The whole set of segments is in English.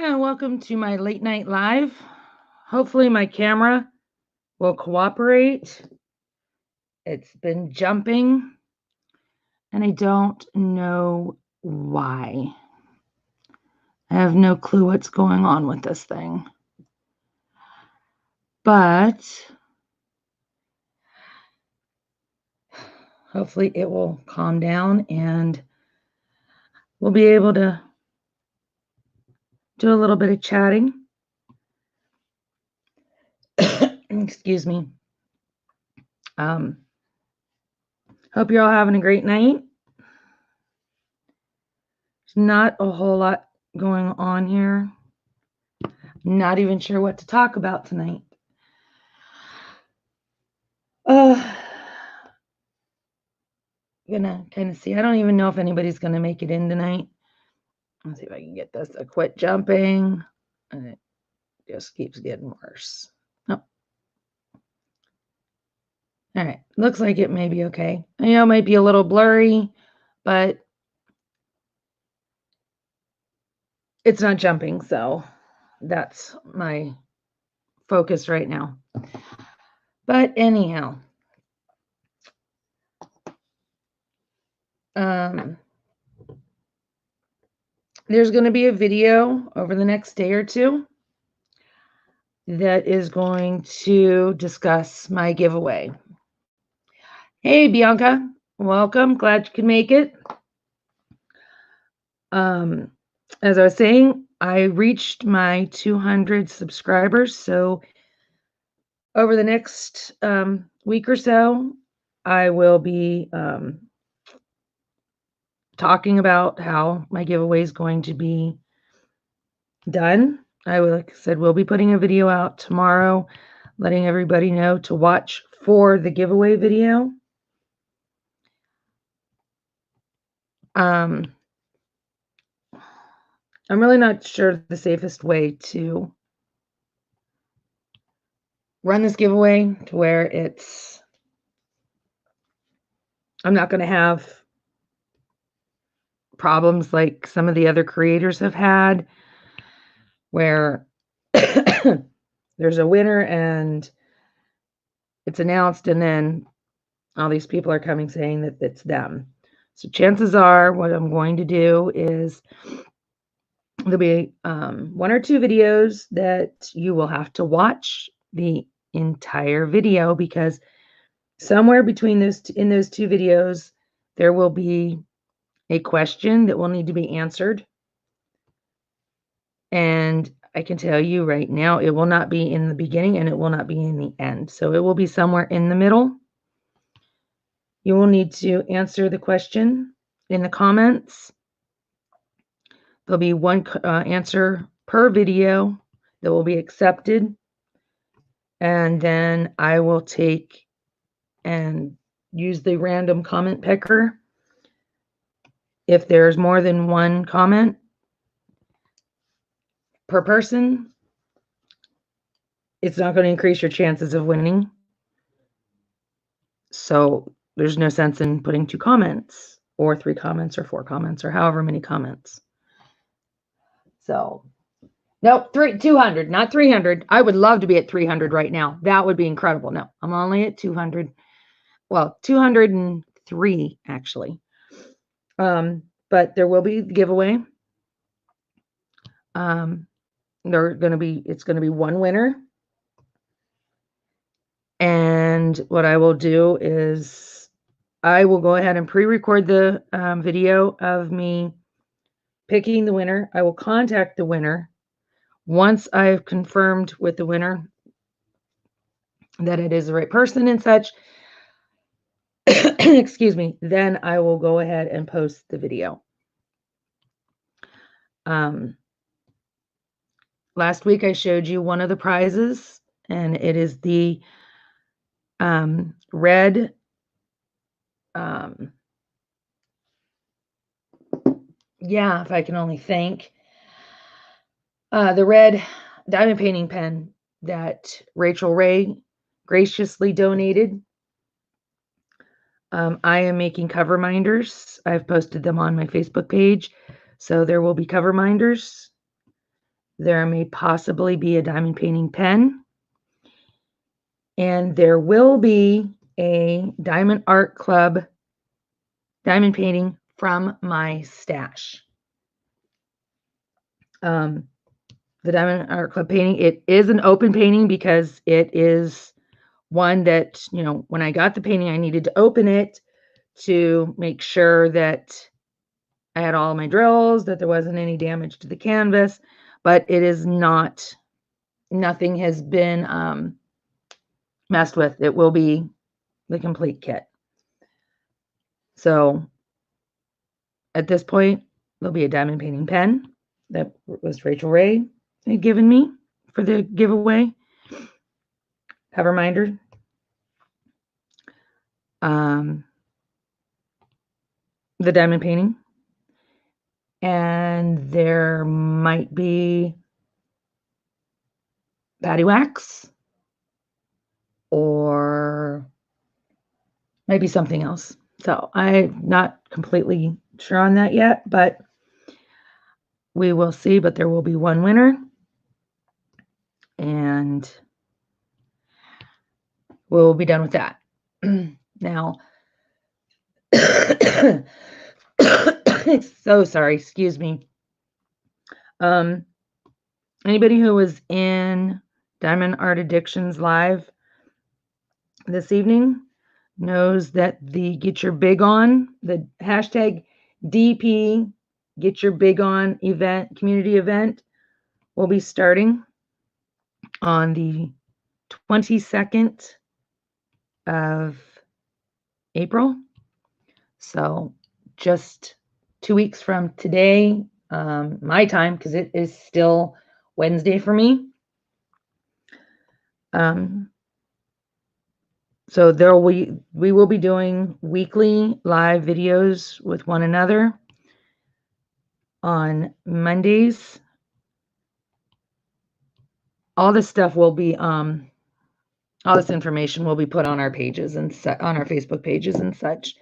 And welcome to my late night live. Hopefully, my camera will cooperate. It's been jumping, and I don't know why. I have no clue what's going on with this thing. But hopefully, it will calm down and we'll be able to do a little bit of chatting. Excuse me. Hope you're all having a great night. There's not a whole lot going on here. Not even sure what to talk about tonight. Gonna kind of see. I don't even know if anybody's gonna make it in tonight. Let's see if I can get this to quit jumping. And it just keeps getting worse. Oh. All right. Looks like it may be okay. I know it might be a little blurry, but it's not jumping, so that's my focus right now. But anyhow, there's going to be a video over the next day or two that is going to discuss my giveaway. Hey, Bianca, welcome. Glad you could make it. As I was saying, I reached my 200 subscribers. So over the next week or so, I will be talking about how my giveaway is going to be done. Like I said, we'll be putting a video out tomorrow, letting everybody know to watch for the giveaway video. I'm really not sure the safest way to run this giveaway to where I'm not going to have problems like some of the other creators have had, where there's a winner and it's announced and then all these people are coming saying that it's them. So chances are what I'm going to do is there'll be one or two videos that you will have to watch the entire video, because somewhere between those in those two videos there will be a question that will need to be answered. And I can tell you right now, it will not be in the beginning and it will not be in the end. So it will be somewhere in the middle. You will need to answer the question in the comments. There'll be one answer per video that will be accepted. And then I will take and use the random comment picker. If there's more than one comment per person, it's not going to increase your chances of winning. So there's no sense in putting 2 comments or 3 comments or 4 comments or however many comments. So, nope, 200, not 300. I would love to be at 300 right now. That would be incredible. No, I'm only at 200. Well, 203 actually. But there will be the giveaway. It's going to be one winner. And what I will do is I will go ahead and pre-record the video of me picking the winner. I will contact the winner once I've confirmed with the winner that it is the right person and such. Excuse me. Then I will go ahead and post the video. Last week I showed you one of the prizes, and it is the red if I can only think, the red diamond painting pen that Rachel Ray graciously donated. I am making cover minders. I've posted them on my Facebook page, so there will be cover minders, There may possibly be a diamond painting pen. And there will be a Diamond Art Club diamond painting from my stash. The Diamond Art Club painting, it is an open painting because it is one that, when I got the painting, I needed to open it to make sure that I had all my drills, that there wasn't any damage to the canvas, but it is not, nothing has been messed with. It will be the complete kit. So at this point, there'll be a diamond painting pen that was Rachel Ray had given me for the giveaway. Have a reminder. The diamond painting. And there might be patty wax or maybe something else. So I'm not completely sure on that yet, but we will see. But there will be one winner. And we'll be done with that. Now, so sorry, excuse me. Anybody who was in Diamond Art Addictions Live this evening knows that the Get Your Big On, the hashtag DP Get Your Big On event, community event, will be starting on the 22nd of April. So just 2 weeks from today, my time, because it is still Wednesday for me. So we will be doing weekly live videos with one another on Mondays. All this stuff will be all this information will be put on our pages and on our Facebook pages and such.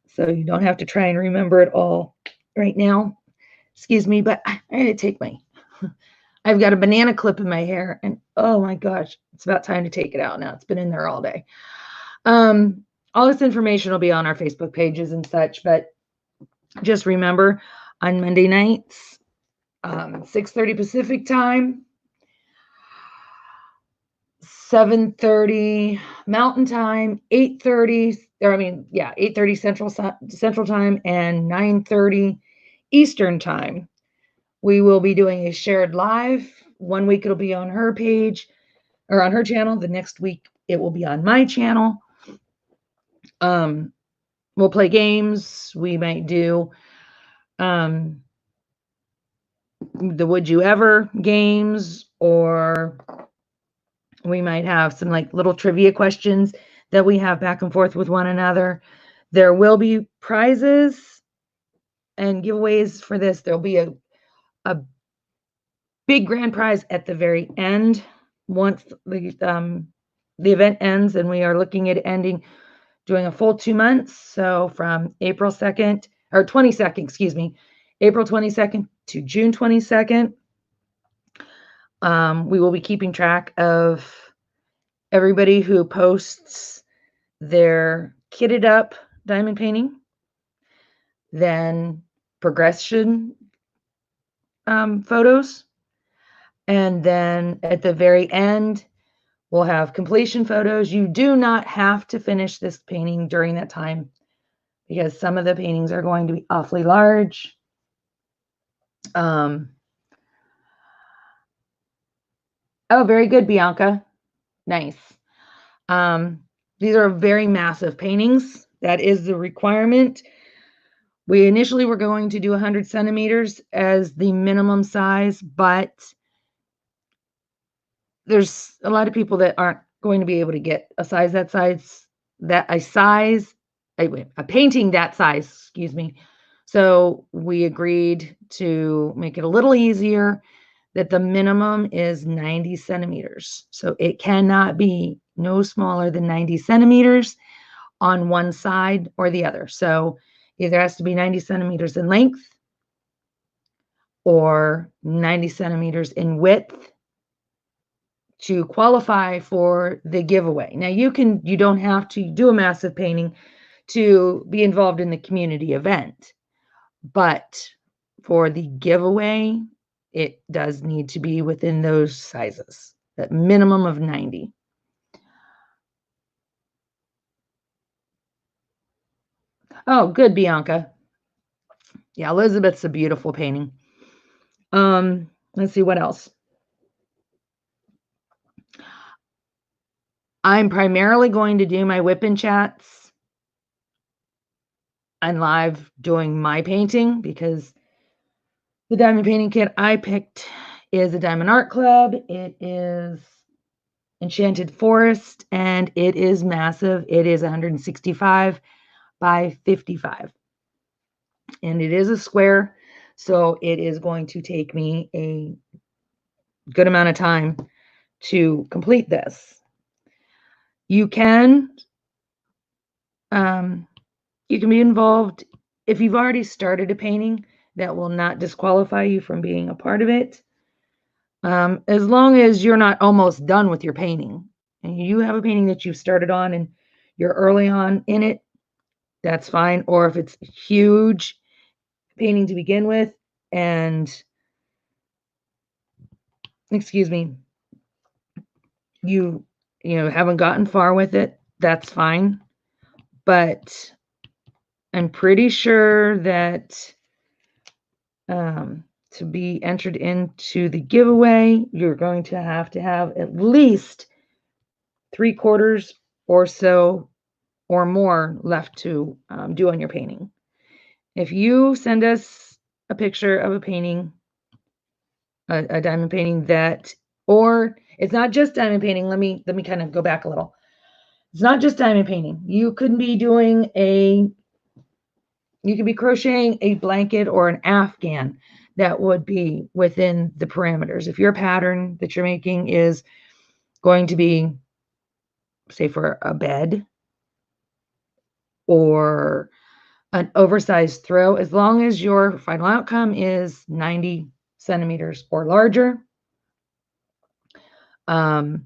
So you don't have to try and remember it all right now. Excuse me, but I had to take I've got a banana clip in my hair, and oh my gosh, it's about time to take it out now. It's been in there all day. All this information will be on our Facebook pages and such, but just remember on Monday nights, 6:30 Pacific time, 7:30 Mountain Time, 8:30 Central Time, and 9:30 Eastern Time. We will be doing a shared live. One week it'll be on her page or on her channel. The next week it will be on my channel. We'll play games. We might do the Would You Ever games, or we might have some like little trivia questions that we have back and forth with one another. There will be prizes and giveaways for this. There'll be a big grand prize at the very end once the event ends, and we are looking at doing a full 2 months. So from April 2nd or 22nd, April 22nd to June 22nd. We will be keeping track of everybody who posts their kitted up diamond painting, then progression photos, and then at the very end, we'll have completion photos. You do not have to finish this painting during that time because some of the paintings are going to be awfully large. Oh, very good, Bianca. Nice. These are very massive paintings. That is the requirement. We initially were going to do 100 centimeters as the minimum size, but there's a lot of people that aren't going to be able to get a painting that size, excuse me. So we agreed to make it a little easier, that the minimum is 90 centimeters. So it cannot be no smaller than 90 centimeters on one side or the other. So either has to be 90 centimeters in length or 90 centimeters in width to qualify for the giveaway. Now you don't have to do a massive painting to be involved in the community event, but for the giveaway, it does need to be within those sizes, that minimum of 90. Oh, good, Bianca. Yeah, Elizabeth's a beautiful painting. Let's see what else. I'm primarily going to do my whip-in chats and live doing my painting because the diamond painting kit I picked is a Diamond Art Club. It is Enchanted Forest, and it is massive. It is 165 by 55. And it is a square, so it is going to take me a good amount of time to complete this. You can be involved if you've already started a painting. That will not disqualify you from being a part of it. As long as you're not almost done with your painting and you have a painting that you've started on and you're early on in it, that's fine. Or if it's a huge painting to begin with and, excuse me, you haven't gotten far with it, that's fine. But I'm pretty sure that to be entered into the giveaway, you're going to have at least 3/4 or so or more left to do on your painting. If you send us a picture of a painting, a diamond painting or it's not just diamond painting. Let me kind of go back a little. It's not just diamond painting. You could be crocheting a blanket or an afghan that would be within the parameters. If your pattern that you're making is going to be, say, for a bed or an oversized throw, as long as your final outcome is 90 centimeters or larger, that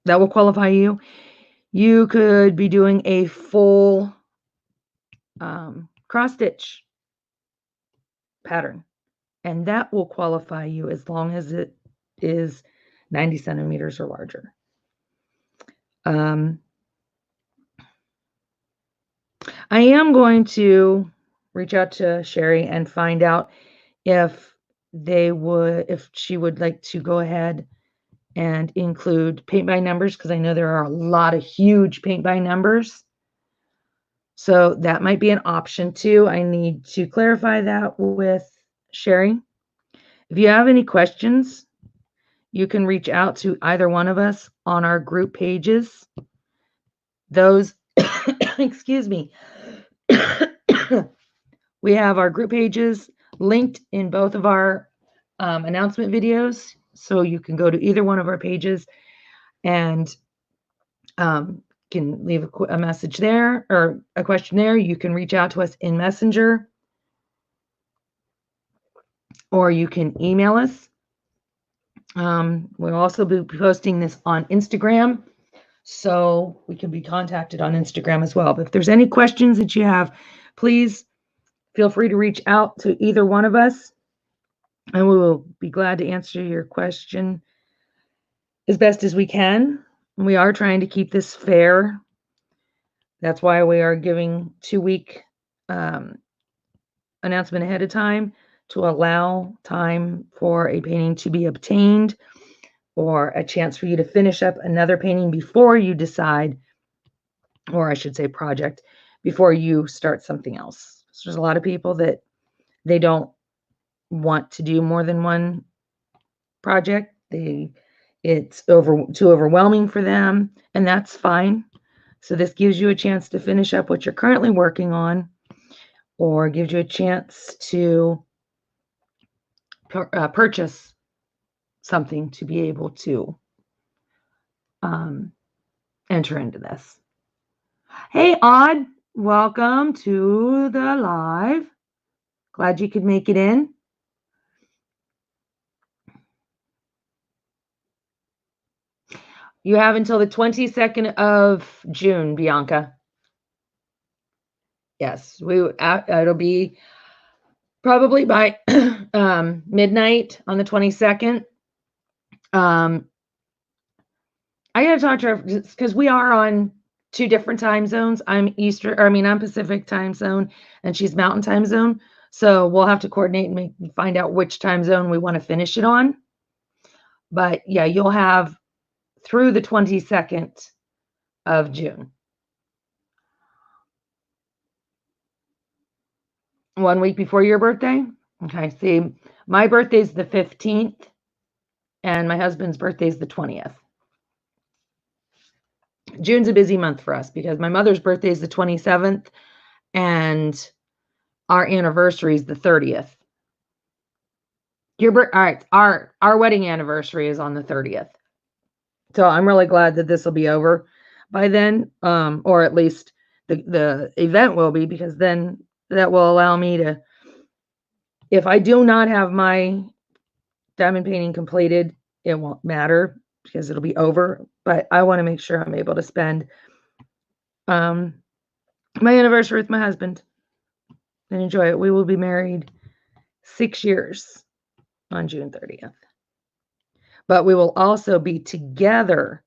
will qualify you. You could be doing a full cross stitch pattern, and that will qualify you as long as it is 90 centimeters or larger. I am going to reach out to Sherry and find out if she would like to go ahead and include paint by numbers, because I know there are a lot of huge paint by numbers. So that might be an option too. I need to clarify that with Sherry. If you have any questions, you can reach out to either one of us on our group pages. Those, excuse me, we have our group pages linked in both of our announcement videos. So you can go to either one of our pages and can leave a message there or a question there. You can reach out to us in Messenger, or you can email us. We'll also be posting this on Instagram, so we can be contacted on Instagram as well. But if there's any questions that you have, please feel free to reach out to either one of us, and we will be glad to answer your question as best as we can. We are trying to keep this fair. That's why we are giving 2-week announcement ahead of time to allow time for a painting to be obtained or a chance for you to finish up another painting before you decide, or I should say project, before you start something else. So there's a lot of people that they don't want to do more than one project. It's too overwhelming for them, and that's fine. So this gives you a chance to finish up what you're currently working on, or gives you a chance to purchase something to be able to enter into this. Hey, Odd, welcome to the live. Glad you could make it in. You have until the 22nd of June, Bianca. Yes, it'll be probably by midnight on the 22nd. I gotta talk to her because we are on 2 different time zones. I'm Pacific time zone, and she's Mountain time zone. So we'll have to coordinate and find out which time zone we want to finish it on. But yeah, you'll have through the 22nd of June. 1 week before your birthday? Okay, see, my birthday's the 15th, and my husband's birthday's the 20th. June's a busy month for us because my mother's birthday is the 27th, and our anniversary is the 30th. All right, our wedding anniversary is on the 30th. So I'm really glad that this will be over by then, or at least the event will be, because then that will allow me to, if I do not have my diamond painting completed, it won't matter because it'll be over. But I want to make sure I'm able to spend my anniversary with my husband and enjoy it. We will be married 6 years on June 30th. But we will also be together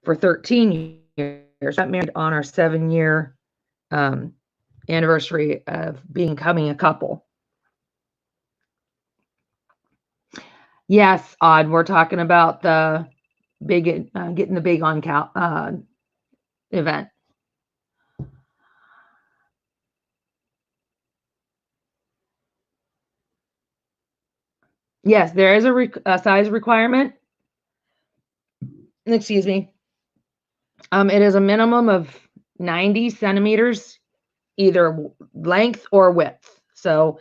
for 13 years. Got married on our 7-year anniversary of becoming a couple. Yes, Odd, we're talking about the big getting the big on event. Yes, there is a size requirement. Excuse me. It is a minimum of 90 centimeters, either length or width. So,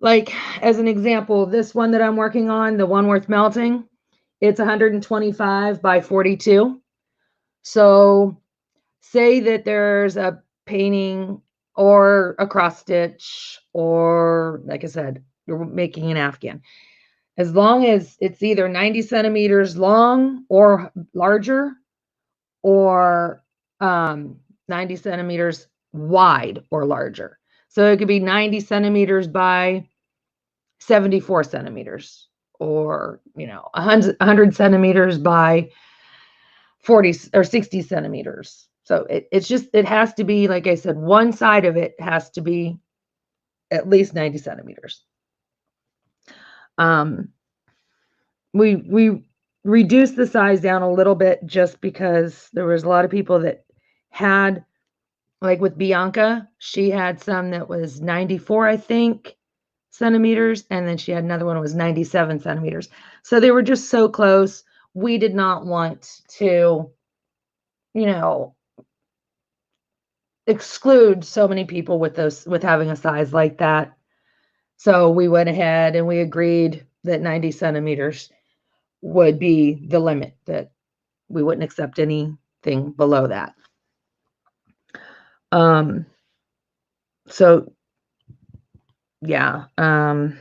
like, as an example, this one that I'm working on, the one worth melting, it's 125 by 42. So, say that there's a painting or a cross stitch, or like I said, you're making an Afghan. As long as it's either 90 centimeters long or larger, or 90 centimeters wide or larger. So it could be 90 centimeters by 74 centimeters, or 100 centimeters by 40 or 60 centimeters. So it has to be, like I said, one side of it has to be at least 90 centimeters. We reduced the size down a little bit just because there was a lot of people that had, like with Bianca, she had some that was 94, I think, centimeters, and then she had another one that was 97 centimeters. So they were just so close. We did not want to, exclude so many people with having a size like that. So we went ahead and we agreed that 90 centimeters would be the limit, that we wouldn't accept anything below that. So yeah, trying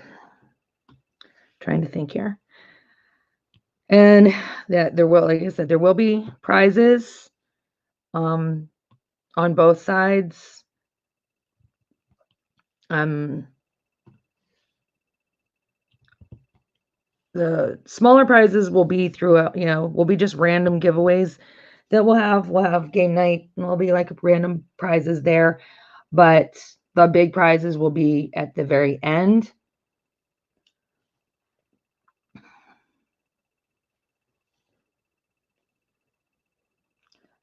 to think here. And that there will, like I said, there will be prizes on both sides. The smaller prizes will be throughout, will be just random giveaways that we'll have game night, and there'll be like random prizes there. But the big prizes will be at the very end.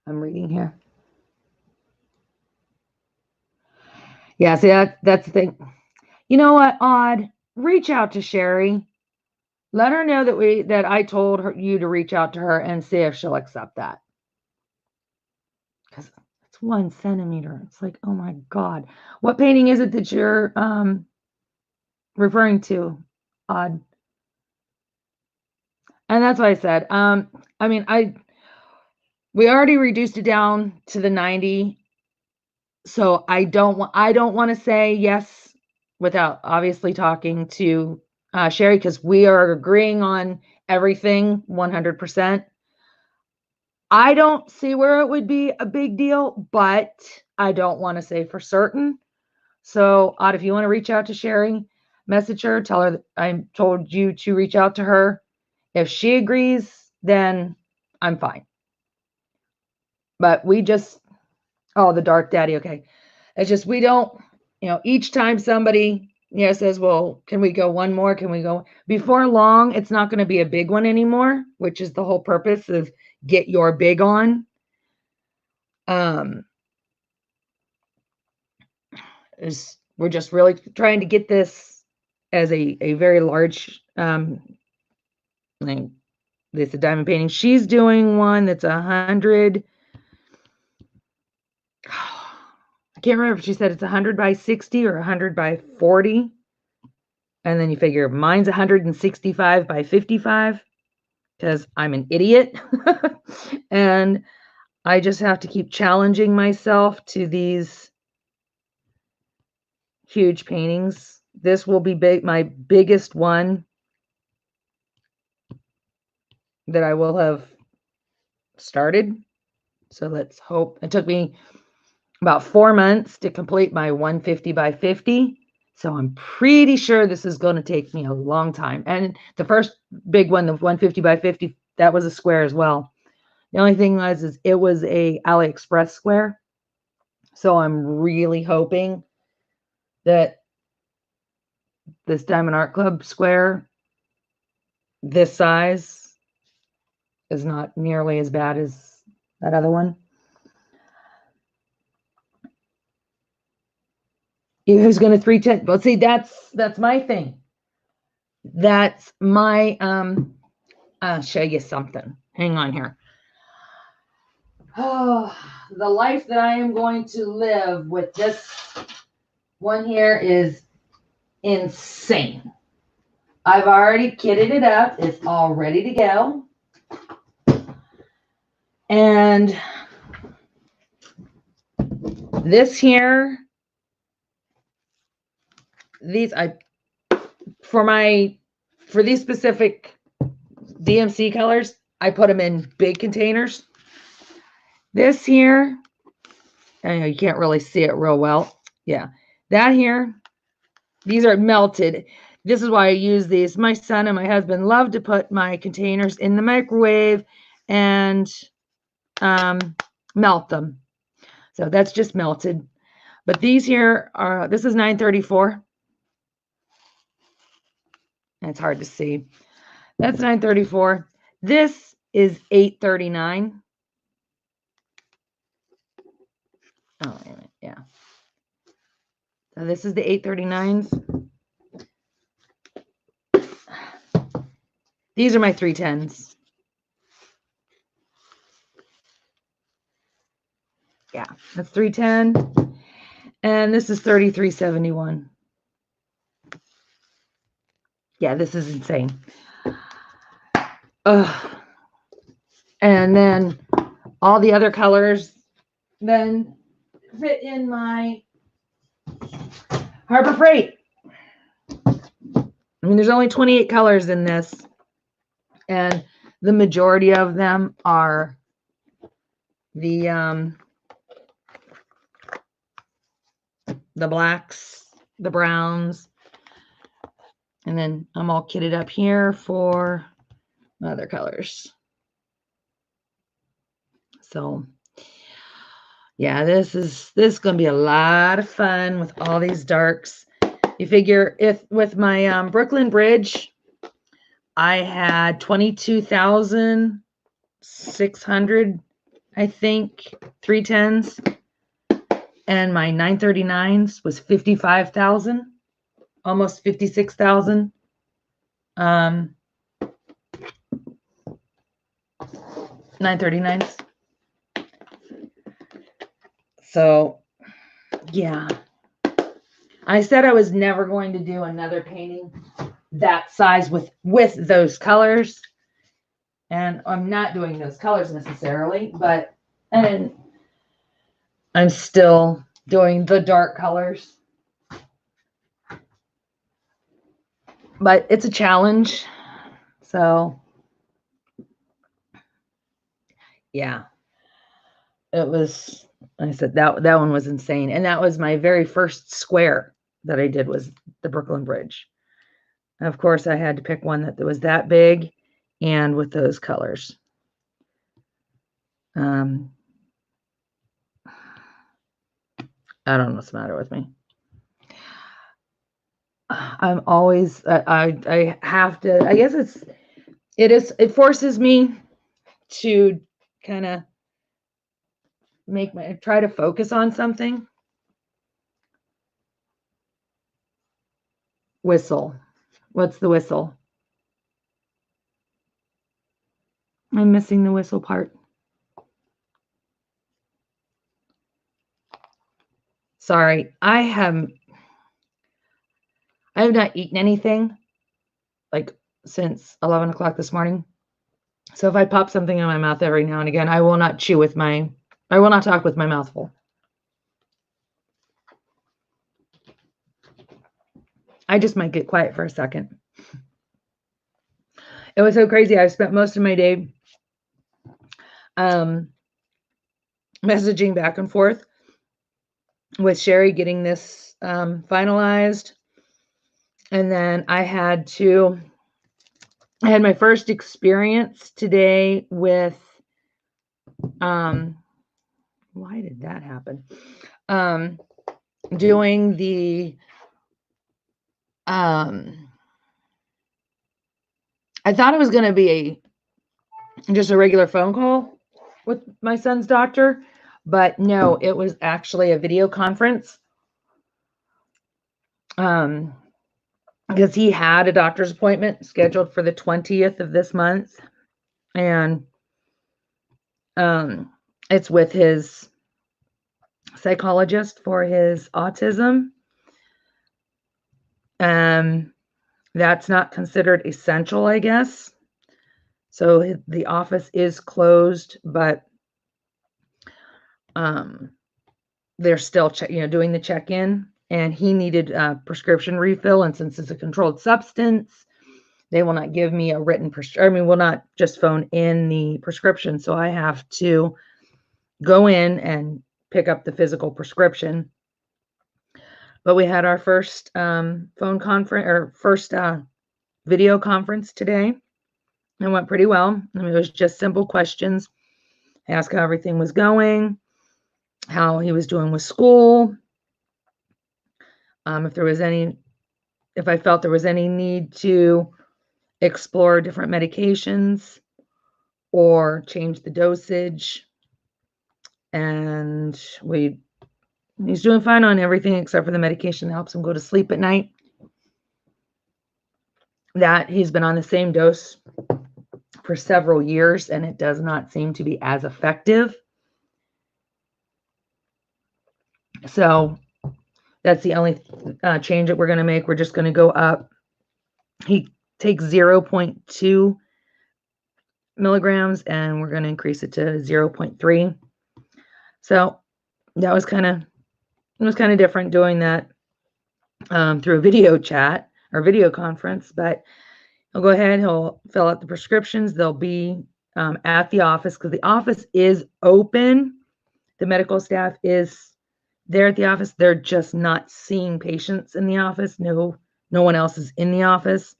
I'm reading here. Yeah, see, that's the thing. You know what, Odd? Reach out to Sherry. Let her know that I told you to reach out to her and see if she'll accept that. Because it's 1 centimeter. It's like, oh my God. What painting is it that you're referring to, Odd? And that's what I said. We already reduced it down to the 90. So I don't want to say yes without obviously talking to Sherry, because we are agreeing on everything 100%. I don't see where it would be a big deal, but I don't want to say for certain. So, Odd, if you want to reach out to Sherry, message her, tell her that I told you to reach out to her. If she agrees, then I'm fine. But we just, oh, the Dark Daddy, okay. It's just, we don't, each time somebody, says, well, can we go one more? Can we go? Before long, it's not going to be a big one anymore, which is the whole purpose of get your big on. We're just really trying to get this as a very large like this a diamond painting. She's doing one that's 100. I can't remember if she said it's 100 by 60 or 100 by 40. And then you figure mine's 165 by 55 because I'm an idiot. And I just have to keep challenging myself to these huge paintings. This will be my biggest one that I will have started. So let's hope. It took me about 4 months to complete my 150 by 50. So I'm pretty sure this is going to take me a long time. And the first big one, the 150 by 50, that was a square as well. The only thing is it was a AliExpress square. So I'm really hoping that this Diamond Art Club square, this size, is not nearly as bad as that other one. Who's going to 310? Well, see, that's my thing. That's my I'll show you something. Hang on here. Oh, the life that I am going to live with this one here is insane. I've already kitted it up. It's all ready to go. And this here, for these specific DMC colors, I put them in big containers. This here, I know you can't really see it real well. Yeah, that here, these are melted. This is why I use these. My son and my husband love to put my containers in the microwave and melt them. So that's just melted. But these here are, this is 934. It's hard to see. That's 934. This is 839. Oh, wait a minute. Yeah. So this is the 839s. These are my 310s. Yeah, that's 310. And this is 3371. Yeah, this is insane. And then all the other colors then fit in my Harbor Freight. I mean, there's only 28 colors in this, and the majority of them are the blacks, the browns, and then I'm all kitted up here for other colors. So yeah, this is going to be a lot of fun with all these darks. You figure if with my Brooklyn Bridge, I had 22,600, I think, 310s, and my 939s was 55,000, almost 56,000. 939s. So, yeah. I said I was never going to do another painting that size with those colors. And I'm not doing those colors necessarily, but and I'm still doing the dark colors. But it's a challenge. So Yeah, it was, like I said, that one was insane. And that was my very first square that I did, was the Brooklyn Bridge. Of course, I had to pick one that was that big and with those colors. I don't know what's the matter with me. I'm always, I have to, I guess it forces me to kind of try to focus on something. Whistle. What's the whistle? I'm missing the whistle part. Sorry, I have not eaten anything like since 11 o'clock this morning. So if I pop something in my mouth every now and again, I will not talk with my mouth full. I just might get quiet for a second. It was so crazy. I spent most of my day messaging back and forth with Sherry, getting this finalized. And then I had my first experience today with, why did that happen? Doing the, I thought it was going to be just a regular phone call with my son's doctor, but no, it was actually a video conference. Because he had a doctor's appointment scheduled for the 20th of this month, and it's with his psychologist for his autism. That's not considered essential, I guess. So the office is closed, but they're still doing the check-in, and he needed a prescription refill, and since it's a controlled substance, they will not give me a written prescription. Will not just phone in the prescription, so I have to go in and pick up the physical prescription. But we had our first phone conference, or first video conference today. It went pretty well. I mean, it was just simple questions. I asked how everything was going, how he was doing with school, if I felt there was any need to explore different medications or change the dosage. And he's doing fine on everything except for the medication that helps him go to sleep at night. That he's been on the same dose for several years, and it does not seem to be as effective. So that's the only change that we're going to make. We're just going to go up. He takes 0.2 milligrams, and we're going to increase it to 0.3. So that was kind of different doing that through a video chat or video conference. But he'll go ahead, he'll fill out the prescriptions. They'll be at the office, because the office is open. The medical staff is there at the office. They're just not seeing patients in the office. No one else is in the office.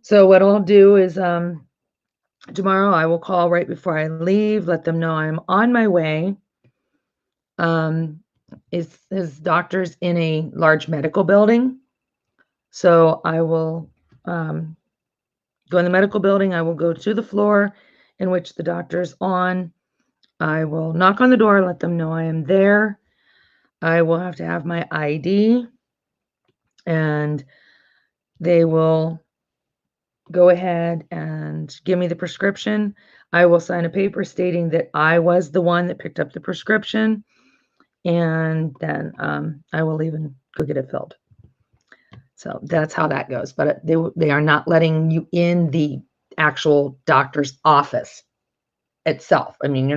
So what I'll do is tomorrow I will call right before I leave, let them know I'm on my way. His doctor's in a large medical building. So I will go in the medical building. I will go to the floor in which the doctor's on. I will knock on the door, let them know I am there. I will have to have my ID, and they will go ahead and give me the prescription. I will sign a paper stating that I was the one that picked up the prescription, and then I will leave and go get it filled. So that's how that goes. But they are not letting you in the actual doctor's office itself. I mean,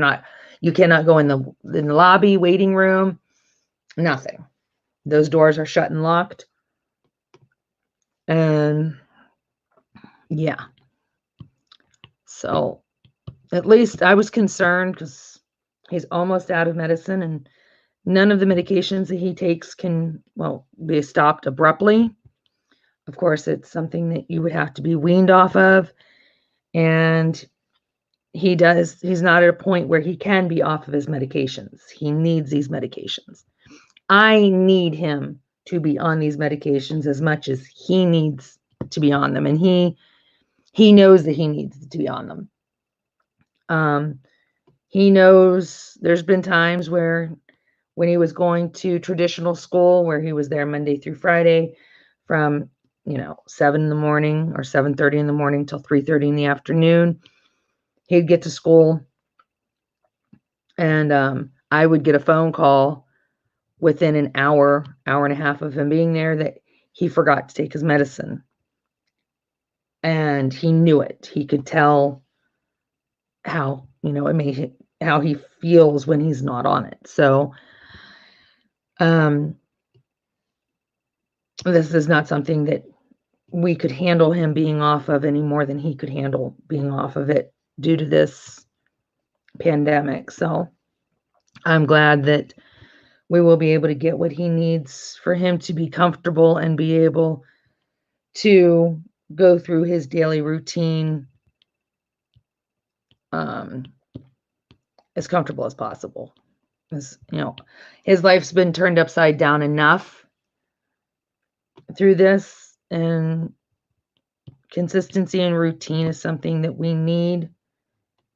you cannot go in the lobby, waiting room, nothing. Those doors are shut and locked. And yeah. So At least I was concerned because he's almost out of medicine and none of the medications that he takes can, well, be stopped abruptly. Of course, it's something that you would have to be weaned off of. And he's not at a point where he can be off of his medications. He needs these medications. I need him to be on these medications as much as he needs to be on them. And he knows that he needs to be on them. He knows there's been times where when he was going to traditional school where he was there Monday through Friday from 7 in the morning or 7:30 in the morning till 3:30 in the afternoon. He'd get to school and I would get a phone call within an hour and a half of him being there that he forgot to take his medicine. And he knew it. He could tell how, it made him, how he feels when he's not on it. So this is not something that we could handle him being off of any more than he could handle being off of it due to this pandemic. So I'm glad that we will be able to get what he needs for him to be comfortable and be able to go through his daily routine as comfortable as possible. As his life's been turned upside down enough through this, and consistency and routine is something that we need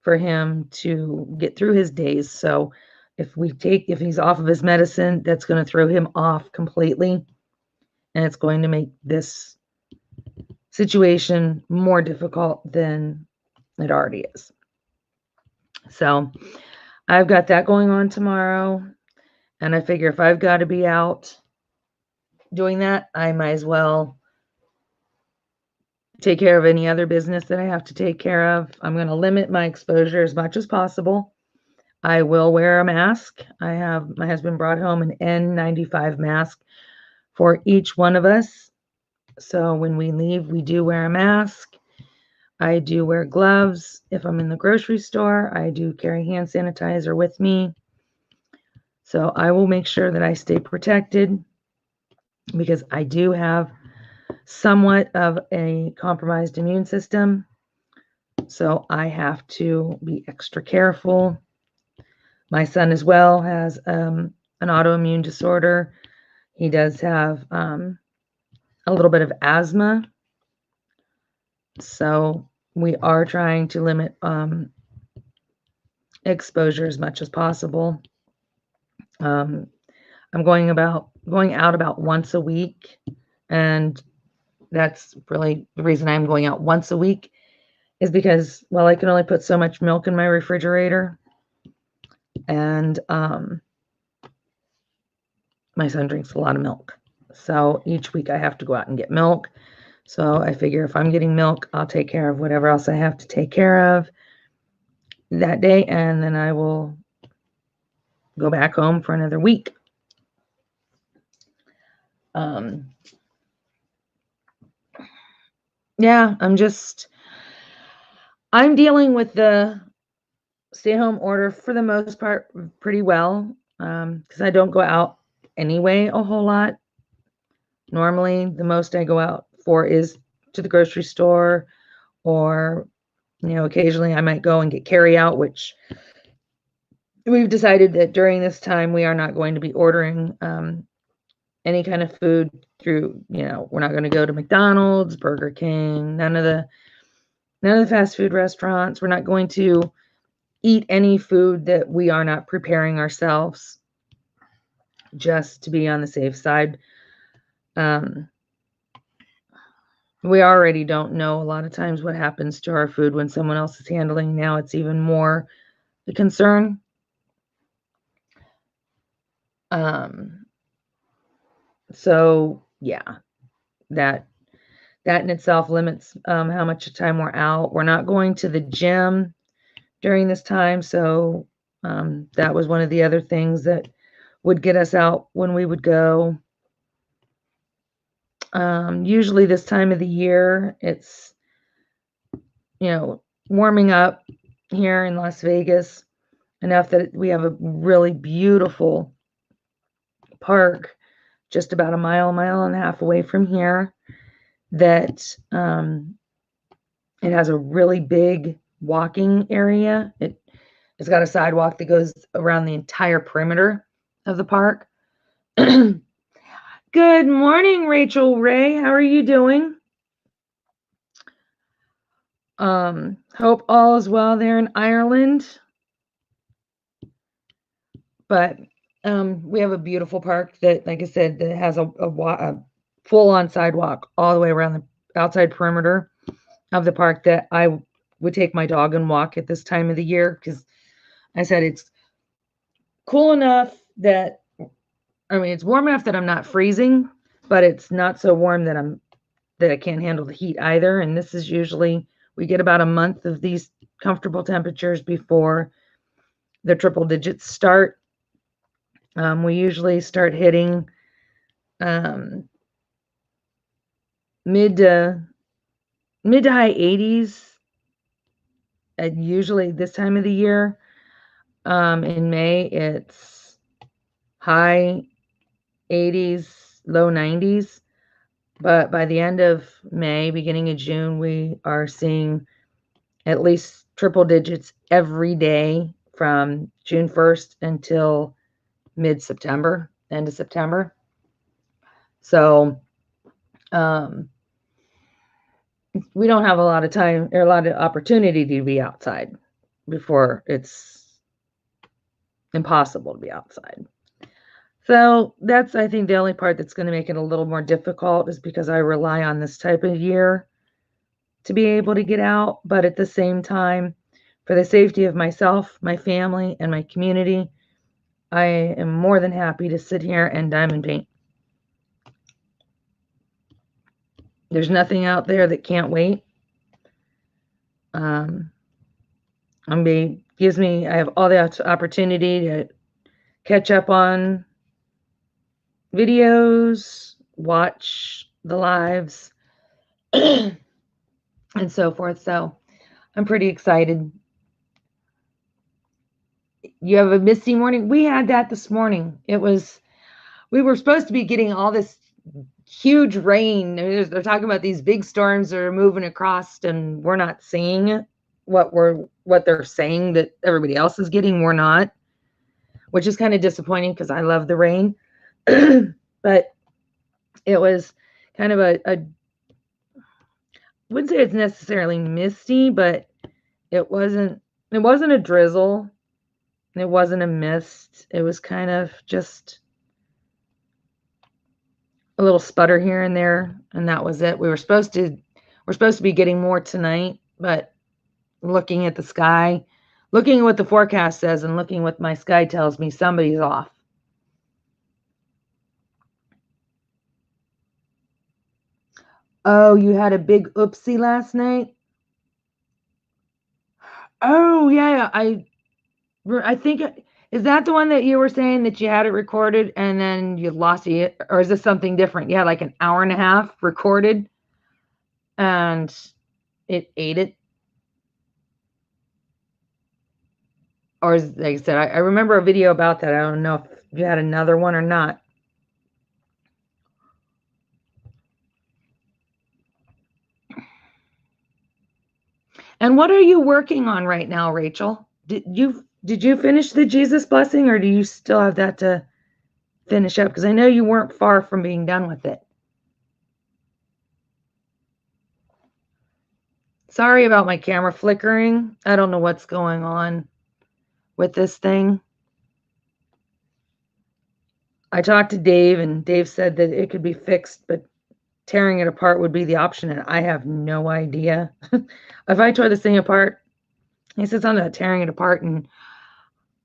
for him to get through his days. So if he's off of his medicine, that's going to throw him off completely, and it's going to make this situation more difficult than it already is. So I've got that going on tomorrow, and I figure if I've got to be out doing that, I might as well take care of any other business that I have to take care of. I'm going to limit my exposure as much as possible. I will wear a mask. My husband brought home an N95 mask for each one of us. So when we leave, we do wear a mask. I do wear gloves. If I'm in the grocery store, I do carry hand sanitizer with me. So I will make sure that I stay protected because I do have somewhat of a compromised immune system. So I have to be extra careful. My son as well has an autoimmune disorder. He does have a little bit of asthma. So we are trying to limit exposure as much as possible. I'm going out about once a week, and that's really the reason I'm going out once a week is because, well, I can only put so much milk in my refrigerator, and my son drinks a lot of milk. So each week I have to go out and get milk. So I figure if I'm getting milk, I'll take care of whatever else I have to take care of that day, and then I will go back home for another week. Yeah, I'm dealing with the stay-home order for the most part pretty well, because I don't go out anyway a whole lot. Normally, the most I go out for is to the grocery store, or occasionally I might go and get carry out, which we've decided that during this time we are not going to be ordering any kind of food through, we're not going to go to McDonald's, Burger King, none of the fast food restaurants. We're not going to eat any food that we are not preparing ourselves, just to be on the safe side. We already don't know a lot of times what happens to our food when someone else is handling. Now it's even more the concern. So yeah, that in itself limits how much time we're out. We're not going to the gym during this time, so that was one of the other things that would get us out when we would go. Usually this time of the year, it's warming up here in Las Vegas, enough that we have a really beautiful park just about a mile and a half away from here that it has a really big walking area. It's got a sidewalk that goes around the entire perimeter of the park. Good morning, Rachel Ray. How are you doing? Hope all is well there in Ireland. But we have a beautiful park that, like I said, that has a full-on sidewalk all the way around the outside perimeter of the park that I would take my dog and walk at this time of the year, because I said it's cool enough that, I mean, it's warm enough that I'm not freezing, but it's not so warm that I can't handle the heat either. And this is usually, we get about a month of these comfortable temperatures before the triple digits start. We usually start hitting mid to high 80s, usually this time of the year. In May, it's high 80s, low 90s. But by the end of May, beginning of June, we are seeing at least triple digits every day from June 1st until mid-September, end of September. So we don't have a lot of time or a lot of opportunity to be outside before it's impossible to be outside. So that's, I think, the only part that's going to make it a little more difficult, is because I rely on this type of year to be able to get out. But at the same time, for the safety of myself, my family, and my community, I am more than happy to sit here and diamond paint. There's nothing out there that can't wait. I have all the opportunity to catch up on videos, watch the lives, and so forth. So I'm pretty excited. You have a misty morning? We had that this morning. We were supposed to be getting all this huge rain. They're talking about these big storms that are moving across, and we're not seeing what they're saying that everybody else is getting. We're not, which is kind of disappointing because I love the rain. But it was kind of I wouldn't say it's necessarily misty, but it wasn't a drizzle. It wasn't a mist. It was kind of just a little sputter here and there, and that was it. We're supposed to be getting more tonight, but looking at the sky, looking at what the forecast says, and looking what my sky tells me, somebody's off. Oh, you had a big oopsie last night? Oh, yeah. I think, is that the one that you were saying that you had it recorded and then you lost it? Or is this something different? You had like an hour and a half recorded and it ate it? Or like I said, I remember a video about that. I don't know if you had another one or not. And what are you working on right now, Rachel? Did you finish the Jesus blessing, or do you still have that to finish up? Because I know you weren't far from being done with it. Sorry about my camera flickering. I don't know what's going on with this thing. I talked to Dave, and Dave said that it could be fixed, but tearing it apart would be the option, and I have no idea. If I tore this thing apart, he said something about tearing it apart and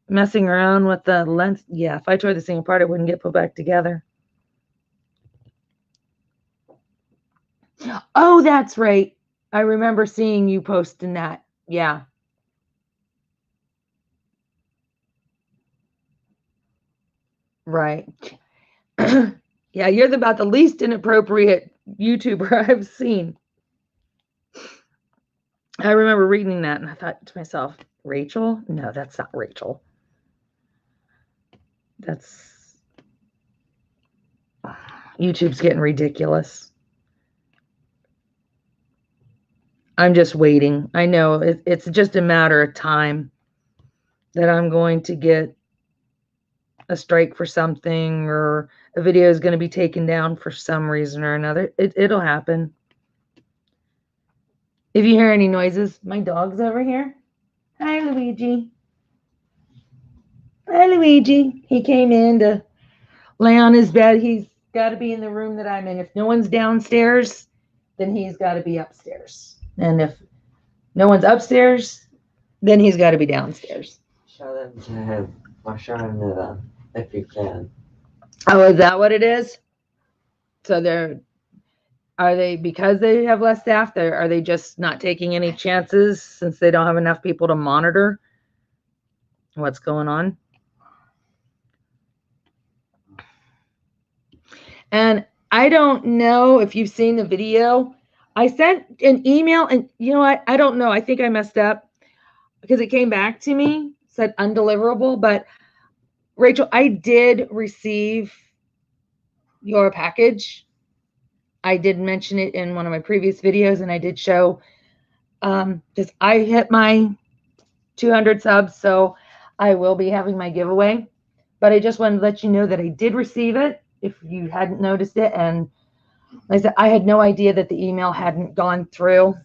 messing around with the lens. Yeah, if I tore this thing apart, it wouldn't get put back together. Oh, that's right. I remember seeing you posting that. Yeah. Right. Yeah, you're about the least inappropriate YouTuber I've seen. I remember reading that and I thought to myself, Rachel? No, that's not Rachel. That's... YouTube's getting ridiculous. I'm just waiting. I know it's just a matter of time that I'm going to get a strike for something, or a video is going to be taken down for some reason or another. It'll happen. If you hear any noises, my dog's over here. Hi, Luigi. Hi, Luigi. He came in to lay on his bed. He's got to be in the room that I'm in. If no one's downstairs, then he's got to be upstairs. And if no one's upstairs, then he's got to be downstairs. Show them to him, or show him to them, if you can. Oh, is that what it is? So are they, because they have less staff, are they just not taking any chances since they don't have enough people to monitor what's going on? And I don't know if you've seen the video. I sent an email, and you know what? I don't know. I think I messed up because it came back to me, said undeliverable. But Rachel, I did receive your package. I did mention it in one of my previous videos, and I did show, because I hit my 200 subs, so I will be having my giveaway. But I just wanted to let you know that I did receive it, if you hadn't noticed it. And like I said, I had no idea that the email hadn't gone through.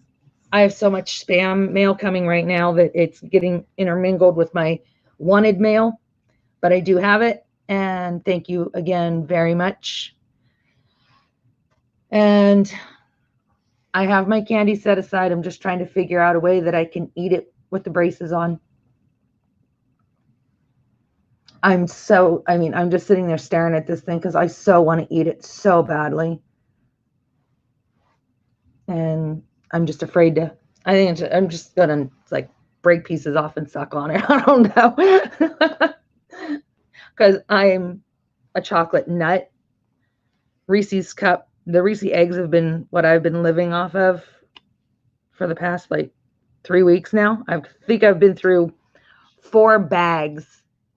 I have so much spam mail coming right now that it's getting intermingled with my wanted mail. But I do have it, and thank you again very much. And I have my candy set aside. I'm just trying to figure out a way that I can eat it with the braces on. I'm just sitting there staring at this thing because I so want to eat it so badly. And I'm just afraid to, I'm just going to like break pieces off and suck on it. I don't know. Because I'm a chocolate nut. Reese's cup, the Reese eggs have been what I've been living off of for the past like 3 weeks now. I think I've been through 4 bags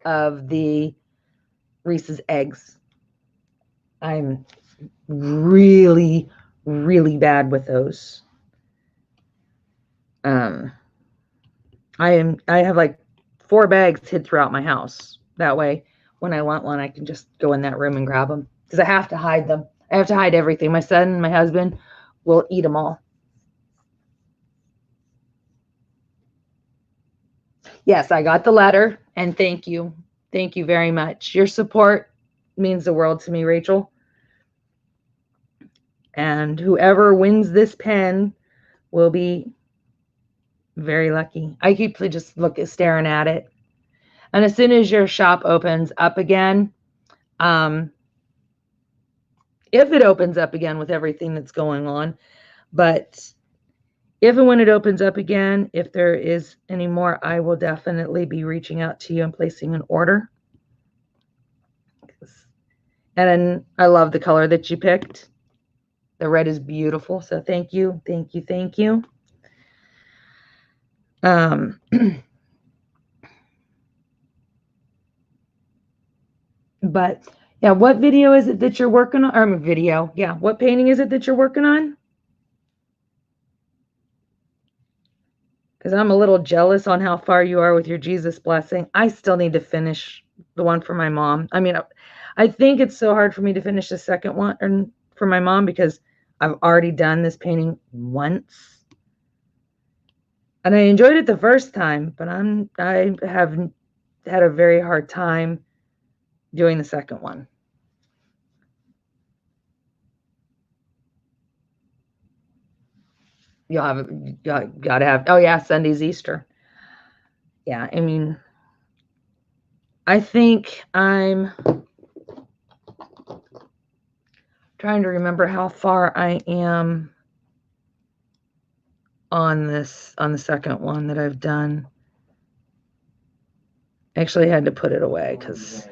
of the Reese's eggs. I'm really, really bad with those. I have like 4 bags hid throughout my house. That way, when I want one, I can just go in that room and grab them. Because I have to hide them. I have to hide everything. My son and my husband will eat them all. Yes, I got the letter, and thank you. Thank you very much. Your support means the world to me, Rachel. And whoever wins this pen will be very lucky. I keep just staring at it. And as soon as your shop opens up again, if it opens up again with everything that's going on, but if and when it opens up again, if there is any more, I will definitely be reaching out to you and placing an order. And I love the color that you picked. The red is beautiful. So thank you, thank you, thank you. But yeah, what video is it that you're working on? Or video, yeah. What painting is it that you're working on? Because I'm a little jealous on how far you are with your Jesus blessing. I still need to finish the one for my mom. I mean, I think it's so hard for me to finish the second one for my mom because I've already done this painting once. And I enjoyed it the first time, but I have had a very hard time doing the second one. You gotta have, oh yeah, Sunday's Easter. Yeah, I mean, I think I'm trying to remember how far I am on the second one that I've done. Actually, I had to put it away because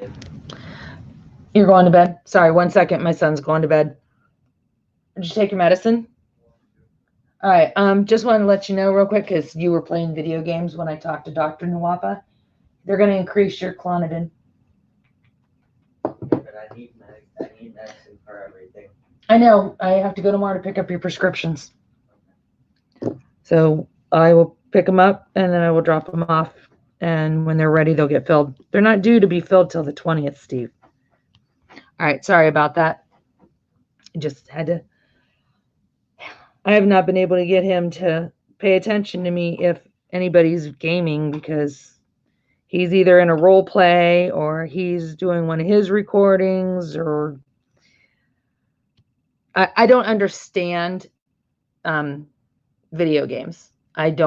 you're going to bed. Sorry, 1 second. My son's going to bed. Did you take your medicine? All right. Just wanted to let you know real quick because you were playing video games when I talked to Dr. Nwapa. They're going to increase your Clonidine. Yeah, but I need medicine for everything. I know. I have to go tomorrow to pick up your prescriptions. So I will pick them up and then I will drop them off. And when they're ready, they'll get filled. They're not due to be filled till the 20th, Steve. All right. Sorry about that. I just had to. I have not been able to get him to pay attention to me if anybody's gaming because he's either in a role play or he's doing one of his recordings or I don't understand video games. I'd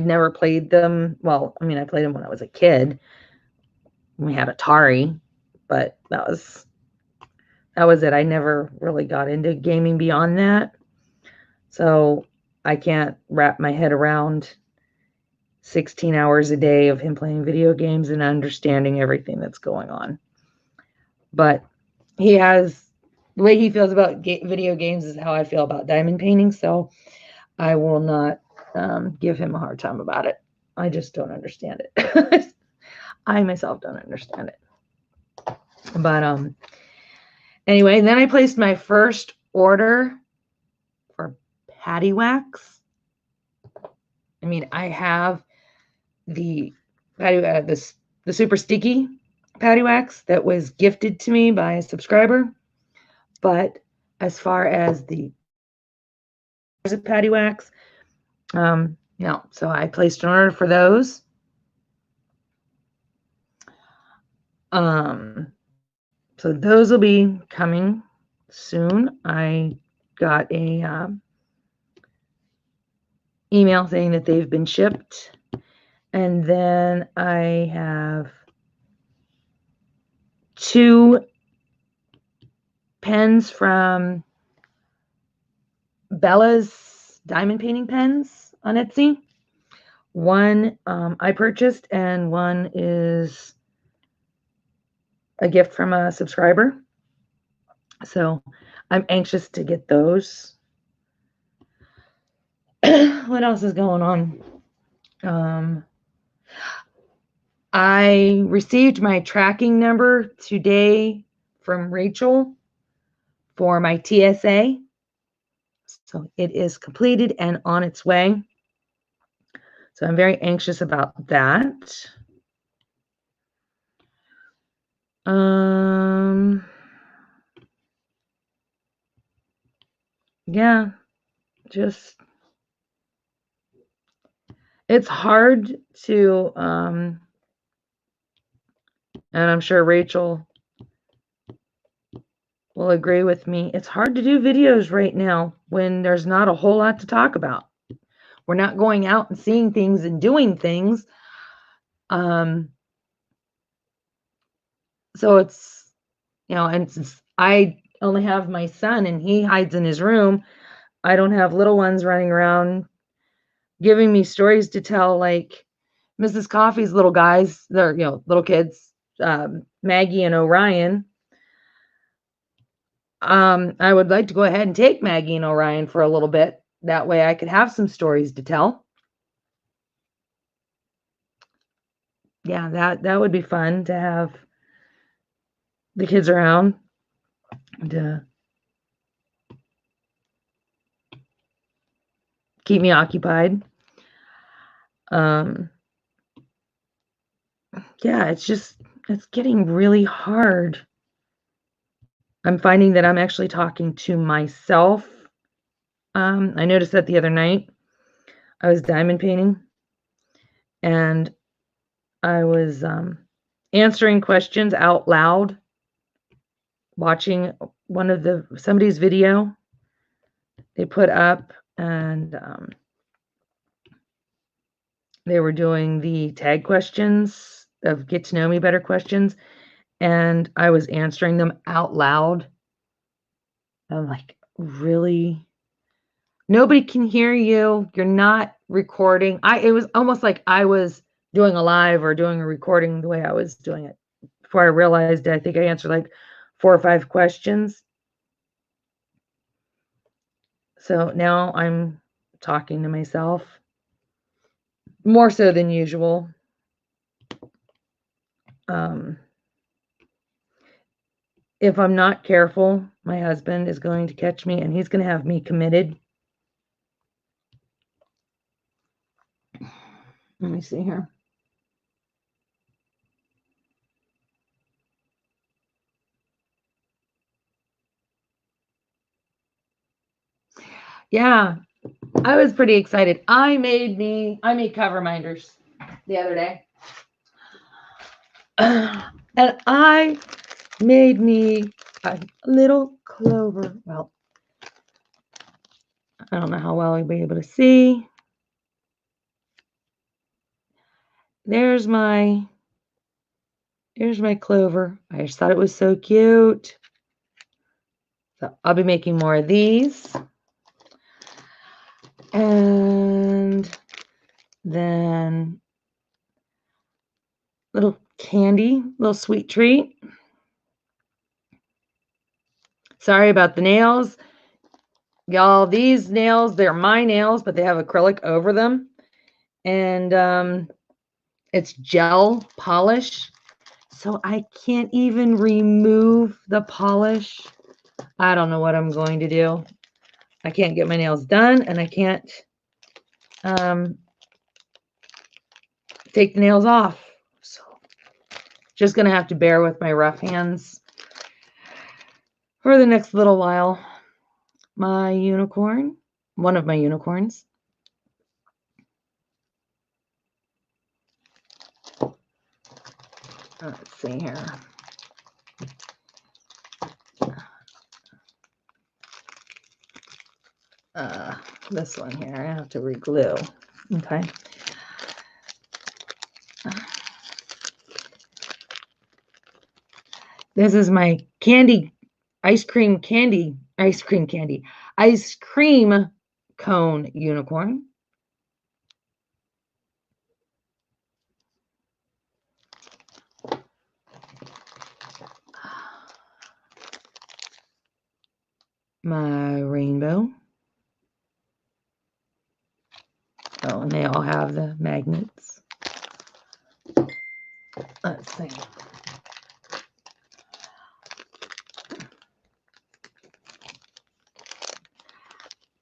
never played them. Well, I mean, I played them when I was a kid. We had Atari, but that was it. I never really got into gaming beyond that. So I can't wrap my head around 16 hours a day of him playing video games and understanding everything that's going on. But he has the way he feels about video games is how I feel about diamond painting. So I will not give him a hard time about it. I just don't understand it. I myself don't understand it. But anyway, then I placed my first order for patty wax. I mean, I have the patty the super sticky patty wax that was gifted to me by a subscriber. But as far as the patty wax, no. So I placed an order for those. So those will be coming soon. I got a email saying that they've been shipped. And then I have 2 pens from Bella's diamond painting pens on Etsy. One I purchased and one is a gift from a subscriber. So I'm anxious to get those. What else is going on? I received my tracking number today from Rachel for my TSA. So it is completed and on its way. So I'm very anxious about that. Yeah, just it's hard to and I'm sure Rachel will agree with me. It's hard to do videos right now when there's not a whole lot to talk about. We're not going out and seeing things and doing things. So it's, and since I only have my son and he hides in his room, I don't have little ones running around giving me stories to tell like Mrs. Coffee's little guys, they're, little kids, Maggie and Orion. I would like to go ahead and take Maggie and Orion for a little bit. That way I could have some stories to tell. Yeah, that would be fun to have the kids around to keep me occupied. Yeah, it's getting really hard. I'm finding that I'm actually talking to myself. I noticed that the other night I was diamond painting and I was answering questions out loud, watching somebody's video they put up, and they were doing the tag questions of get to know me better questions, and I was answering them out loud. I'm like, really? Nobody can hear you. You're not recording. It was almost like I was doing a live or doing a recording the way I was doing it. Before I realized it, I think I answered like 4 or 5 questions. So now I'm talking to myself more so than usual. If I'm not careful, my husband is going to catch me and he's going to have me committed. Let me see here. Yeah, I was pretty excited. I made cover minders the other day. And I made me a little clover. Well, I don't know how well you'll be able to see. There's my clover. I just thought it was so cute. So I'll be making more of these. And then little candy, little sweet treat. Sorry about the nails. Y'all, these nails, they're my nails, but they have acrylic over them. And it's gel polish. So I can't even remove the polish. I don't know what I'm going to do. I can't get my nails done, and I can't take the nails off. So just going to have to bear with my rough hands for the next little while. My unicorn, one of my unicorns. Let's see here. This one here, I have to re-glue. Okay. This is my ice cream cone unicorn. My rainbow. Oh, and they all have the magnets. Let's see.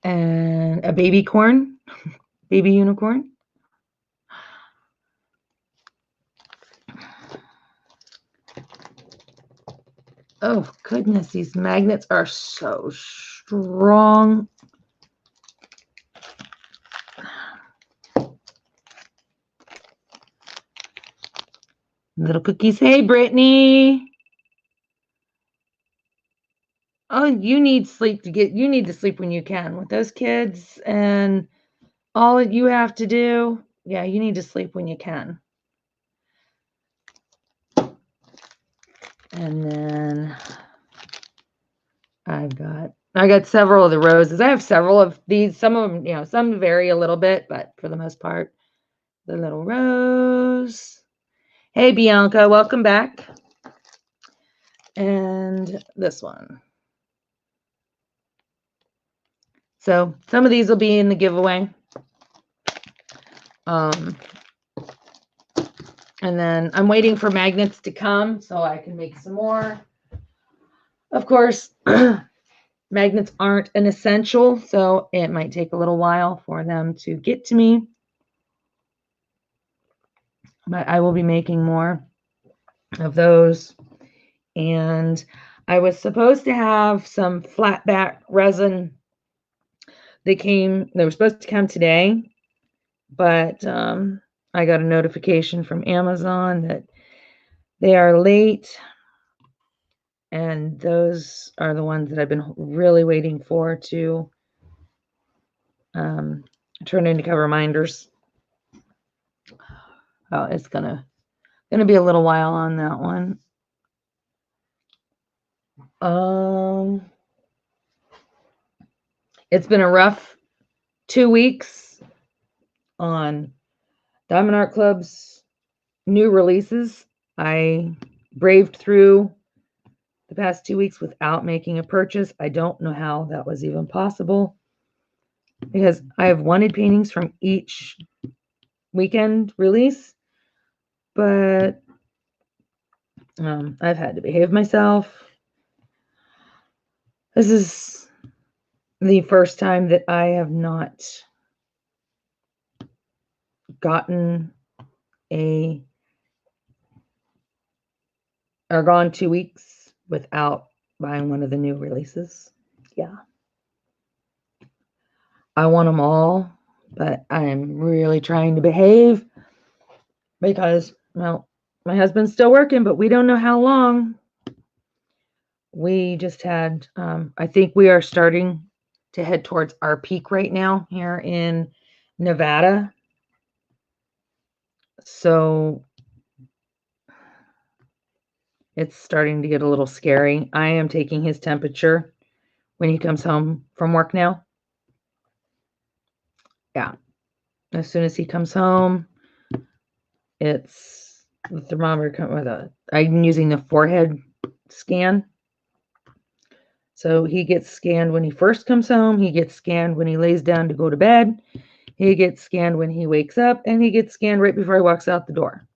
And a baby unicorn. Oh, goodness, these magnets are so strong. Little cookies. Hey, Brittany. Oh, you need to sleep when you can with those kids, and all you have to do, yeah, you need to sleep when you can. And then I got several of the roses. I have several of these. Some of them, some vary a little bit, but for the most part, the little rose. Hey, Bianca, welcome back. And this one. So some of these will be in the giveaway. And then I'm waiting for magnets to come so I can make some more. Of course, magnets aren't an essential, so it might take a little while for them to get to me. But I will be making more of those. And I was supposed to have some flat back resin. They were supposed to come today, but I got a notification from Amazon that they are late. And those are the ones that I've been really waiting for to turn into cover minders. Oh, it's gonna be a little while on that one. It's been a rough 2 weeks on Diamond Art Club's new releases. I braved through the past 2 weeks without making a purchase. I don't know how that was even possible. because I have wanted paintings from each weekend release, but I've had to behave myself. This is the first time that I have not gotten or gone 2 weeks without buying one of the new releases. Yeah. I want them all, but I'm really trying to behave because, well, my husband's still working, but we don't know how long. We just had, I think we are starting to head towards our peak right now here in Nevada. So it's starting to get a little scary. I am taking his temperature when he comes home from work now. Yeah. As soon as he comes home, it's the thermometer with I'm using the forehead scan. So he gets scanned when he first comes home, he gets scanned when he lays down to go to bed, he gets scanned when he wakes up, and he gets scanned right before he walks out the door.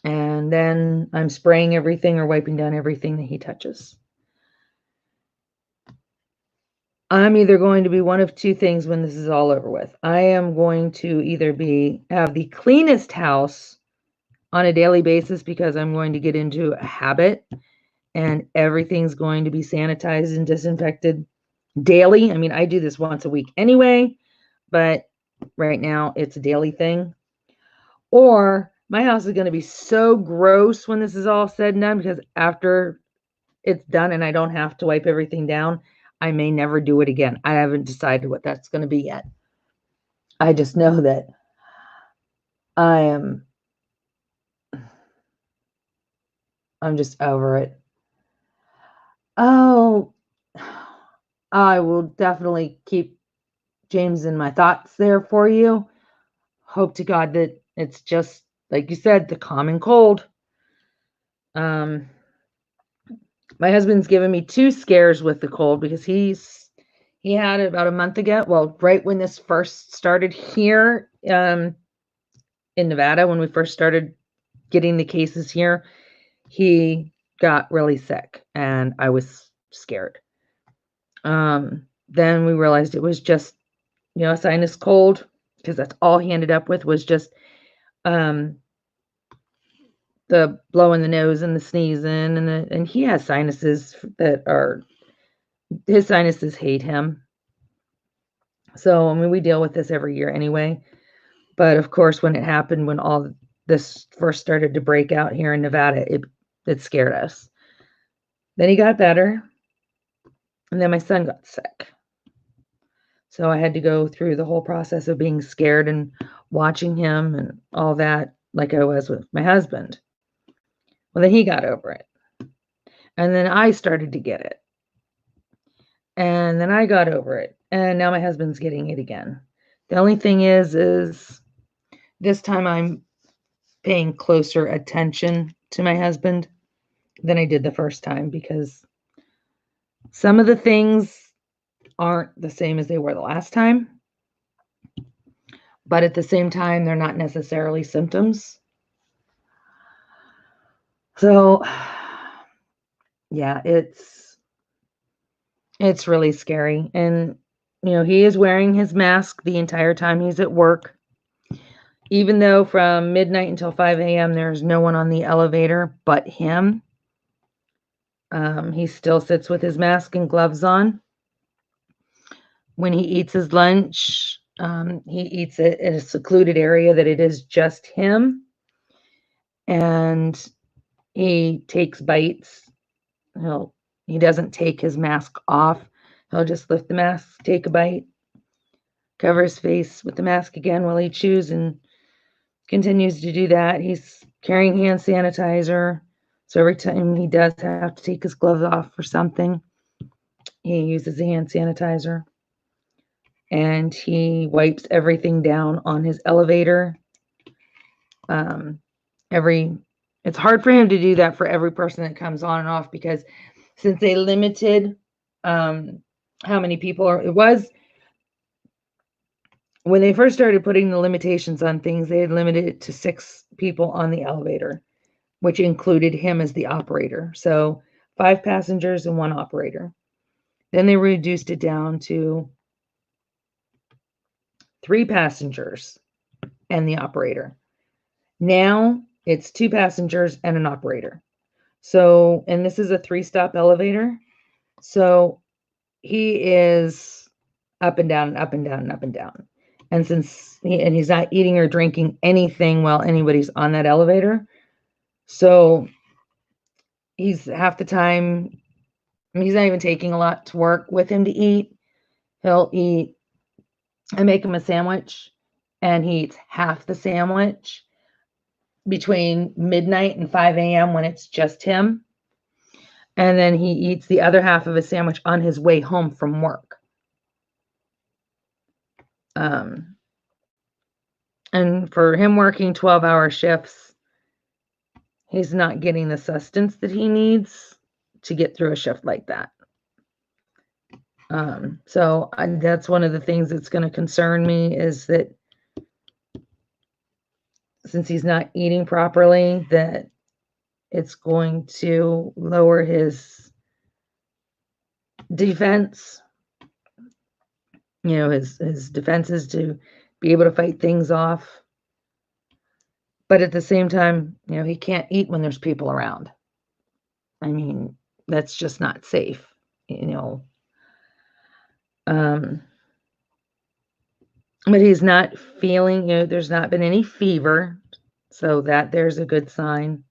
And then I'm spraying everything or wiping down everything that he touches. I'm either going to be one of two things when this is all over with. I am going to either have the cleanest house on a daily basis because I'm going to get into a habit and everything's going to be sanitized and disinfected daily. I mean, I do this once a week anyway, but right now it's a daily thing. Or my house is going to be so gross when this is all said and done because after it's done and I don't have to wipe everything down, I may never do it again. I haven't decided what that's going to be yet. I just know that I'm just over it. Oh, I will definitely keep James in my thoughts there for you. Hope to God that it's just, like you said, the common cold. My husband's given me 2 scares with the cold because he had it about a month ago. Well, right when this first started here in Nevada, when we first started getting the cases here, he got really sick and I was scared. Then we realized it was just, a sinus cold because that's all he ended up with was just the blowing the nose and the sneezing and he has sinuses his sinuses hate him. So, I mean, we deal with this every year anyway. But of course, when it happened, when all this first started to break out here in Nevada, it scared us. Then he got better. And then my son got sick. So I had to go through the whole process of being scared and watching him and all that, like I was with my husband. Well, then he got over it. And then I started to get it. And then I got over it. And now my husband's getting it again. The only thing is this time I'm paying closer attention to my husband than I did the first time because some of the things aren't the same as they were the last time. But at the same time, they're not necessarily symptoms. So, yeah, it's really scary. And, he is wearing his mask the entire time he's at work. Even though from midnight until 5 a.m., there's no one on the elevator but him. He still sits with his mask and gloves on. When he eats his lunch, he eats it in a secluded area that it is just him. And he takes bites. He doesn't take his mask off. He'll just lift the mask, take a bite, cover his face with the mask again while he chews and continues to do that. He's carrying hand sanitizer. So every time he does have to take his gloves off for something, he uses the hand sanitizer. And he wipes everything down on his elevator. It's hard for him to do that for every person that comes on and off because since they limited how many people are, it was when they first started putting the limitations on things, they had limited it to 6 people on the elevator, which included him as the operator. So 5 passengers and 1 operator. Then they reduced it down to 3 passengers and the operator. Now it's 2 passengers and an operator. So, and this is a 3-stop elevator. So he is up and down and up and down and up and down. And he's not eating or drinking anything while anybody's on that elevator. So he's half the time, he's not even taking a lot to work with him to eat. He'll eat, I make him a sandwich and he eats half the sandwich between midnight and 5 a.m. when it's just him. And then he eats the other half of his sandwich on his way home from work. And for him working 12-hour shifts, he's not getting the sustenance that he needs to get through a shift like that. So that's one of the things that's going to concern me, is that since he's not eating properly, that it's going to lower his defense, his defenses to be able to fight things off. But at the same time, he can't eat when there's people around. I mean, that's just not safe, but he's not feeling, there's not been any fever. So that there's a good sign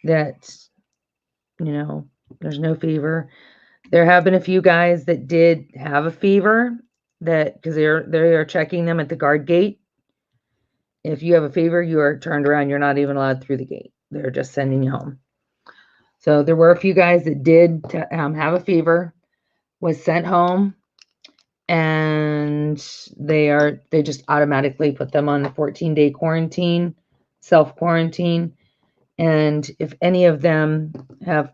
that, there's no fever. There have been a few guys that did have a fever, that because they are checking them at the guard gate. If you have a fever, you are turned around. You're not even allowed through the gate. They're just sending you home. So there were a few guys that did have a fever, was sent home, and they just automatically put them on the 14-day quarantine, self-quarantine. And if any of them have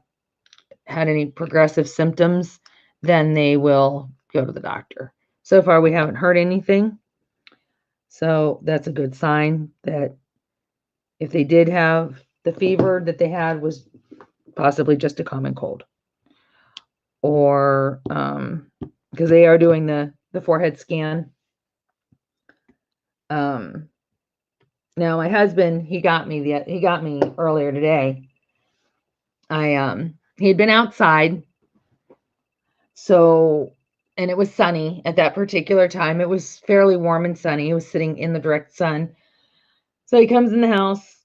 had any progressive symptoms, then they will go to the doctor. So far, we haven't heard anything. So that's a good sign that if they did have the fever that they had was possibly just a common cold. Or because they are doing the forehead scan. Now my husband, he got me earlier today. He had been outside, so, and it was sunny at that particular time. It was fairly warm and sunny. He was sitting in the direct sun. So he comes in the house,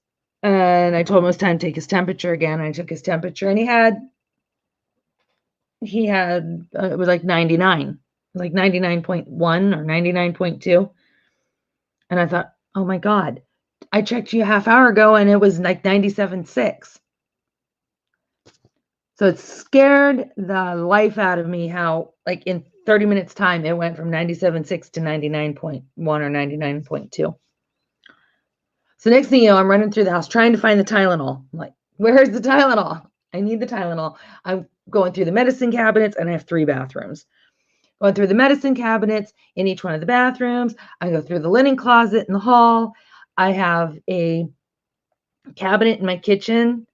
and I told him it was time to take his temperature again. I took his temperature, and he had it was like 99, like 99.1 or 99.2. And I thought, oh my God, I checked you a half hour ago and it was like 97.6. So it scared the life out of me how, like, in 30 minutes time, it went from 97.6 to 99.1 or 99.2. So next thing you know, I'm running through the house trying to find the Tylenol. I'm like, where's the Tylenol? I need the Tylenol. I'm going through the medicine cabinets, and I have 3 bathrooms. Going through the medicine cabinets in each one of the bathrooms. I go through the linen closet in the hall. I have a cabinet in my kitchen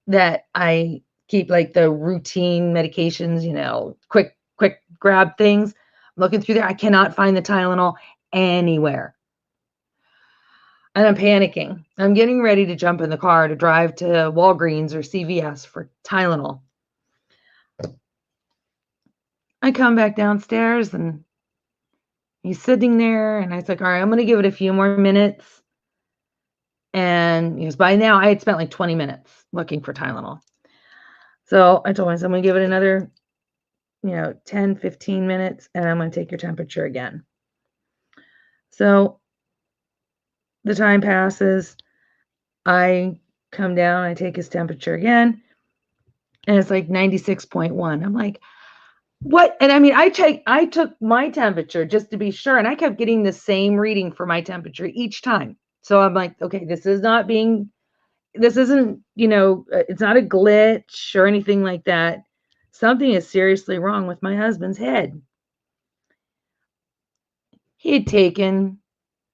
that I keep like the routine medications, quick grab things. I'm looking through there. I cannot find the Tylenol anywhere. And I'm panicking. I'm getting ready to jump in the car to drive to Walgreens or CVS for Tylenol. I come back downstairs and he's sitting there, and I was like, all right, I'm going to give it a few more minutes. And because by now I had spent like 20 minutes looking for Tylenol. So I told myself I'm going to give it another, 10, 15 minutes, and I'm going to take your temperature again. So the time passes. I come down, I take his temperature again, and it's like 96.1. I'm like, what? And I mean, I took my temperature just to be sure, and I kept getting the same reading for my temperature each time. So I'm like, okay, this isn't, it's not a glitch or anything like that. something is seriously wrong with my husband's head. He had taken,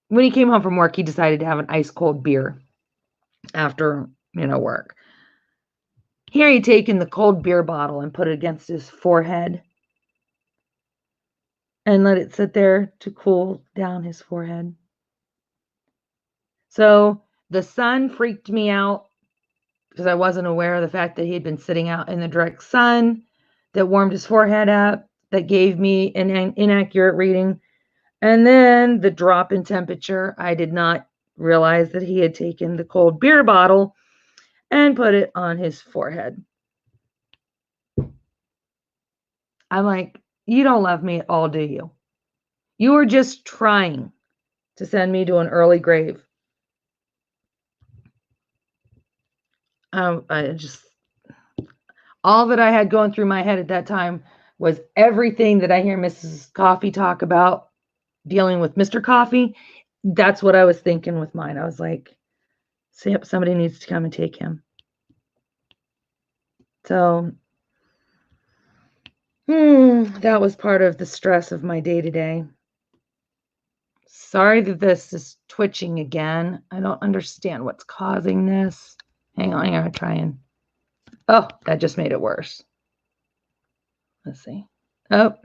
when he came home from work, he decided to have an ice cold beer after, work. Here he'd taken the cold beer bottle and put it against his forehead and let it sit there to cool down his forehead. So the sun freaked me out because I wasn't aware of the fact that he had been sitting out in the direct sun that warmed his forehead up, that gave me an inaccurate reading. And then the drop in temperature, I did not realize that he had taken the cold beer bottle and put it on his forehead. I'm like, you don't love me at all, do you? You are just trying to send me to an early grave. I just, all that I had going through my head at that time was everything that I hear Mrs. Coffee talk about dealing with Mr. Coffee. That's what I was thinking with mine. I was like, somebody needs to come and take him. So, that was part of the stress of my day-to-day. Sorry that this is twitching again. I don't understand what's causing this. Hang on, I'm going to try and... Oh, that just made it worse. Let's see. Oh,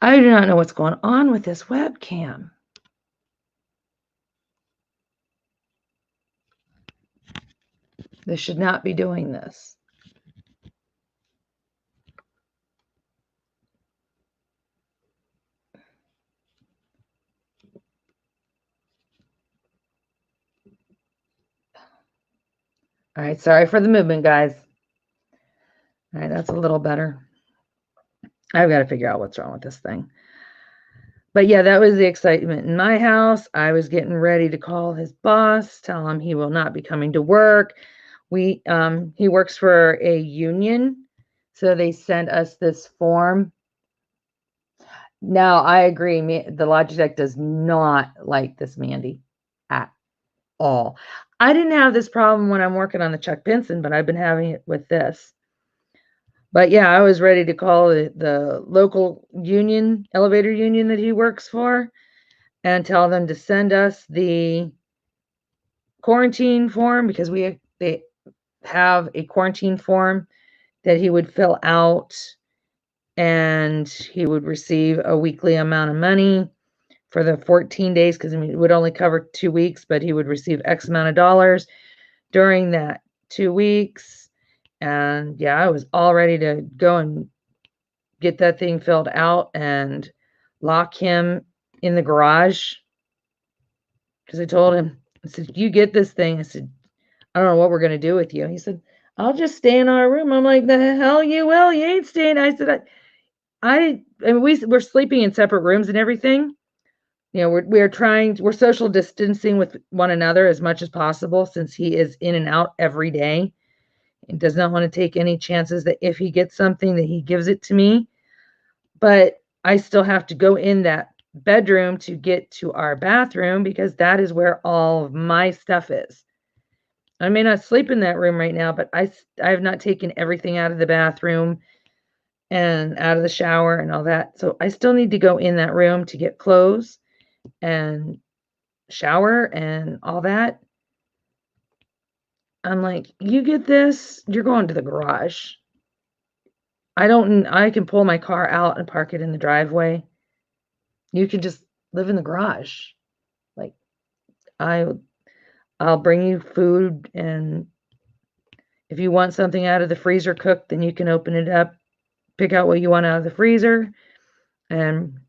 I do not know what's going on with this webcam. This should not be doing this. All right, sorry for the movement, guys. All right, that's a little better. I've got to figure out what's wrong with this thing. But yeah, that was the excitement in my house. I was getting ready to call his boss, tell him he will not be coming to work. He works for a union, so they sent us this form. Now, I agree, the Logitech does not like this Mandy at all. I didn't have this problem when I'm working on the Chuck Benson, but I've been having it with this. But yeah, I was ready to call the local union, elevator union that he works for, and tell them to send us the quarantine form, because they have a quarantine form that he would fill out, and he would receive a weekly amount of money for the 14 days, because it would only cover 2 weeks, but he would receive X amount of dollars during that 2 weeks. And yeah, I was all ready to go and get that thing filled out and lock him in the garage, because I told him, I said, you get this thing. I said, I don't know what we're going to do with you. He said, I'll just stay in our room. I'm like, the hell you will. You ain't staying. I said, I mean, we're sleeping in separate rooms and everything. We're social distancing with one another as much as possible, since he is in and out every day and does not want to take any chances that if he gets something that he gives it to me. But I still have to go in that bedroom to get to our bathroom, because that is where all of my stuff is. I may not sleep in that room right now, but I have not taken everything out of the bathroom and out of the shower and all that. So I still need to go in that room to get clothes and shower and all that. I'm like, you get this, you're going to the garage. I can pull my car out and park it in the driveway. You can just live in the garage. Like, I'll bring you food, and if you want something out of the freezer cooked, then you can open it up, pick out what you want out of the freezer, and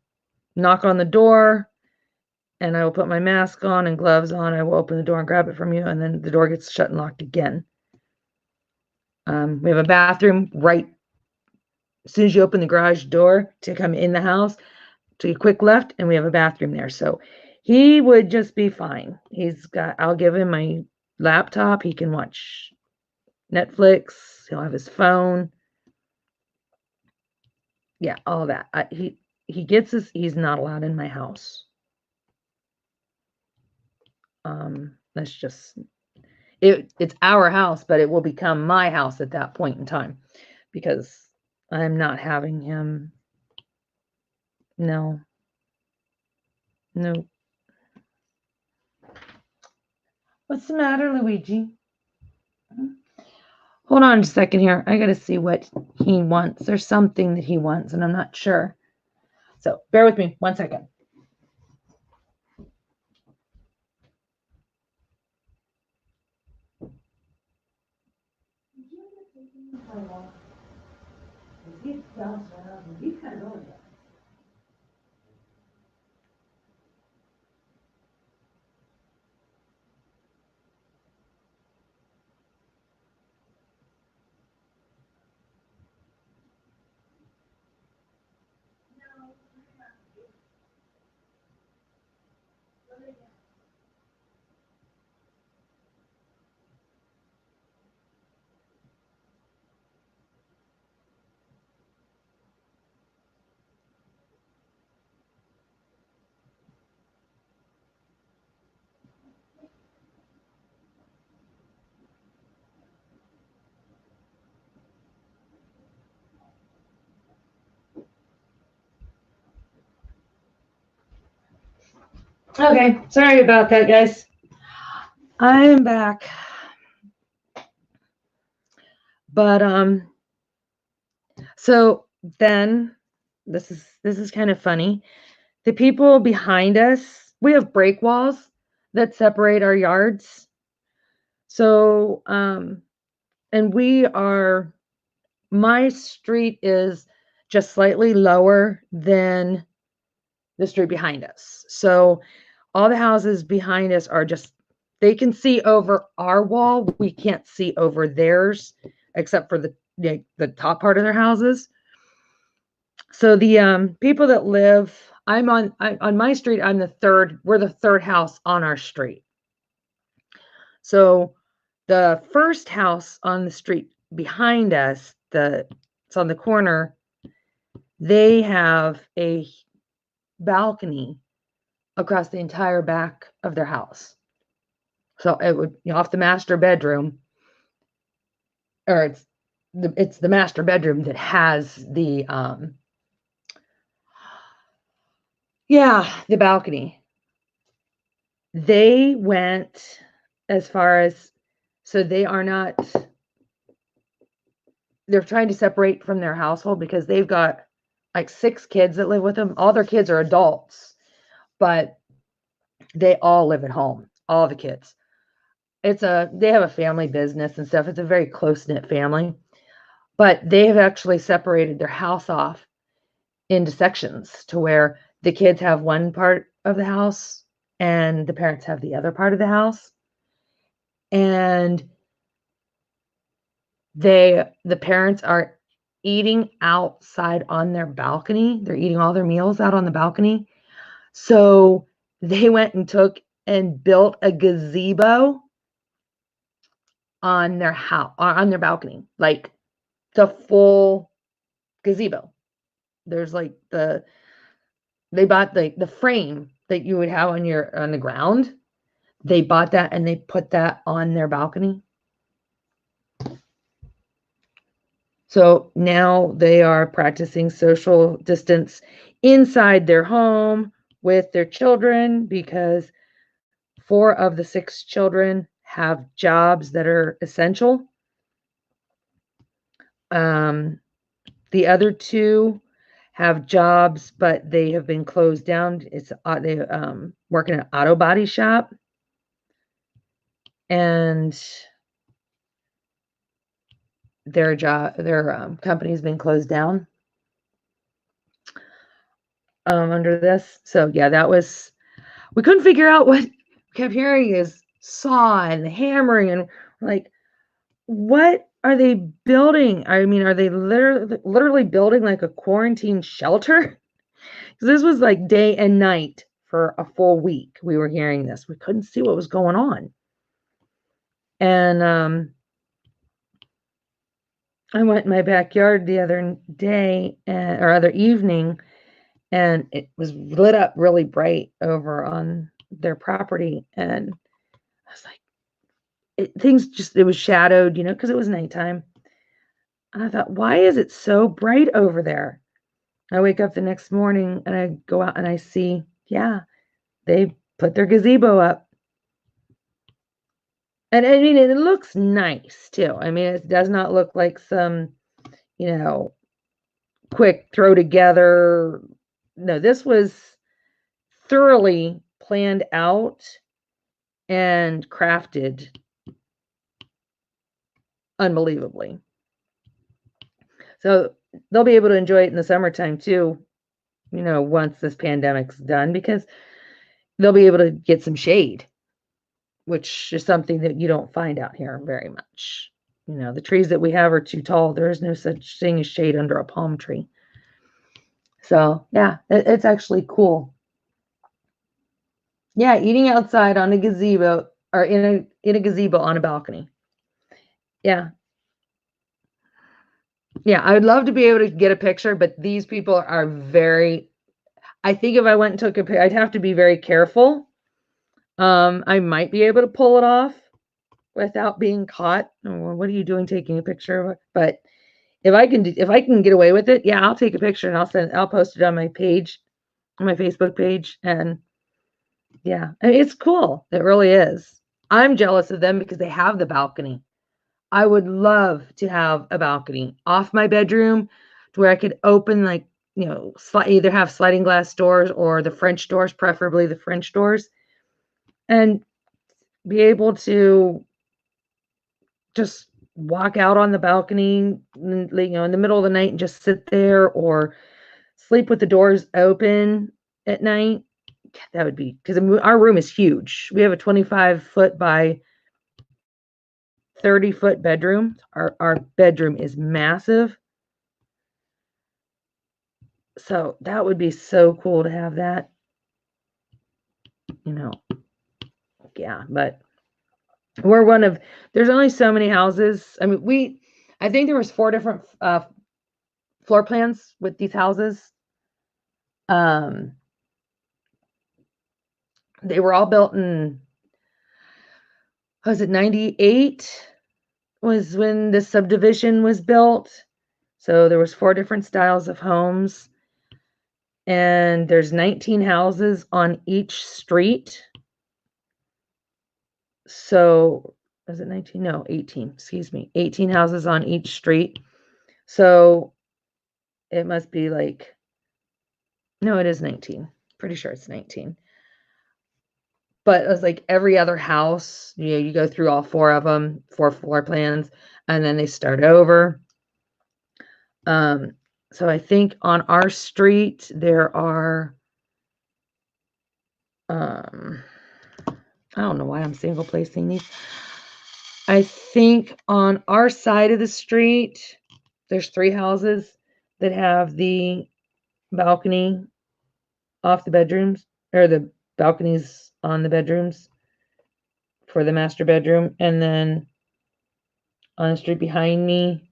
knock on the door, and I will put my mask on and gloves on. I will open the door and grab it from you, and then the door gets shut and locked again. We have a bathroom right as soon as you open the garage door to come in the house. Take a quick left, and we have a bathroom there. So he would just be fine. I'll give him my laptop. He can watch Netflix. He'll have his phone. Yeah, all that. He gets this. He's not allowed in my house. That's just it's our house, but it will become my house at that point in time, because I'm not having him. No. No. What's the matter, Luigi? Hold on a second here. I got to see what he wants. There's something that he wants, and I'm not sure. So bear with me 1 second. Okay, sorry about that, guys. I'm back. But so then this is kind of funny. The people behind us, we have break walls that separate our yards. So and my street is just slightly lower than the street behind us. So all the houses behind us are just, they can see over our wall. We can't see over theirs except for the top part of their houses. So the people that live, on my street, we're the third house on our street. So the first house on the street behind us, it's on the corner, they have a balcony across the entire back of their house. So it would, off the master bedroom, or it's the master bedroom that has the the balcony. They went as far as, so they're trying to separate from their household because they've got like 6 kids that live with them. All their kids are adults, but they all live at home, all the kids. They have a family business and stuff. It's a very close-knit family, but they have actually separated their house off into sections to where the kids have one part of the house and the parents have the other part of the house. And the parents are eating outside on their balcony. They're eating all their meals out on the balcony. So they went and took and built a gazebo on their house, on their balcony, like the full gazebo. There's like they bought the frame that you would have on the ground. They bought that and they put that on their balcony. So now they are practicing social distance inside their home with their children because 4 of the 6 children have jobs that are essential. The other 2 have jobs, but they have been closed down. They work in an auto body shop, and their company's been closed down under this. So yeah, we couldn't figure out what we kept hearing is saw and hammering, and like, what are they building? I mean, are they literally building like a quarantine shelter? Because this was like day and night for a full week. We were hearing this. We couldn't see what was going on. And I went in my backyard the other day or other evening, and it was lit up really bright over on their property. And I was like, it was shadowed, because it was nighttime. And I thought, why is it so bright over there? I wake up the next morning and I go out and I see, yeah, they put their gazebo up. And I mean, it looks nice too. I mean, it does not look like some, quick throw together. No, this was thoroughly planned out and crafted unbelievably. So they'll be able to enjoy it in the summertime too, once this pandemic's done, because they'll be able to get some shade, which is something that you don't find out here very much. The trees that we have are too tall. There is no such thing as shade under a palm tree. So yeah, it's actually cool. Yeah, eating outside on a gazebo or in a gazebo on a balcony. Yeah. Yeah, I would love to be able to get a picture, but these people are I think if I went and took a picture, I'd have to be very careful. I might be able to pull it off without being caught. Oh, what are you doing taking a picture? But if I can get away with it, yeah, I'll take a picture and I'll post it on my page, on my Facebook page. And yeah, I mean, it's cool. It really is. I'm jealous of them because they have the balcony. I would love to have a balcony off my bedroom to where I could open, like, either have sliding glass doors or the French doors, preferably the French doors, and be able to just walk out on the balcony, in the middle of the night and just sit there or sleep with the doors open at night. That would be, because our room is huge. We have a 25-foot by 30-foot bedroom. Our bedroom is massive. So that would be so cool to have that. Yeah, but there's only so many houses. I mean, I think there was 4 different floor plans with these houses. They were all built in, was it 98 was when the subdivision was built. So there was 4 different styles of homes, and there's 19 houses on each street. So was it 19? No, 18. Excuse me. 18 houses on each street. So it must be like, no, it is 19. Pretty sure it's 19. But it was like every other house, you go through all 4 of them, 4 floor plans, and then they start over. So I think on our street there are, I don't know why I'm single placing these. I think on our side of the street, there's 3 houses that have the balcony off the bedrooms, or the balconies on the bedrooms for the master bedroom. And then on the street behind me,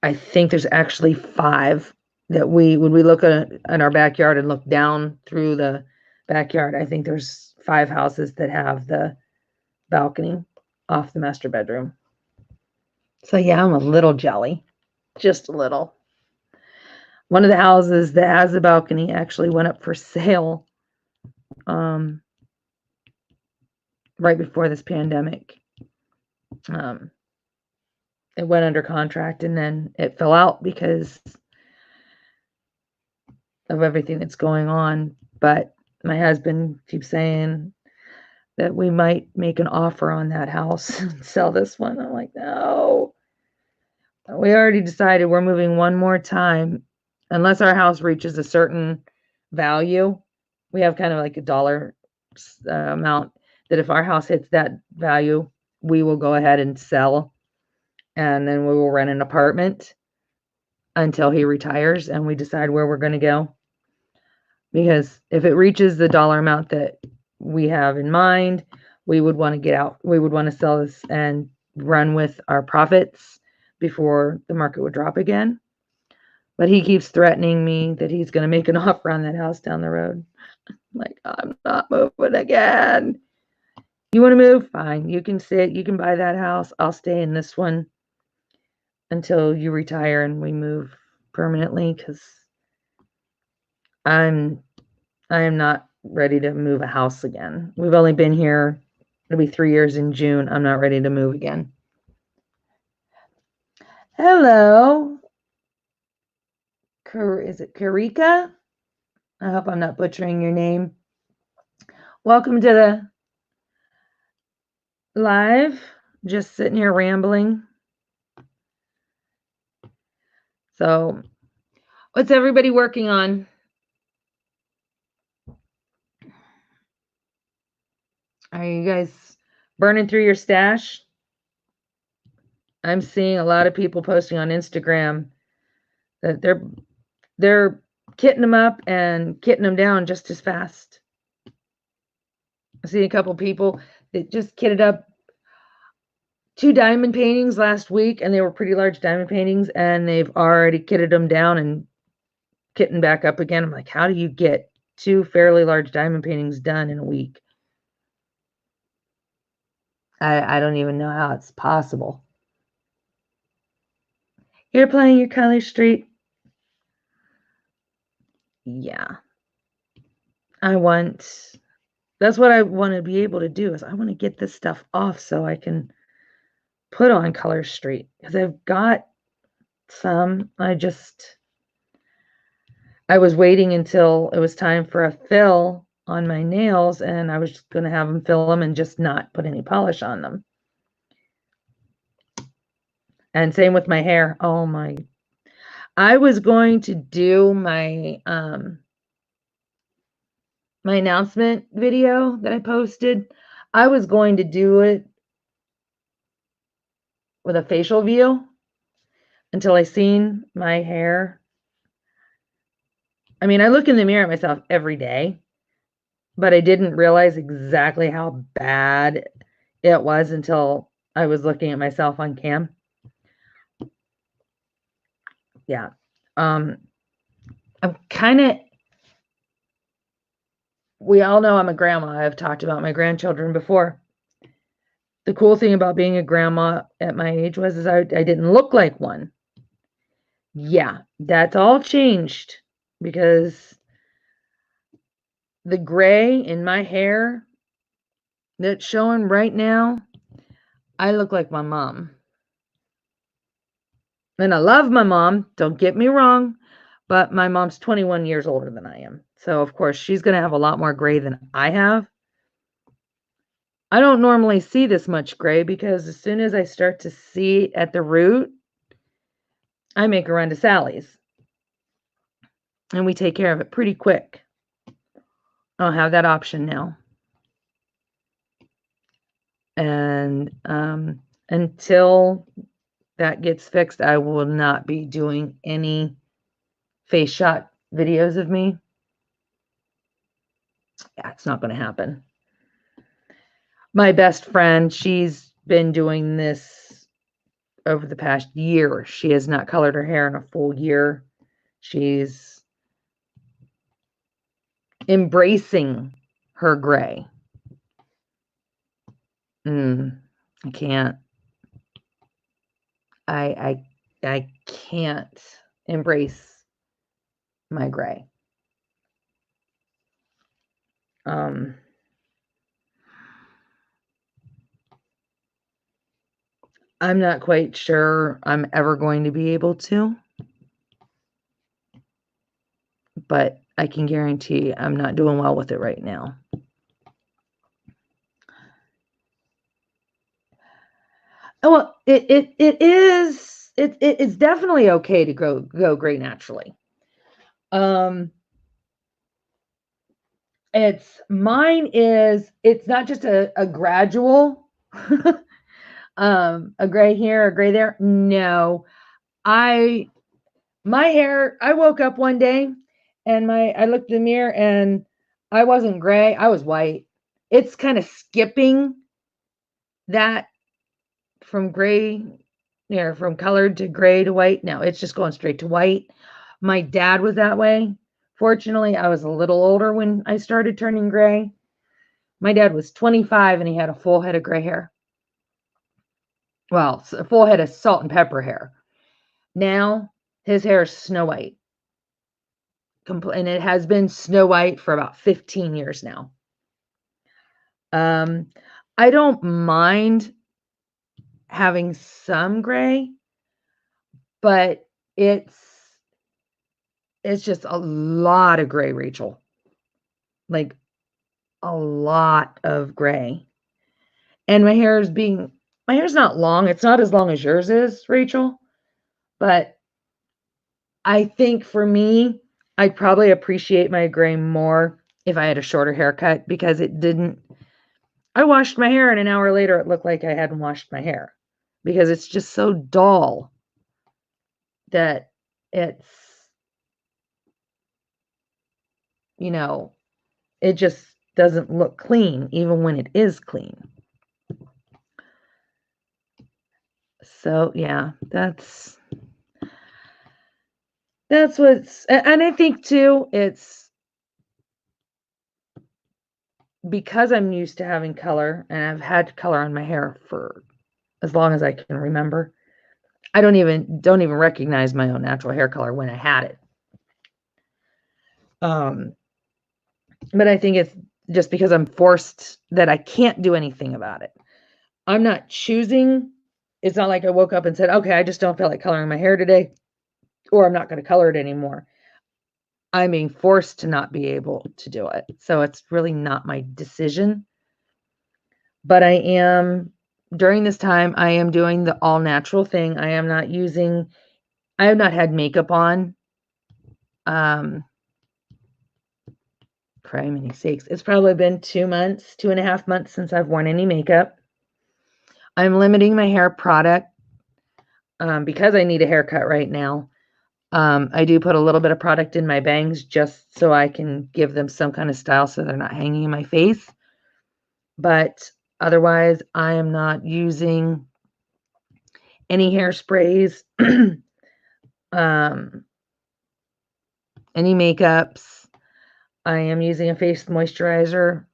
I think there's actually 5 that when we look at our backyard and look down through the backyard, I think there's 5 houses that have the balcony off the master bedroom. So yeah, I'm a little jelly, just a little. One of the houses that has a balcony actually went up for sale right before this pandemic. It went under contract and then it fell out because of everything that's going on. But my husband keeps saying that we might make an offer on that house and sell this one. I'm like, no. We already decided we're moving one more time. Unless our house reaches a certain value, we have kind of like a dollar amount that if our house hits that value, we will go ahead and sell, and then we will rent an apartment until he retires and we decide where we're going to go. Because if it reaches the dollar amount that we have in mind, we would want to get out. We would want to sell this and run with our profits before the market would drop again. But he keeps threatening me that he's going to make an offer on that house down the road. Like, I'm not moving again. You want to move? Fine. You can sit. You can buy that house. I'll stay in this one until you retire and we move permanently, because I am not ready to move a house again. We've only been here, it'll be 3 years in June. I'm not ready to move again. Hello. Is it Karika? I hope I'm not butchering your name. Welcome to the live. Just sitting here rambling. So, what's everybody working on? Are you guys burning through your stash? I'm seeing a lot of people posting on Instagram that they're kitting them up and kitting them down just as fast. I see a couple people that just kitted up 2 diamond paintings last week, and they were pretty large diamond paintings, and they've already kitted them down and kitting back up again. I'm like, how do you get 2 fairly large diamond paintings done in a week? I don't even know how it's possible. You're playing your Color Street. Yeah. That's what I want to be able to do, is I want to get this stuff off so I can put on Color Street, because I've got some. I was waiting until it was time for a fill on my nails, and I was just going to have them fill them and just not put any polish on them. And same with my hair. Oh my. I was going to do my my announcement video that I posted. I was going to do it with a facial view until I seen my hair. I mean, I look in the mirror at myself every day, but I didn't realize exactly how bad it was until I was looking at myself on cam. Yeah. I'm kind of, we all know I'm a grandma. I've talked about my grandchildren before. The cool thing about being a grandma at my age was I didn't look like one. Yeah, that's all changed, because the gray in my hair that's showing right now, I look like my mom. And I love my mom, don't get me wrong, but my mom's 21 years older than I am. So, of course, she's going to have a lot more gray than I have. I don't normally see this much gray, because as soon as I start to see it at the root, I make a run to Sally's. And we take care of it pretty quick. I'll have that option now. And until that gets fixed, I will not be doing any face shot videos of me. Yeah, it's not going to happen. My best friend, she's been doing this over the past year. She has not colored her hair in a full year. She's embracing her gray. I can't. I can't embrace my gray. I'm not quite sure I'm ever going to be able to, but I can guarantee I'm not doing well with it right now. Oh, well, it's definitely okay to go gray naturally. It's not just a gradual a gray here, a gray there. No. My hair, I woke up one day and I looked in the mirror and I wasn't gray, I was white. It's kind of skipping that from gray, from colored to gray to white. No, it's just going straight to white. My dad was that way. Fortunately, I was a little older when I started turning gray. My dad was 25 and he had a full head of gray hair. Well, a full head of salt and pepper hair. Now his hair is snow white. And it has been snow white for about 15 years now. I don't mind having some gray, but it's just a lot of gray, Rachel. Like a lot of gray. And my hair's not long. It's not as long as yours is, Rachel. But I think for me, I'd probably appreciate my gray more if I had a shorter haircut because it didn't. I washed my hair and an hour later it looked like I hadn't washed my hair because it's just so dull that it's, it just doesn't look clean even when it is clean. So yeah, that's what's, and I think too, it's because I'm used to having color and I've had color on my hair for as long as I can remember. I don't even recognize my own natural hair color when I had it. But I think it's just because I'm forced that I can't do anything about it. I'm not choosing. It's not like I woke up and said, okay, I just don't feel like coloring my hair today, or I'm not going to color it anymore. I'm being forced to not be able to do it. So it's really not my decision. But during this time, I am doing the all natural thing. I have not had makeup on. For many sakes, it's probably been 2.5 months since I've worn any makeup. I'm limiting my hair product because I need a haircut right now. I do put a little bit of product in my bangs just so I can give them some kind of style so they're not hanging in my face. But otherwise, I am not using any hairsprays, any makeups. I am using a face moisturizer,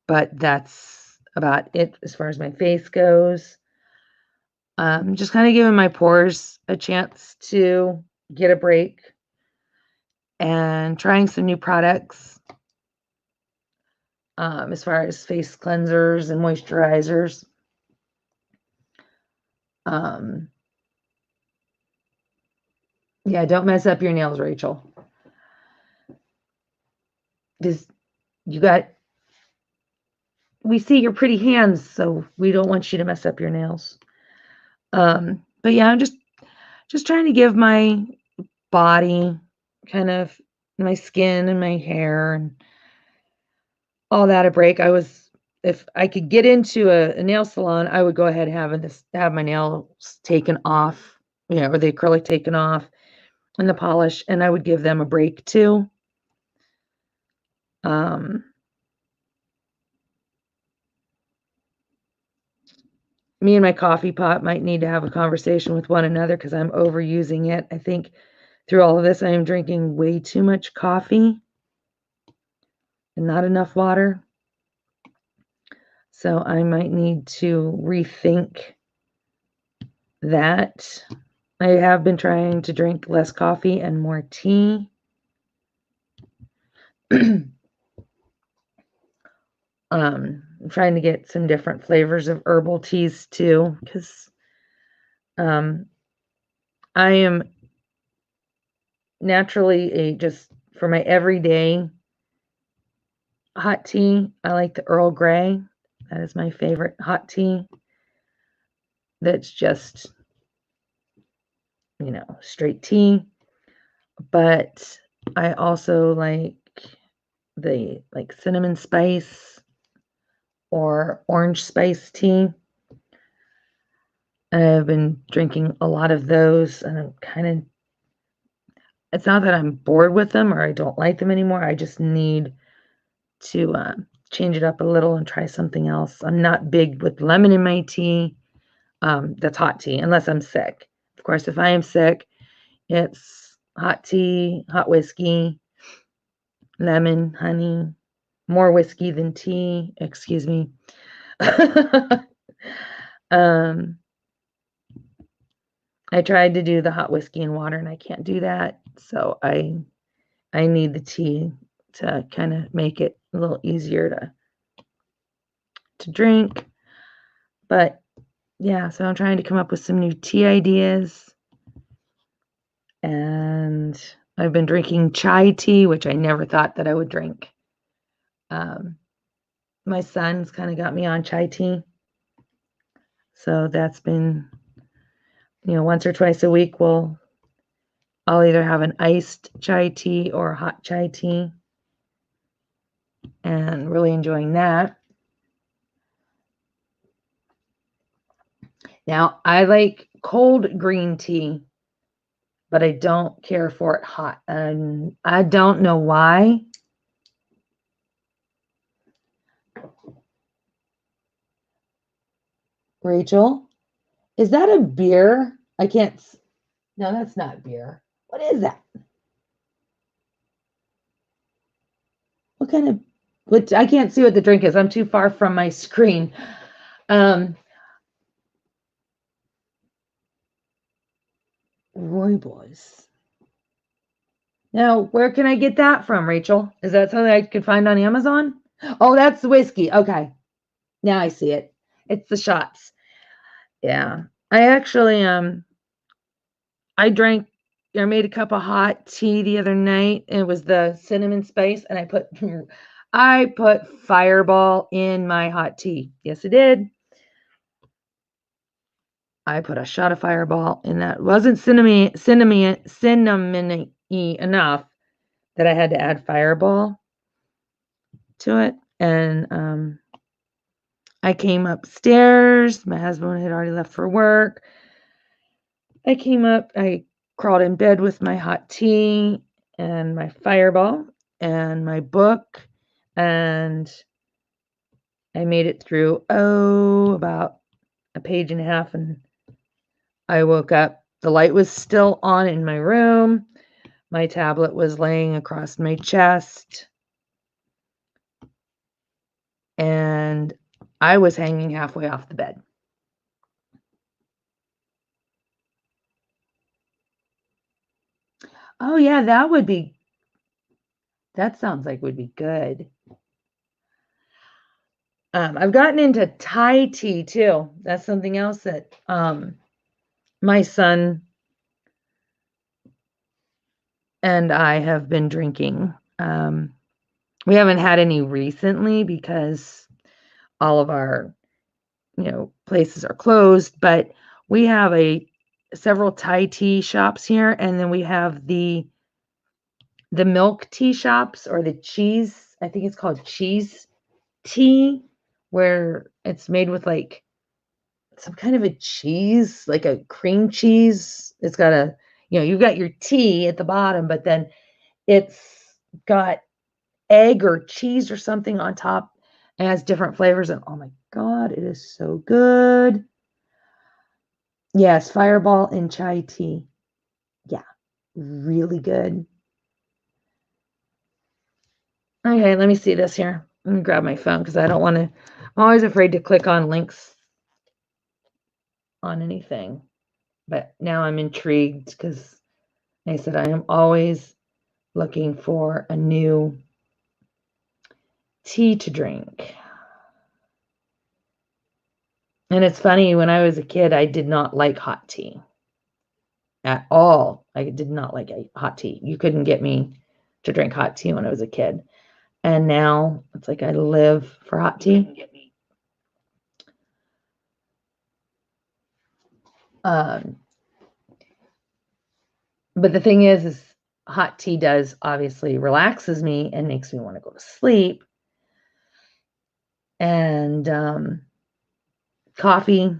but that's about it as far as my face goes. Just kind of giving my pores a chance to get a break and trying some new products as far as face cleansers and moisturizers. Yeah, don't mess up your nails, Rachel. Because we see your pretty hands, so we don't want you to mess up your nails. But yeah, I'm just trying to give my body, kind of my skin and my hair and all that a break. If I could get into a nail salon, I would go ahead and have my nails taken off, or the acrylic taken off and the polish, and I would give them a break too. Me and my coffee pot might need to have a conversation with one another because I'm overusing it. I think through all of this, I am drinking way too much coffee and not enough water. So I might need to rethink that. I have been trying to drink less coffee and more tea. I'm trying to get some different flavors of herbal teas too, because I am naturally just for my everyday hot tea, I like the Earl Grey. That is my favorite hot tea. That's just, straight tea. But I also like the cinnamon spice or orange spice tea. I've been drinking a lot of those, and it's not that I'm bored with them or I don't like them anymore. I just need to change it up a little and try something else. I'm not big with lemon in my tea. That's hot tea, unless I'm sick. Of course, if I am sick, it's hot tea, hot whiskey, lemon, honey, more whiskey than tea. Excuse me. I tried to do the hot whiskey and water, and I can't do that. So I need the tea to kind of make it a little easier to drink. But yeah, so I'm trying to come up with some new tea ideas. And I've been drinking chai tea, which I never thought that I would drink. My son's kind of got me on chai tea. So that's been, once or twice a week, I'll either have an iced chai tea or a hot chai tea. And really enjoying that. Now, I like cold green tea, but I don't care for it hot. And I don't know why. Rachel, is that a beer? I can't. No, that's not beer. What is that? What kind of? What? I can't see what the drink is. I'm too far from my screen. Rooibos. Now, where can I get that from, Rachel? Is that something I could find on Amazon? Oh, that's the whiskey. Okay. Now I see it. It's the shots. Yeah. I actually I made a cup of hot tea the other night. It was the cinnamon spice, and I put Fireball in my hot tea. Yes, I did. I put a shot of Fireball in that. It wasn't cinnamony enough that I had to add Fireball to it. And I came upstairs. My husband had already left for work. I came up, I crawled in bed with my hot tea and my Fireball and my book, and I made it through, about a page and a half, and I woke up. The light was still on in my room. My tablet was laying across my chest, and I was hanging halfway off the bed. Oh, yeah, that sounds like would be good. I've gotten into Thai tea too. That's something else that my son and I have been drinking. We haven't had any recently because all of our, places are closed, but we have several Thai tea shops here, and then we have the milk tea shops, or the cheese, I think it's called cheese tea, where it's made with like some kind of a cheese, like a cream cheese. It's got you've got your tea at the bottom, but then it's got egg or cheese or something on top, and has different flavors. And oh my God, it is so good. Yes, Fireball and chai tea. Yeah, really good. Okay, let me see this here. Let me grab my phone because I don't want to. I'm always afraid to click on links on anything. But now I'm intrigued because I said I am always looking for a new tea to drink. And it's funny, when I was a kid, I did not like hot tea at all. I did not like hot tea. You couldn't get me to drink hot tea when I was a kid. And now it's like I live for hot tea. But the thing is hot tea does obviously relaxes me and makes me want to go to sleep. And coffee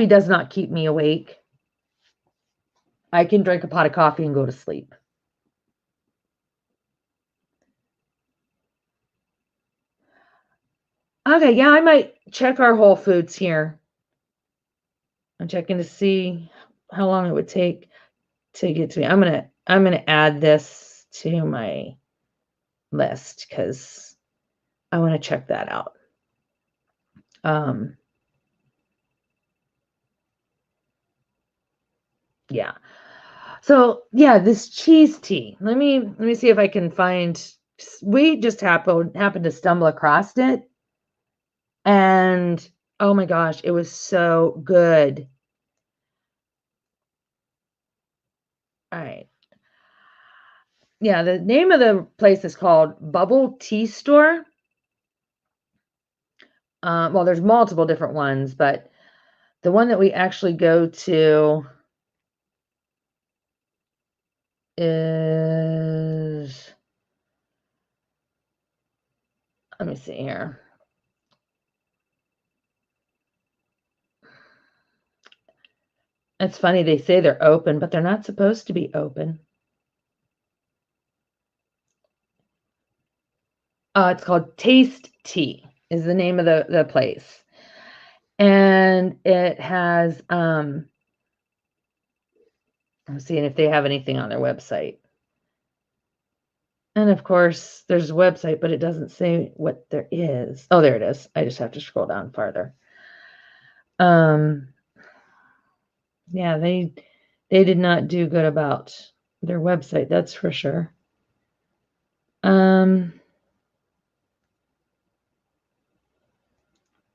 does not keep me awake. I can drink a pot of coffee and go to sleep. Okay, yeah, I might check our Whole Foods here. I'm checking to see how long it would take to get to me. I'm gonna add this to my list because I want to check that out. Yeah. So yeah, this cheese tea. Let me see if I can find. We just happened to stumble across it, and oh my gosh, it was so good. All right. Yeah, the name of the place is called Bubble Tea Store. Well, there's multiple different ones, but the one that we actually go to is, let me see here. It's funny, they say they're open, but they're not supposed to be open. It's called Taste Tea is the name of the place. And it has, I'm seeing if they have anything on their website. And of course, there's a website, but it doesn't say what there is. Oh, there it is. I just have to scroll down farther. Yeah, they did not do good about their website, that's for sure.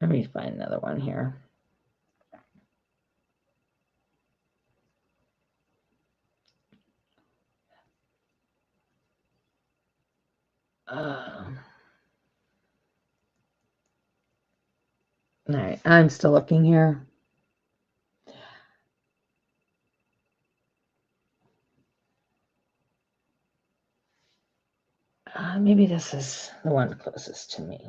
Let me find another one here. All right, I'm still looking here. Maybe this is the one closest to me.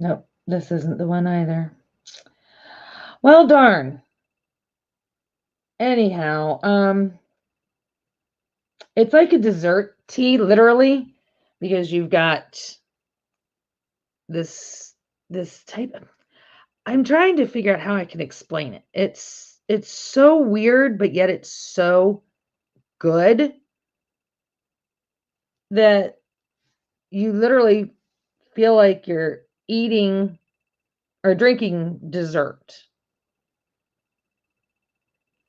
Nope, this isn't the one either. Well, darn. Anyhow, it's like a dessert tea, literally, because you've got this type of, I'm trying to figure out how I can explain it. It's so weird, but yet it's so good that you literally feel like you're eating or drinking dessert.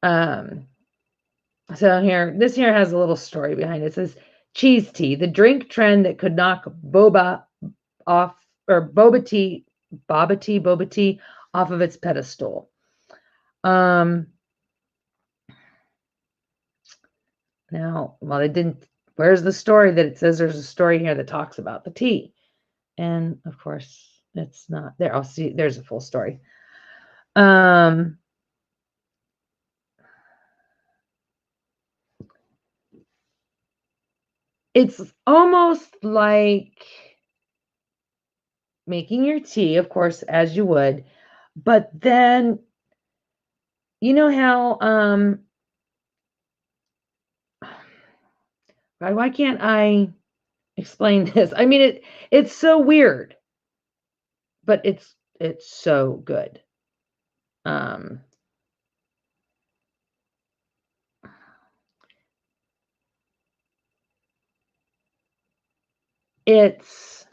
So this here has a little story behind it. It says cheese tea, the drink trend that could knock boba off, or boba tea off of its pedestal. Now, well, they didn't. Where's the story that it says there's a story here that talks about the tea? And of course, it's not there. I'll see. There's a full story. It's almost like making your tea, of course, as you would, but then you know how why can't I explain this? I mean it's so weird, but it's so good. It's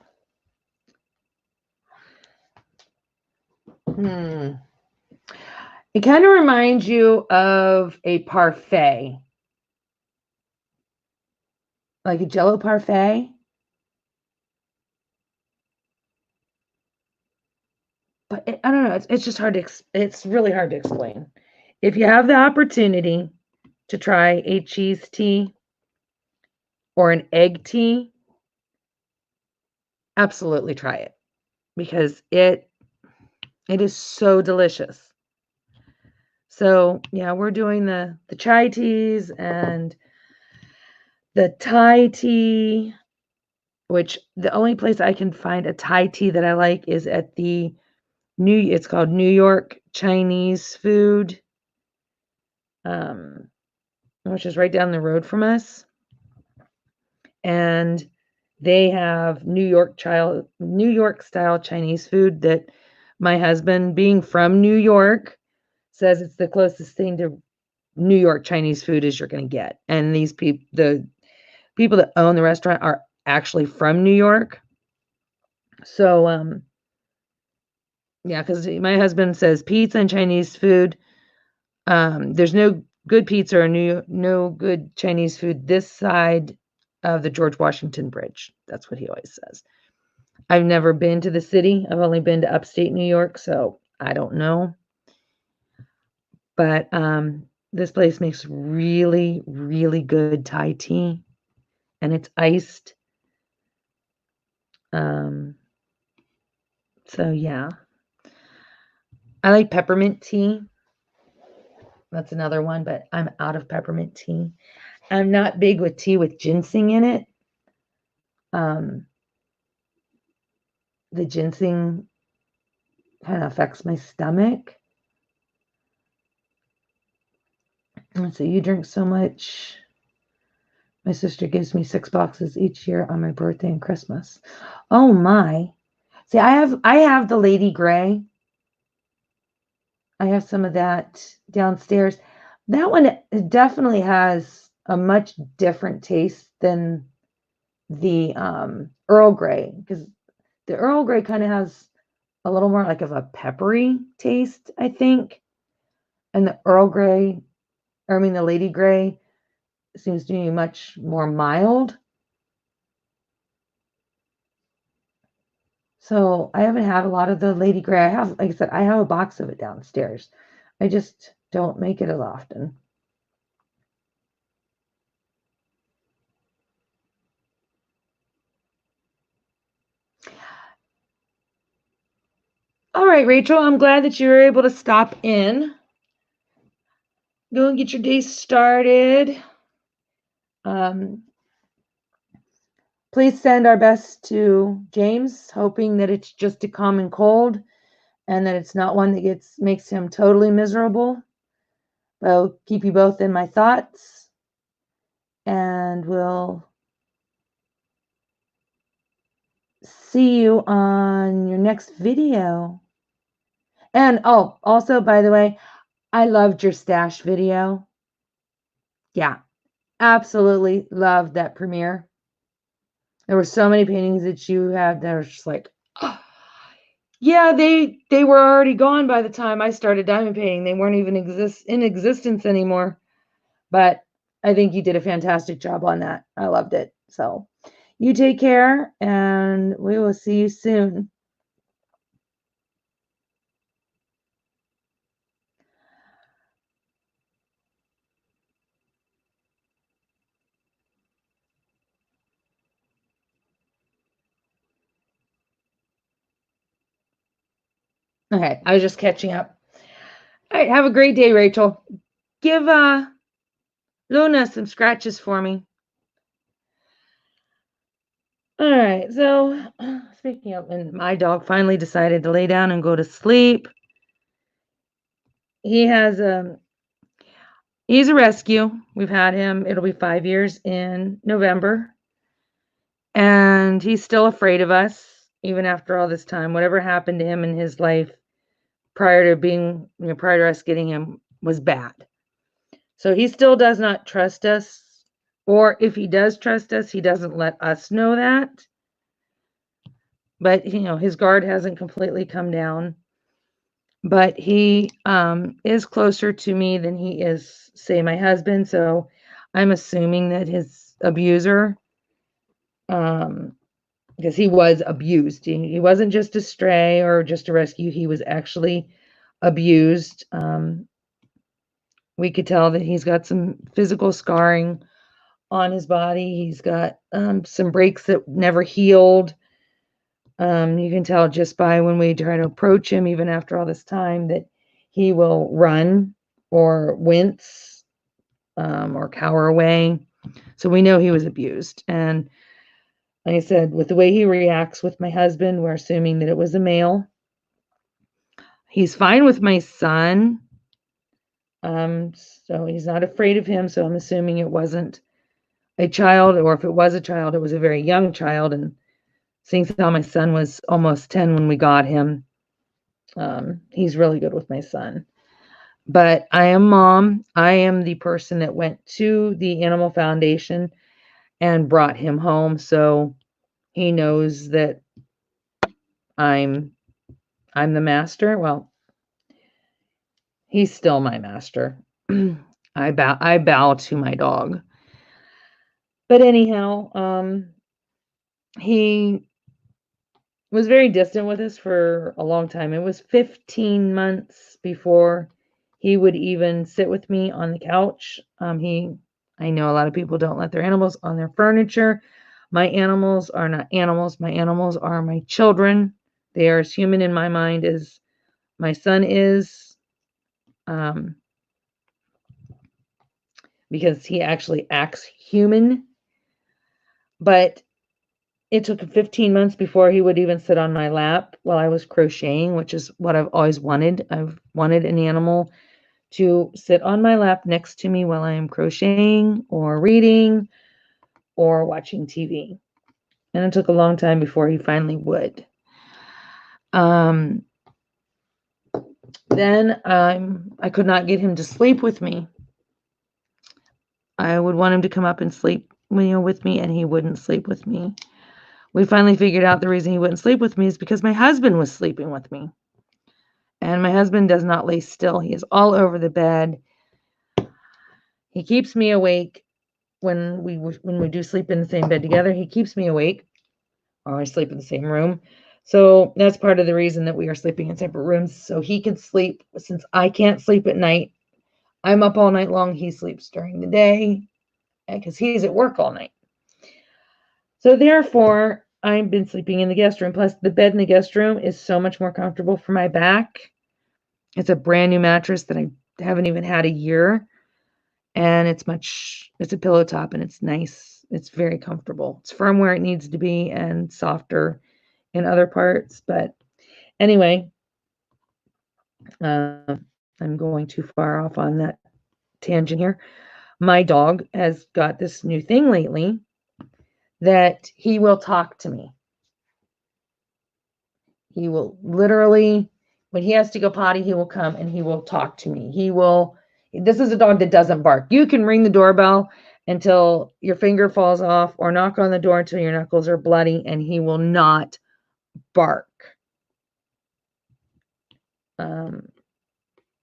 it kind of reminds you of a parfait, like a Jello parfait. But I don't know. It's just hard to. It's really hard to explain. If you have the opportunity to try a cheese tea or an egg tea, absolutely try it because it is so delicious. So yeah, we're doing the chai teas and the Thai tea, which the only place I can find a Thai tea that I like is at the it's called New York Chinese Food, which is right down the road from us. And they have New York style Chinese food that my husband, being from New York, says it's the closest thing to New York Chinese food as you're going to get. And the people that own the restaurant are actually from New York. So, yeah, because my husband says pizza and Chinese food. There's no good pizza or no good Chinese food this side of the George Washington Bridge. That's what he always says. I've never been to the city. I've only been to upstate New York, so I don't know. But this place makes really, really good Thai tea, and it's iced. So yeah. I like peppermint tea. That's another one, but I'm out of peppermint tea. I'm not big with tea with ginseng in it. The ginseng kind of affects my stomach. And so you drink so much. My sister gives me 6 boxes each year on my birthday and Christmas. Oh my. See, I have the Lady Grey. I have some of that downstairs. That one definitely has a much different taste than the Earl Grey, because the Earl Grey kind of has a little more like of a peppery taste, I think. And the the Lady Grey seems to be much more mild. So I haven't had a lot of the Lady Grey. I have, like I said, I have a box of it downstairs. I just don't make it as often. All right, Rachel, I'm glad that you were able to stop in. Go and get your day started. Please send our best to James, hoping that it's just a common cold and that it's not one that makes him totally miserable. I'll keep you both in my thoughts, and we'll see you on your next video. And oh, also, by the way, I loved your stash video. Yeah, absolutely loved that premiere. There were so many paintings that you had that were just like, oh, yeah, they were already gone by the time I started diamond painting. They weren't even in existence anymore. But I think you did a fantastic job on that. I loved it. So you take care, and we will see you soon. Okay, I was just catching up. All right, have a great day, Rachel. Give Luna some scratches for me. All right, so speaking of, and my dog finally decided to lay down and go to sleep. He's a rescue. We've had him, it'll be 5 years in November. And he's still afraid of us, even after all this time. Whatever happened to him in his life prior to us getting him was bad. So he still does not trust us, or if he does trust us, he doesn't let us know that. But his guard hasn't completely come down. But he is closer to me than he is, say, my husband. So I'm assuming that his abuser, because he was abused. He wasn't just a stray or just a rescue. He was actually abused. We could tell that he's got some physical scarring on his body. He's got some breaks that never healed. You can tell just by when we try to approach him, even after all this time, that he will run or wince or cower away. So we know he was abused. And like I said, with the way he reacts with my husband, we're assuming that it was a male. He's fine with my son. So he's not afraid of him. So I'm assuming it wasn't a child, or if it was a child, it was a very young child. And seeing how my son was almost 10 when we got him, he's really good with my son. But I am mom. I am the person that went to the Animal Foundation and brought him home. So he knows that I'm the master. Well, he's still my master. I bow to my dog. But anyhow, he was very distant with us for a long time. It was 15 months before he would even sit with me on the couch. I know a lot of people don't let their animals on their furniture. My animals are not animals. My animals are my children. They are as human in my mind as my son is, because he actually acts human. But it took 15 months before he would even sit on my lap while I was crocheting, which is what I've always wanted. I've wanted an animal to sit on my lap next to me while I am crocheting or reading or watching TV. And it took a long time before he finally would. Then I could not get him to sleep with me. I would want him to come up and sleep, with me, and he wouldn't sleep with me. We finally figured out the reason he wouldn't sleep with me is because my husband was sleeping with me. And my husband does not lay still. He is all over the bed. He keeps me awake when we do sleep in the same bed together. He keeps me awake, or I sleep in the same room. So that's part of the reason that we are sleeping in separate rooms, so he can sleep. Since I can't sleep at night, I'm up all night long. He sleeps during the day because he's at work all night. So therefore, I've been sleeping in the guest room. Plus, the bed in the guest room is so much more comfortable for my back. It's a brand new mattress that I haven't even had a year. And it's a pillow top, and it's nice. It's very comfortable. It's firm where it needs to be and softer in other parts. But anyway, I'm going too far off on that tangent here. My dog has got this new thing lately that he will talk to me. He will literally, when he has to go potty, he will come and he will talk to me. This is a dog that doesn't bark. You can ring the doorbell until your finger falls off or knock on the door until your knuckles are bloody, and he will not bark.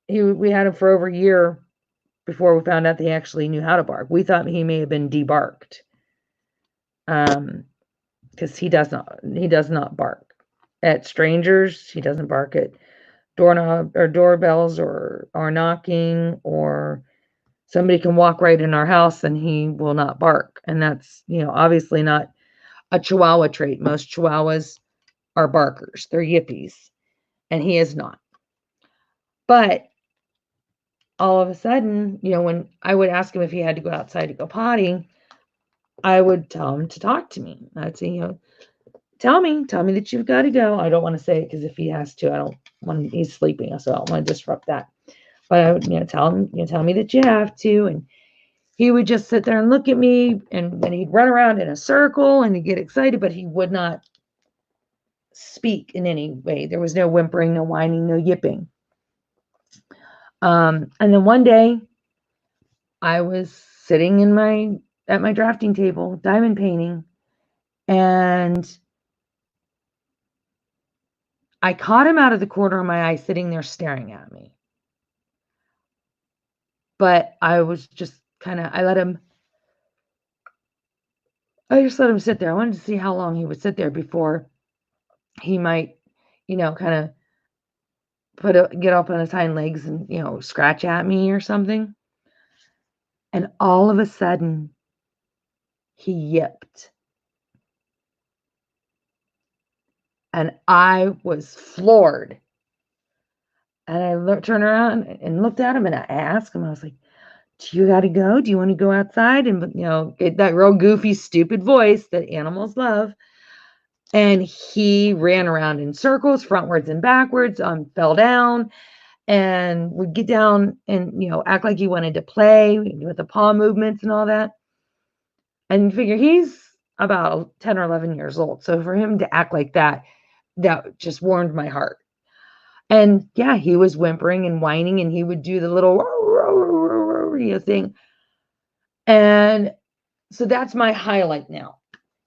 We had him for over a year before we found out that he actually knew how to bark. We thought he may have been debarked, because he does not bark at strangers. He doesn't bark at doorknob or doorbells or knocking, or somebody can walk right in our house and he will not bark. And that's, obviously not a Chihuahua trait. Most Chihuahuas are barkers. They're yippies, and he is not. But all of a sudden, when I would ask him if he had to go outside to go potty, I would tell him to talk to me. I'd say, tell me that you've got to go. I don't want to say it because if he has to, I don't want, he's sleeping, so I don't want to disrupt that. But I would, tell him, tell me that you have to. And he would just sit there and look at me, and then he'd run around in a circle and he'd get excited, but he would not speak in any way. There was no whimpering, no whining, no yipping. And then one day I was sitting at my drafting table, diamond painting, and I caught him out of the corner of my eye sitting there staring at me. But I was just I just let him sit there. I wanted to see how long he would sit there before he might, kind of get up on his hind legs and, scratch at me or something. And all of a sudden, he yipped. And I was floored. And I turned around and looked at him, and I asked him, I was like, do you got to go? Do you want to go outside? And, get that real goofy, stupid voice that animals love. And he ran around in circles, frontwards and backwards, fell down, and would get down and, act like he wanted to play with the paw movements and all that. And you figure he's about 10 or 11 years old. So for him to act like that just warmed my heart. And yeah, he was whimpering and whining, and he would do the little thing. And so that's my highlight now.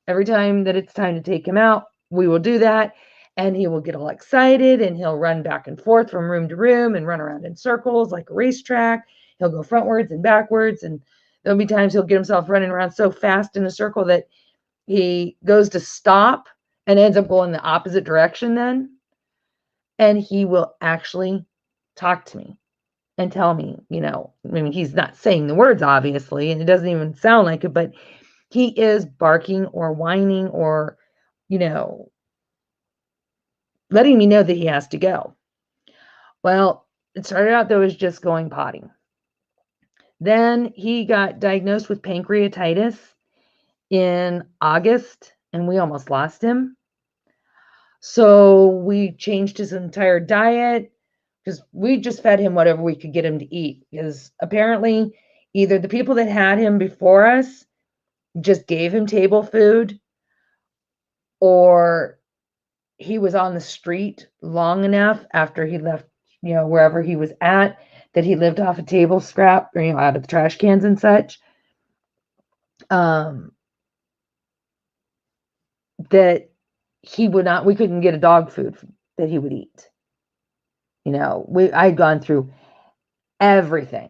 Every time that it's time to take him out, we will do that. and he will get all excited and he'll run back and forth from room to room and run around in circles like a racetrack. He'll go frontwards and backwards, and there'll be times he'll get himself running around so fast in a circle that he goes to stop and ends up going the opposite direction then. And he will actually talk to me and tell me, I mean, he's not saying the words obviously, and it doesn't even sound like it, but he is barking or whining or, letting me know that he has to go. Well, it started out though as just going potty. Then he got diagnosed with pancreatitis in August, and we almost lost him. So we changed his entire diet because we just fed him whatever we could get him to eat. Because apparently, either the people that had him before us just gave him table food, or he was on the street long enough after he left, wherever he was at, that he lived off a table scrap or, out of the trash cans and such. That we couldn't get a dog food that he would eat. I'd gone through everything.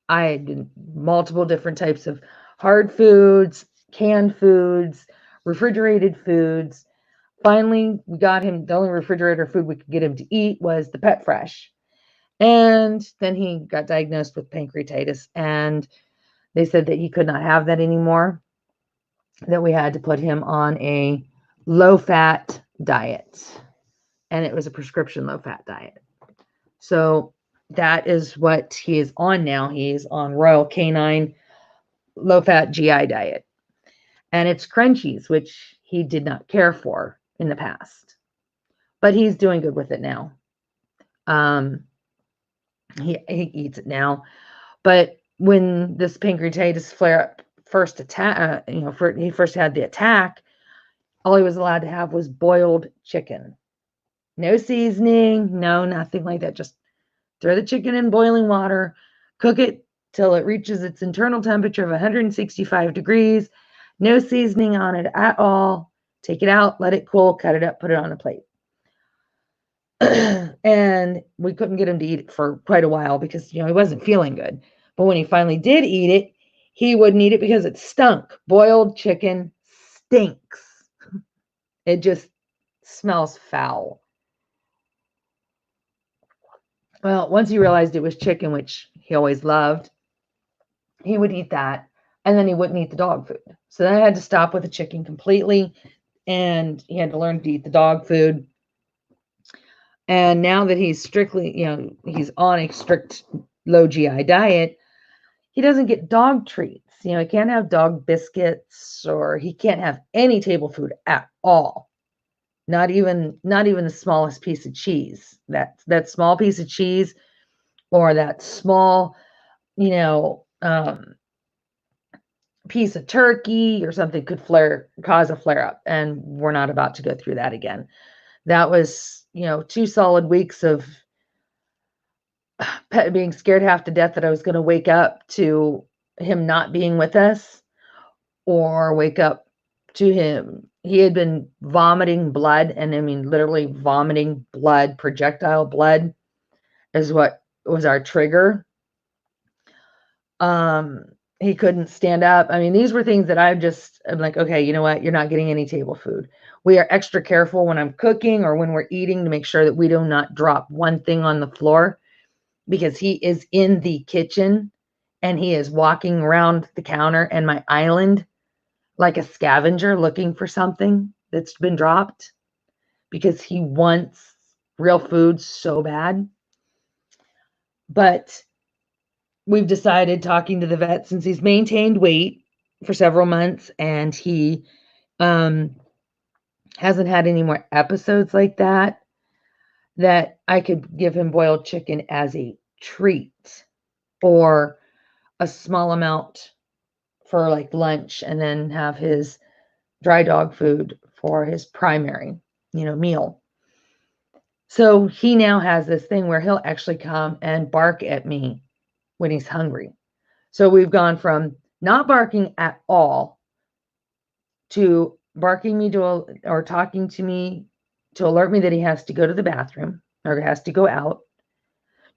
I had multiple different types of hard foods, canned foods, refrigerated foods. Finally, we got him, the only refrigerator food we could get him to eat was the Pet Fresh. And then he got diagnosed with pancreatitis, and they said that he could not have that anymore, that we had to put him on a low-fat diet. And it was a prescription low-fat diet. So that is what he is on now. He is on Royal Canine low-fat GI diet. And it's Crunchies, which he did not care for in the past. But he's doing good with it now. He eats it now. But when this pancreatitis flare-up first attack, he first had the attack, all he was allowed to have was boiled chicken. No seasoning, no nothing like that. Just throw the chicken in boiling water, cook it till it reaches its internal temperature of 165 degrees. No seasoning on it at all. Take it out, let it cool, cut it up, put it on a plate. And we couldn't get him to eat it for quite a while because, he wasn't feeling good. But when he finally did eat it, he wouldn't eat it because it stunk. Boiled chicken stinks. It just smells foul. Well, once he realized it was chicken, which he always loved, he would eat that, and then he wouldn't eat the dog food. So then I had to stop with the chicken completely, and he had to learn to eat the dog food. And now that he's strictly, he's on a strict low GI diet, he doesn't get dog treats. He can't have dog biscuits, or he can't have any table food at all. Not even the smallest piece of cheese. That small piece of cheese, or that small, piece of turkey or something could cause a flare up. And we're not about to go through that again. That was, 2 solid weeks of being scared half to death that I was going to wake up to him not being with us, or wake up to him. He had been vomiting blood, and I mean, literally vomiting blood, projectile blood is what was our trigger. He couldn't stand up. I mean, these were things that I'm like, okay, you know what? You're not getting any table food. We are extra careful when I'm cooking or when we're eating to make sure that we do not drop one thing on the floor, because he is in the kitchen and he is walking around the counter and my island like a scavenger looking for something that's been dropped, because he wants real food so bad. But we've decided, talking to the vet, since he's maintained weight for several months and he hasn't had any more episodes like that, that I could give him boiled chicken as a treat, or a small amount for like lunch, and then have his dry dog food for his primary, meal. So he now has this thing where he'll actually come and bark at me when he's hungry. So we've gone from not barking at all to barking me or talking to me to alert me that he has to go to the bathroom or has to go out,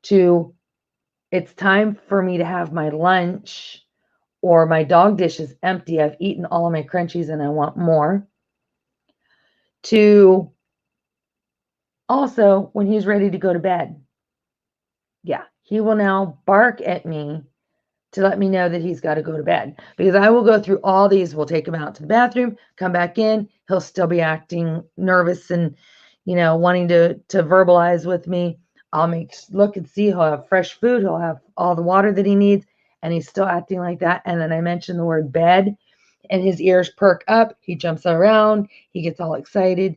to it's time for me to have my lunch or my dog dish is empty. I've eaten all of my crunchies and I want more, to also when he's ready to go to bed. Yeah, he will now bark at me to let me know that he's got to go to bed, because I will go through all these. We'll take him out to the bathroom, come back in. He'll still be acting nervous and, wanting to verbalize with me. I'll look and see. He'll have fresh food. He'll have all the water that he needs, and he's still acting like that. And then I mention the word bed, and his ears perk up. He jumps around. He gets all excited,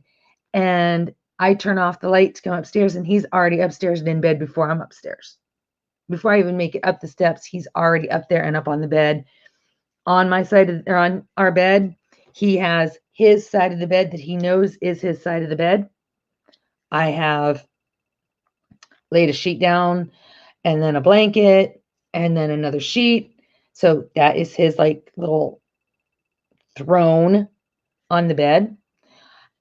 and I turn off the light to come upstairs, and he's already upstairs and in bed before I'm upstairs. Before I even make it up the steps, he's already up there and up on the bed. On my side or on our bed, he has his side of the bed that he knows is his side of the bed. I have laid a sheet down and then a blanket and then another sheet. So that is his like little throne on the bed.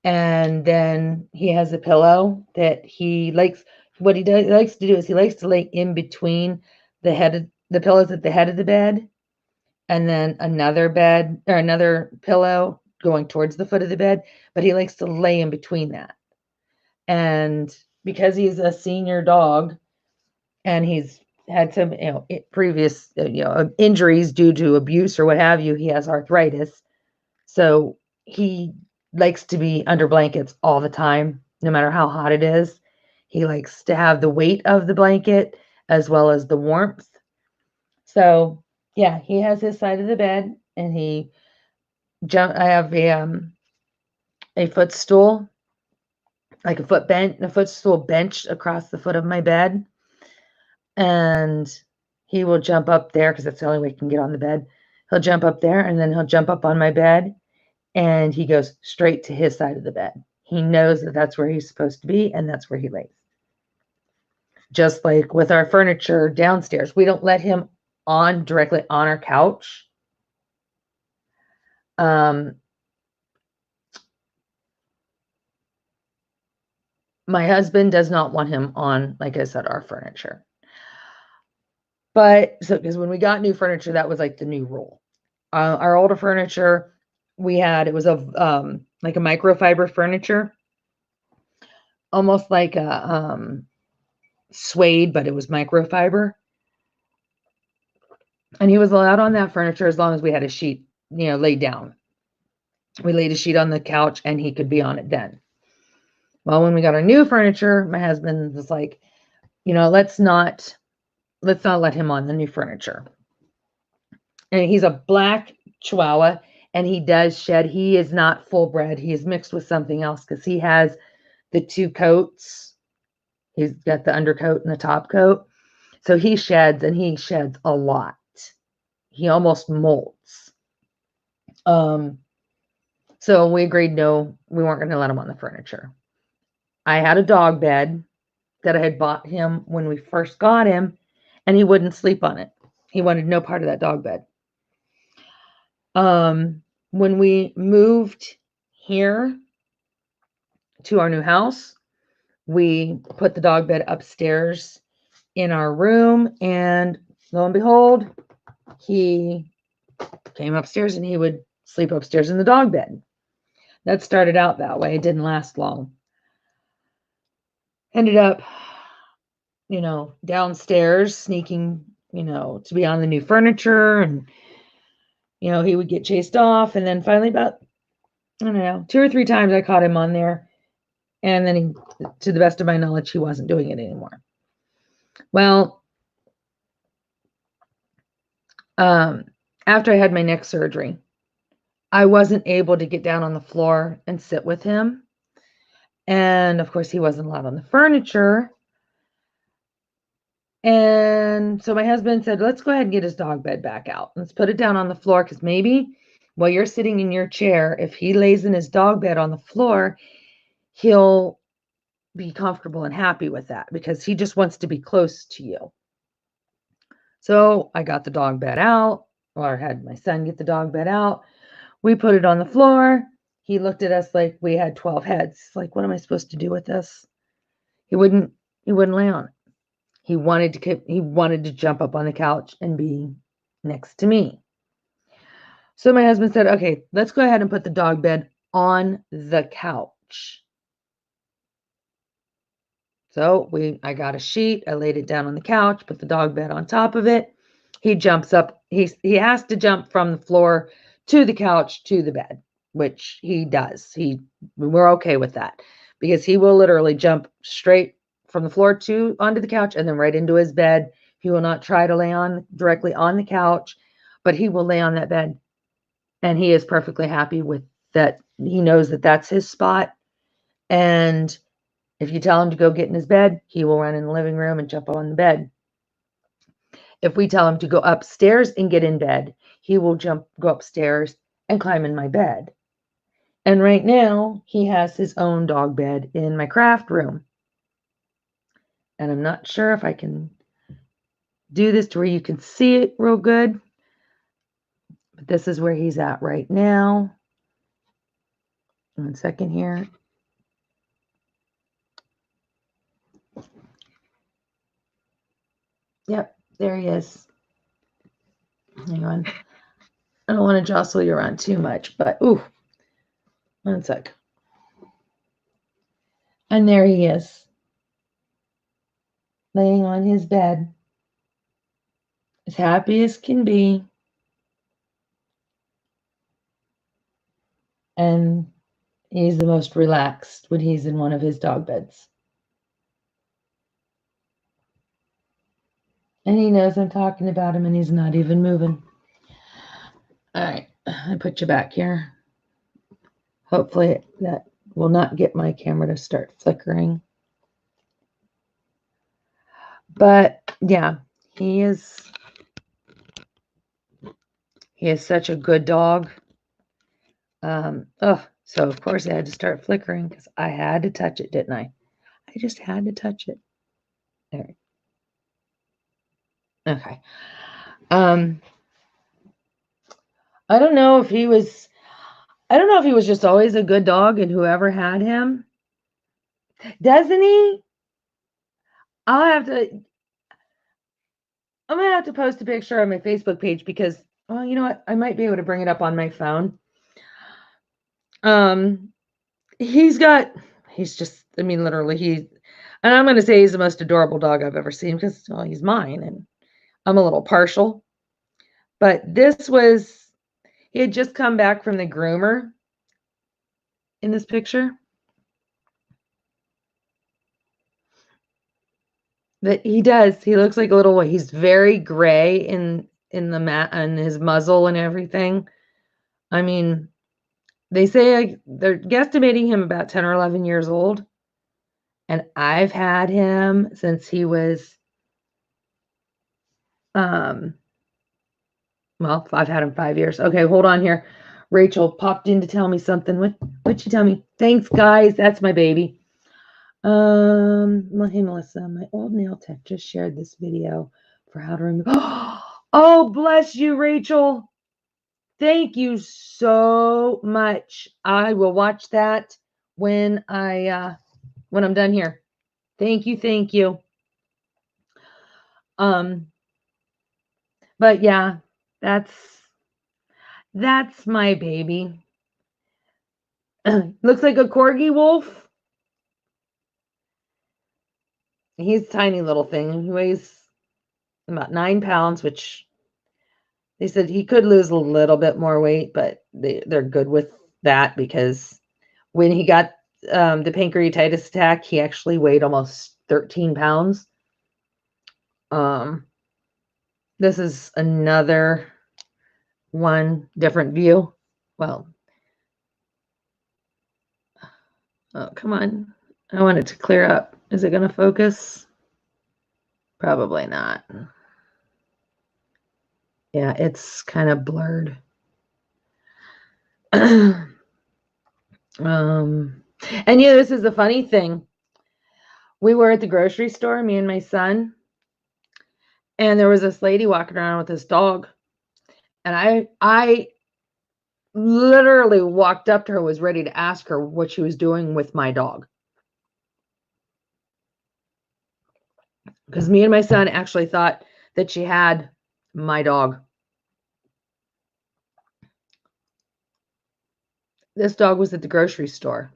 And then he has a pillow that he likes. What he likes to do is he likes to lay in between the pillows at the head of the bed, and then another bed or another pillow going towards the foot of the bed. But he likes to lay in between that. And because he's a senior dog and he's had some, previous, injuries due to abuse or what have you, he has arthritis. So he likes to be under blankets all the time, no matter how hot it is. He likes to have the weight of the blanket as well as the warmth. So yeah, he has his side of the bed, and I have a footstool, like a footstool benched across the foot of my bed, and he will jump up there because that's the only way he can get on the bed. He'll jump up there, and then he'll jump up on my bed, and he goes straight to his side of the bed. He knows that that's where he's supposed to be, and that's where he lays. Just like with our furniture downstairs, we don't let him directly on our couch. My husband does not want him on, like I said, our furniture. But because when we got new furniture, that was like the new rule. Our older furniture, it was like a microfiber furniture, almost like a suede, but it was microfiber. And he was allowed on that furniture as long as we had a sheet, laid down. We laid a sheet on the couch and he could be on it then. Well, when we got our new furniture, my husband was like, let's not let him on the new furniture. And he's a black Chihuahua, and he does shed. He is not full bred. He is mixed with something else because he has the two coats. He's got the undercoat and the top coat. So he sheds, and he sheds a lot. He almost molts. So we agreed, no, we weren't going to let him on the furniture. I had a dog bed that I had bought him when we first got him, and he wouldn't sleep on it. He wanted no part of that dog bed. When we moved here to our new house, we put the dog bed upstairs in our room, and lo and behold, he came upstairs and he would sleep upstairs in the dog bed. That started out that way. It didn't last long. Ended up, downstairs sneaking, to be on the new furniture, and he would get chased off. And then finally, about, I don't know, 2 or 3 times I caught him on there. And then to the best of my knowledge, he wasn't doing it anymore. Well, after I had my neck surgery, I wasn't able to get down on the floor and sit with him. And of course, he wasn't allowed on the furniture. And so my husband said, let's go ahead and get his dog bed back out. Let's put it down on the floor, because maybe while you're sitting in your chair, if he lays in his dog bed on the floor, he'll be comfortable and happy with that, because he just wants to be close to you. So I got the dog bed out, or had my son get the dog bed out. We put it on the floor, he looked at us like we had 12 heads. Like, what am I supposed to do with this? He wouldn't lay on it. He wanted to jump up on the couch and be next to me. So my husband said, okay, let's go ahead and put the dog bed on the couch. So I got a sheet, I laid it down on the couch, put the dog bed on top of it. He jumps up. He has to jump from the floor to the couch to the bed, which he does. We're okay with that because he will literally jump straight from the floor onto the couch and then right into his bed. He will not try to lay directly on the couch, but he will lay on that bed, and he is perfectly happy with that. He knows that that's his spot, and if you tell him to go get in his bed, he will run in the living room and jump on the bed. If we tell him to go upstairs and get in bed, he will go upstairs and climb in my bed. And right now, he has his own dog bed in my craft room. And I'm not sure if I can do this to where you can see it real good. But this is where he's at right now. 1 second here. Yep, there he is. Hang on. I don't want to jostle you around too much, but 1 sec. And there he is, laying on his bed, as happy as can be. And he's the most relaxed when he's in one of his dog beds. And he knows I'm talking about him, and he's not even moving. All right, I put you back here. Hopefully that will not get my camera to start flickering. But yeah, he is such a good dog. So of course I had to start flickering because I had to touch it, didn't I? I just had to touch it. There. Okay. I don't know if he was just always a good dog and whoever had him. Doesn't he? I'm gonna have to post a picture on my Facebook page because, well, you know what? I might be able to bring it up on my phone. Literally, and I'm gonna say he's the most adorable dog I've ever seen because, well, he's mine and I'm a little partial. But he had just come back from the groomer in this picture. But he does. He looks like a little boy. He's very gray in the mat and his muzzle and everything. I mean, they say they're guesstimating him about 10 or 11 years old. And I've had him since he was, I've had him 5 years. Okay, hold on here. Rachel popped in to tell me something. What'd she tell me? Thanks, guys. That's my baby. Hey, Melissa, my old nail tech just shared this video for how to remove. Oh, bless you, Rachel. Thank you so much. I will watch that when I'm done here. Thank you. But yeah, that's my baby. Looks like a corgi wolf. He's a tiny little thing. He weighs about 9 pounds, which they said he could lose a little bit more weight, but they're good with that because when he got the pancreatitis attack, he actually weighed almost 13 pounds. This is another different view. Well, oh, come on. I want it to clear up. Is it going to focus? Probably not. Yeah, it's kind of blurred. And yeah, this is the funny thing. We were at the grocery store, me and my son, and there was this lady walking around with this dog. And literally walked up to her, was ready to ask her what she was doing with my dog. Because me and my son actually thought that she had my dog. This dog was at the grocery store.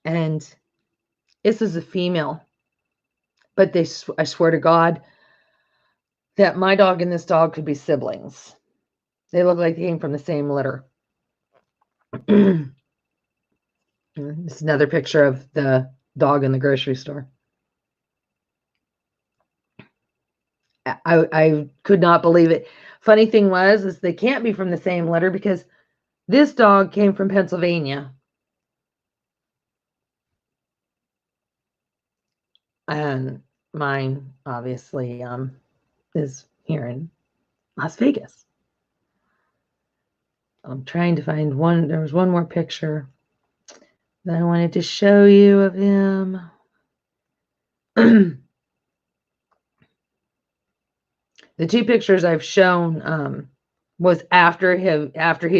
And this is a female. But I swear to God, that my dog and this dog could be siblings. They look like they came from the same litter. This is another picture of the dog in the grocery store. I could not believe it. Funny thing is they can't be from the same litter because this dog came from Pennsylvania. And mine, obviously, is here in Las Vegas. I'm trying to find one. There was one more picture that I wanted to show you of him. The two pictures I've shown was after he had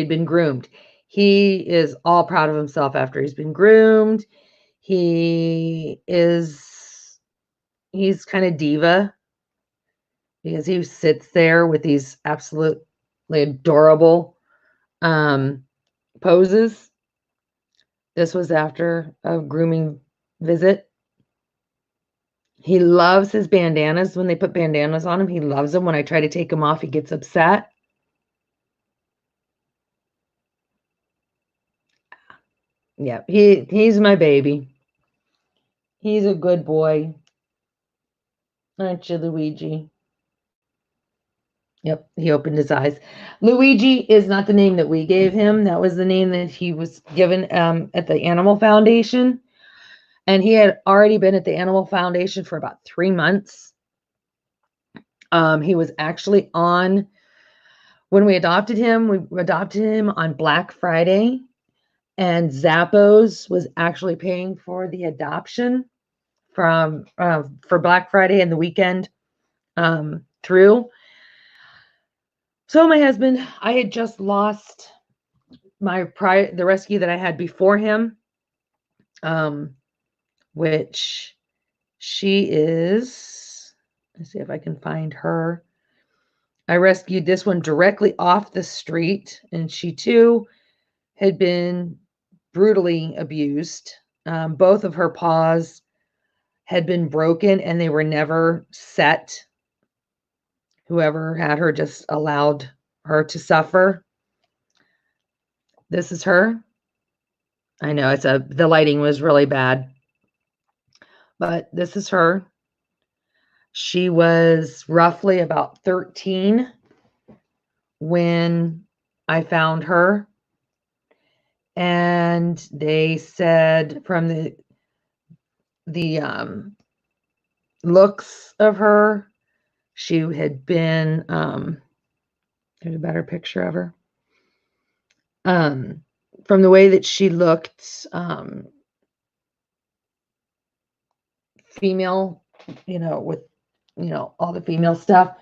been groomed. He is all proud of himself after he's been groomed. He's kind of diva because he sits there with these absolutely adorable poses. This was after a grooming visit. He loves his bandanas. When they put bandanas on him, he loves them. When I try to take them off, he gets upset. Yeah, he's my baby. He's a good boy. Aren't you, Luigi? Yep, he opened his eyes. Luigi is not the name that we gave him. That was the name that he was given at the Animal Foundation. And he had already been at the Animal Foundation for about 3 months. He was actually on, when we adopted him on Black Friday. And Zappos was actually paying for the adoption for Black Friday and the weekend through. So my husband, I had just lost the rescue that I had before him, which she is. Let's see if I can find her. I rescued this one directly off the street, and she too had been brutally abused. Both of her paws had been broken and they were never set. Whoever had her just allowed her to suffer. This is her. I know the lighting was really bad, but this is her. She was roughly about 13 when I found her. And they said from the looks of her, she had been, there's a better picture of her. From the way that she looked, female, with, all the female stuff,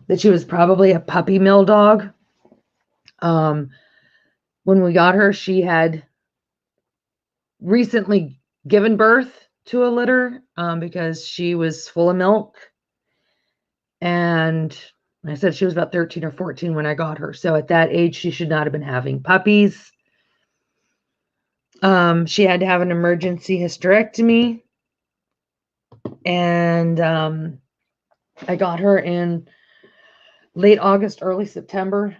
that she was probably a puppy mill dog. When we got her, she had recently given birth to a litter because she was full of milk. And I said she was about 13 or 14 when I got her. So at that age, she should not have been having puppies. She had to have an emergency hysterectomy. And I got her in late August, early September.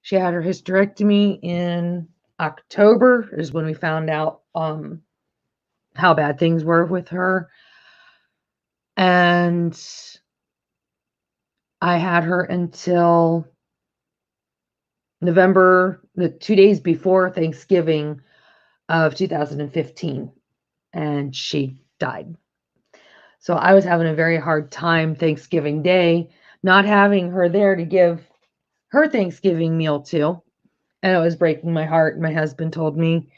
She had her hysterectomy in October is when we found out how bad things were with her. And I had her until November, the 2 days before Thanksgiving of 2015, and she died. So I was having a very hard time Thanksgiving Day, not having her there to give her Thanksgiving meal to, and it was breaking my heart. My husband told me,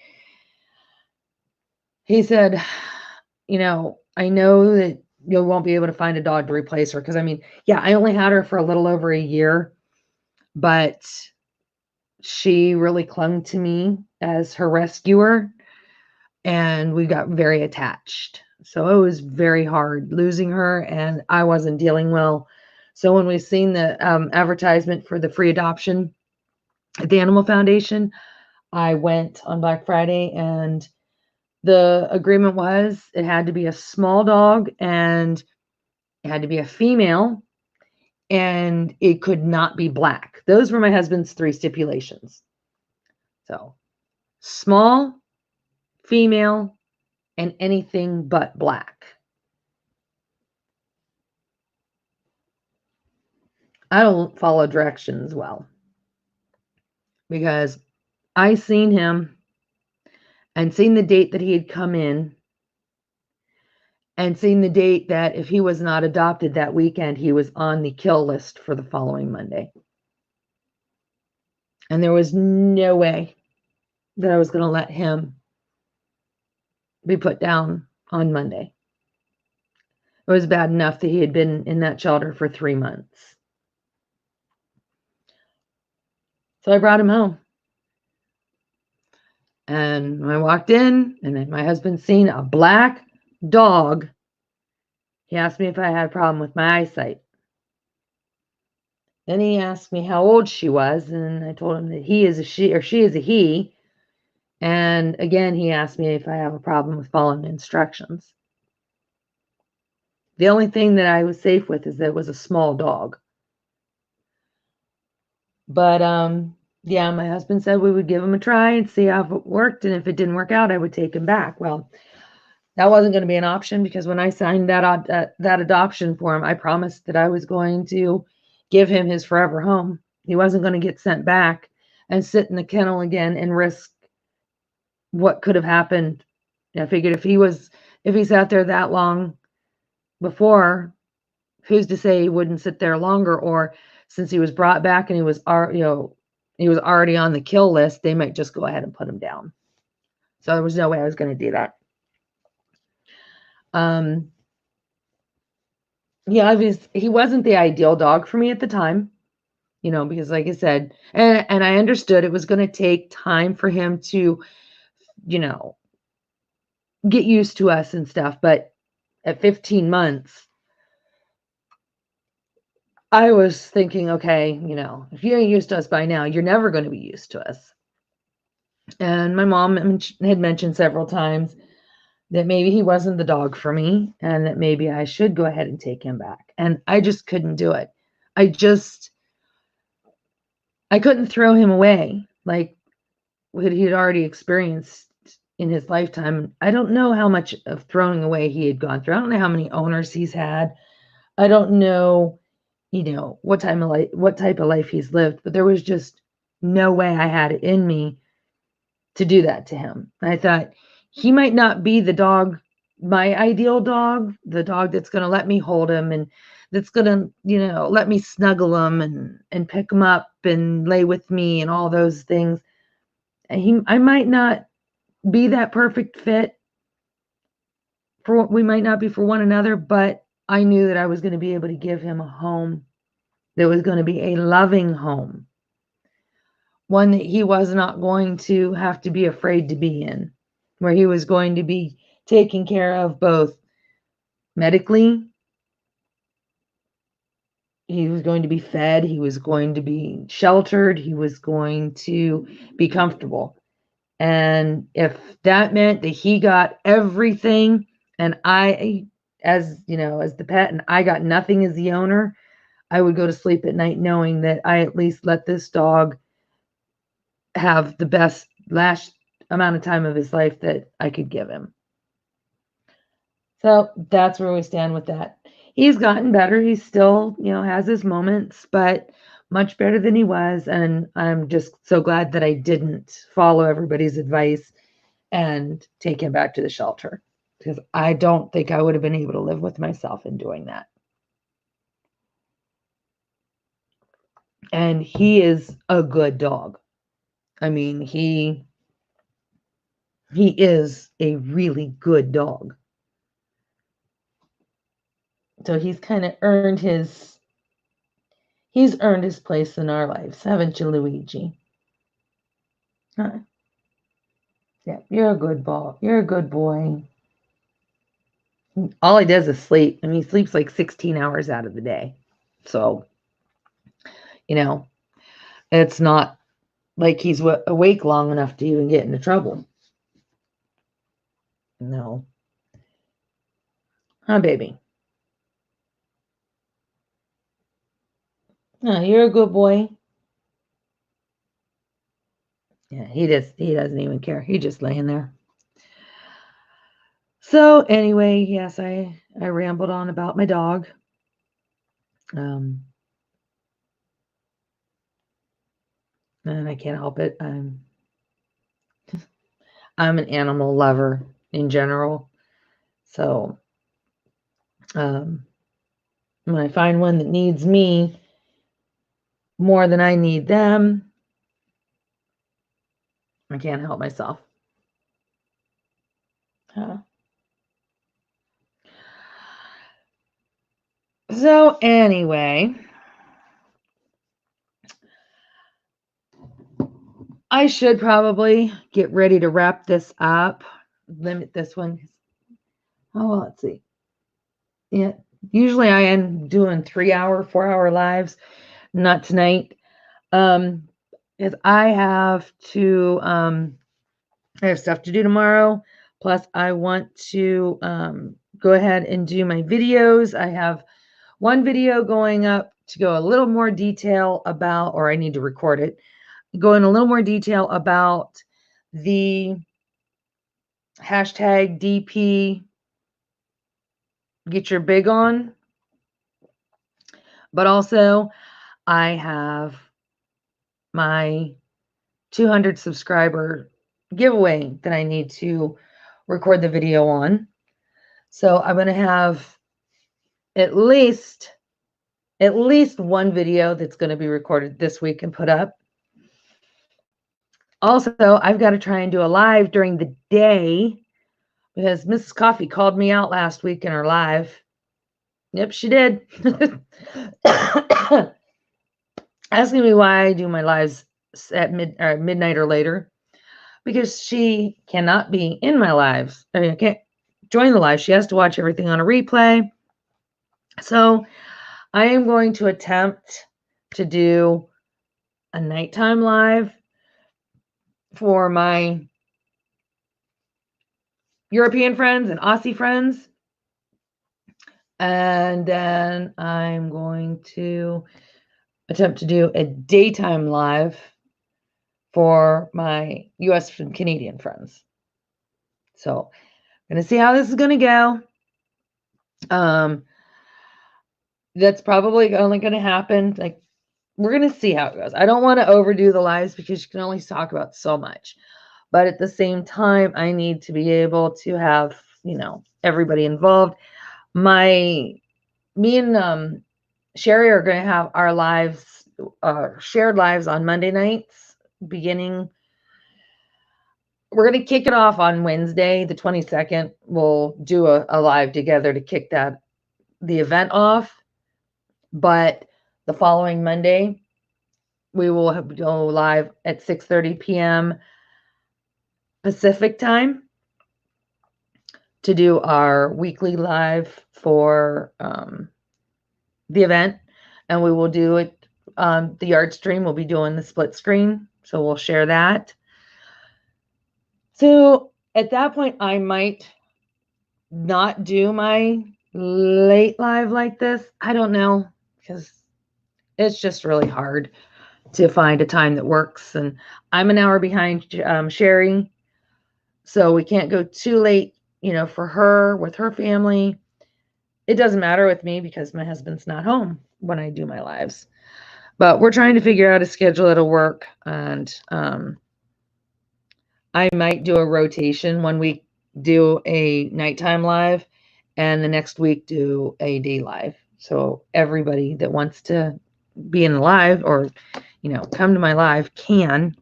he said, I know that you won't be able to find a dog to replace her. Because I only had her for a little over a year. but she really clung to me as her rescuer, and we got very attached. So it was very hard losing her, and I wasn't dealing well. So when we seen the advertisement for the free adoption at the Animal Foundation, I went on Black Friday, and the agreement was it had to be a small dog, and it had to be a female, and it could not be black. Those were my husband's 3 stipulations. So small, female, and anything but black. I don't follow directions well because I seen him and seen the date that he had come in and seen the date that if he was not adopted that weekend, he was on the kill list for the following Monday. And there was no way that I was going to let him be put down on Monday. It was bad enough that he had been in that shelter for 3 months. So I brought him home. And I walked in, and then my husband seen a black dog. He asked me if I had a problem with my eyesight. Then he asked me how old she was, and I told him that he is a she or she is a he. And again, he asked me if I have a problem with following instructions. The only thing that I was safe with is that it was a small dog. But yeah, my husband said we would give him a try and see how it worked, and if it didn't work out, I would take him back. Well, that wasn't going to be an option because when I signed that adoption form, I promised that I was going to give him his forever home. He wasn't going to get sent back and sit in the kennel again and risk what could have happened. I figured if he sat there that long before, who's to say he wouldn't sit there longer? Or since he was brought back and he was already on the kill list, they might just go ahead and put him down. So there was no way I was going to do that. Yeah, he wasn't the ideal dog for me at the time, because like I said, and I understood it was going to take time for him to, get used to us and stuff. But at 15 months, I was thinking, okay, if you ain't used to us by now, you're never going to be used to us. And my mom had mentioned several times that maybe he wasn't the dog for me and that maybe I should go ahead and take him back. And I just couldn't do it. I couldn't throw him away like what he had already experienced in his lifetime. I don't know how much of throwing away he had gone through. I don't know how many owners he's had. I don't know, what type of life he's lived, but there was just no way I had it in me to do that to him. I thought he might not be the dog, my ideal dog, the dog that's going to let me hold him and that's going to, let me snuggle him and pick him up and lay with me and all those things. And I might not be that perfect fit we might not be for one another, but I knew that I was going to be able to give him a home that was going to be a loving home. One that he was not going to have to be afraid to be in, where he was going to be taken care of both medically. He was going to be fed. He was going to be sheltered. He was going to be comfortable. And if that meant that he got everything and I, as the pet, and I got nothing as the owner, I would go to sleep at night knowing that I at least let this dog have the best last amount of time of his life that I could give him. So that's where we stand with that. He's gotten better. He still, has his moments, but much better than he was. And I'm just so glad that I didn't follow everybody's advice and take him back to the shelter, because I don't think I would have been able to live with myself in doing that. And he is a good dog. I mean, he is a really good dog. So he's kind of earned his He's earned his place in our lives, haven't you, Luigi? Huh? Yeah, you're a good boy. You're a good boy. All he does is sleep. I mean, he sleeps like 16 hours out of the day. So, it's not like he's awake long enough to even get into trouble. No. Huh, baby? No, you're a good boy. Yeah, he doesn't even care. He's just laying there. So anyway, yes, I rambled on about my dog. And I can't help it. I'm an animal lover in general. So when I find one that needs me more than I need them, I can't help myself. So anyway, I should probably get ready to wrap this up. Limit this one. Oh, let's see. Yeah, usually I am doing 3-hour, 4-hour lives. Not tonight. Is I have stuff to do tomorrow. Plus, I want to go ahead and do my videos. I have one video going up to go a little more detail about, or I need to record it, go in a little more detail about the hashtag DP get your big on. But also, I have my 200 subscriber giveaway that I need to record the video on. So I'm going to have at least one video that's going to be recorded this week and put up. Also, I've got to try and do a live during the day because Mrs. Coffee called me out last week in her live. Yep, she did. Asking me why I do my lives at midnight or later, because she cannot be in my lives. I mean, I can't join the live. She has to watch everything on a replay. So I am going to attempt to do a nighttime live for my European friends and Aussie friends. And then I'm going to attempt to do a daytime live for my US and Canadian friends. So I'm going to see how this is going to go. That's probably only going to happen. Like, we're going to see how it goes. I don't want to overdo the lives because you can only talk about so much. But at the same time, I need to be able to have, everybody involved. Me and Sherry are going to have our lives, shared lives on Monday nights, beginning. We're going to kick it off on Wednesday, the 22nd. We'll do a live together to kick the event off. But the following Monday, we will go live at 6:30 p.m. Pacific time to do our weekly live for the event. And we will do it, the yard stream. We'll be doing the split screen. So we'll share that. So at that point, I might not do my late live like this. I don't know, because it's just really hard to find a time that works. And I'm an hour behind Sherry. So we can't go too late, for her with her family. It doesn't matter with me because my husband's not home when I do my lives. But we're trying to figure out a schedule that'll work. And I might do a rotation. 1 week do a nighttime live and the next week do a day live. So everybody that wants to be in the live or, come to my live can.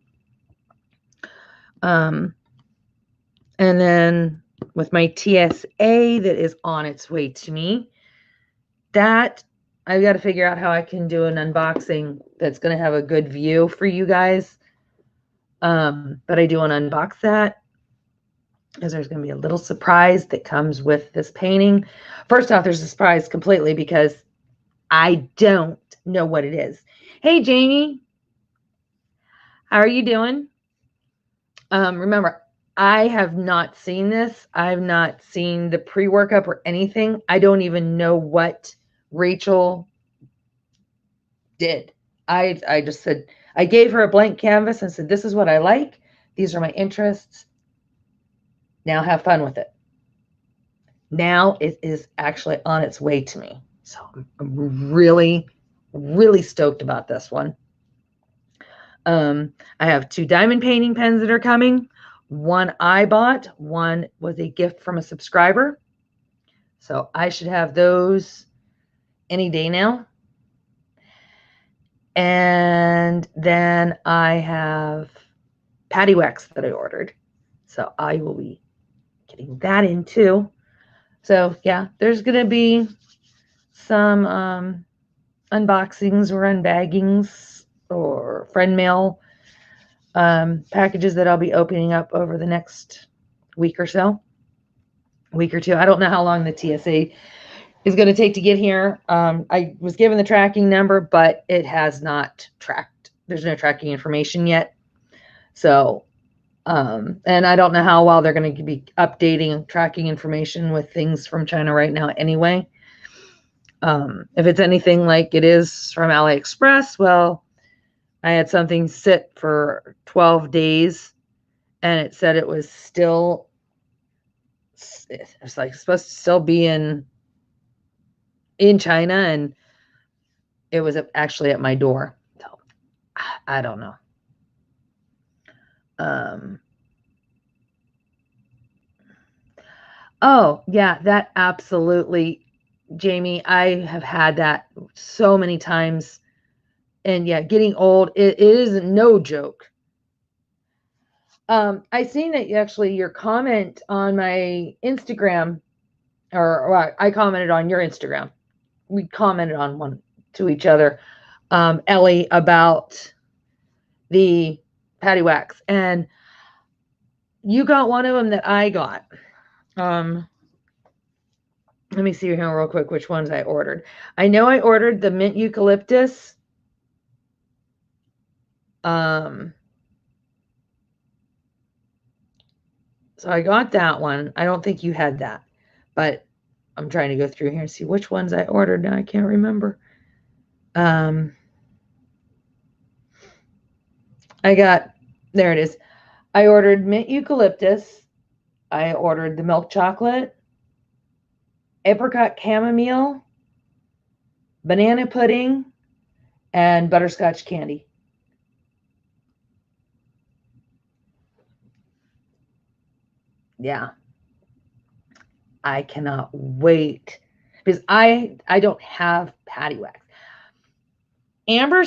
And then with my TSA that is on its way to me, that I've got to figure out how I can do an unboxing that's going to have a good view for you guys. But I do want to unbox that because there's going to be a little surprise that comes with this painting. First off, there's a surprise completely because I don't know what it is. Hey, Jamie, how are you doing? Remember, I have not seen this. I've not seen the pre-workup or anything. I don't even know what Rachel did. I just said, I gave her a blank canvas and said, this is what I like. These are my interests. Now have fun with it. Now it is actually on its way to me. So I'm really, really stoked about this one. I have 2 diamond painting pens that are coming. One I bought, one was a gift from a subscriber. So I should have those any day now. And then I have patty wax that I ordered. So I will be getting that in too. So yeah, there's going to be some unboxings or unbaggings or friend mail packages that I'll be opening up over the next week or so. Week or two. I don't know how long the TSA is going to take to get here. I was given the tracking number, but it has not tracked. There's no tracking information yet. So, and I don't know how well they're going to be updating tracking information with things from China right now anyway. If it's anything like it is from AliExpress, well, I had something sit for 12 days and it said it was still, it's like supposed to still be in China, and it was actually at my door. So I don't know. Oh yeah, that absolutely, Jamie. I have had that so many times, and yeah, getting old, it is no joke. I seen that actually your comment on my Instagram, or I commented on your Instagram. We commented on one to each other, Ellie, about the patty wax, and you got one of them that I got. Let me see here real quick which ones I ordered. I know I ordered the mint eucalyptus. So I got that one. I don't think you had that, but I'm trying to go through here and see which ones I ordered now. I can't remember. I got, there it is. I ordered mint eucalyptus. I ordered the milk chocolate, apricot chamomile, banana pudding, and butterscotch candy. Yeah. I cannot wait because I don't have patty wax. Amber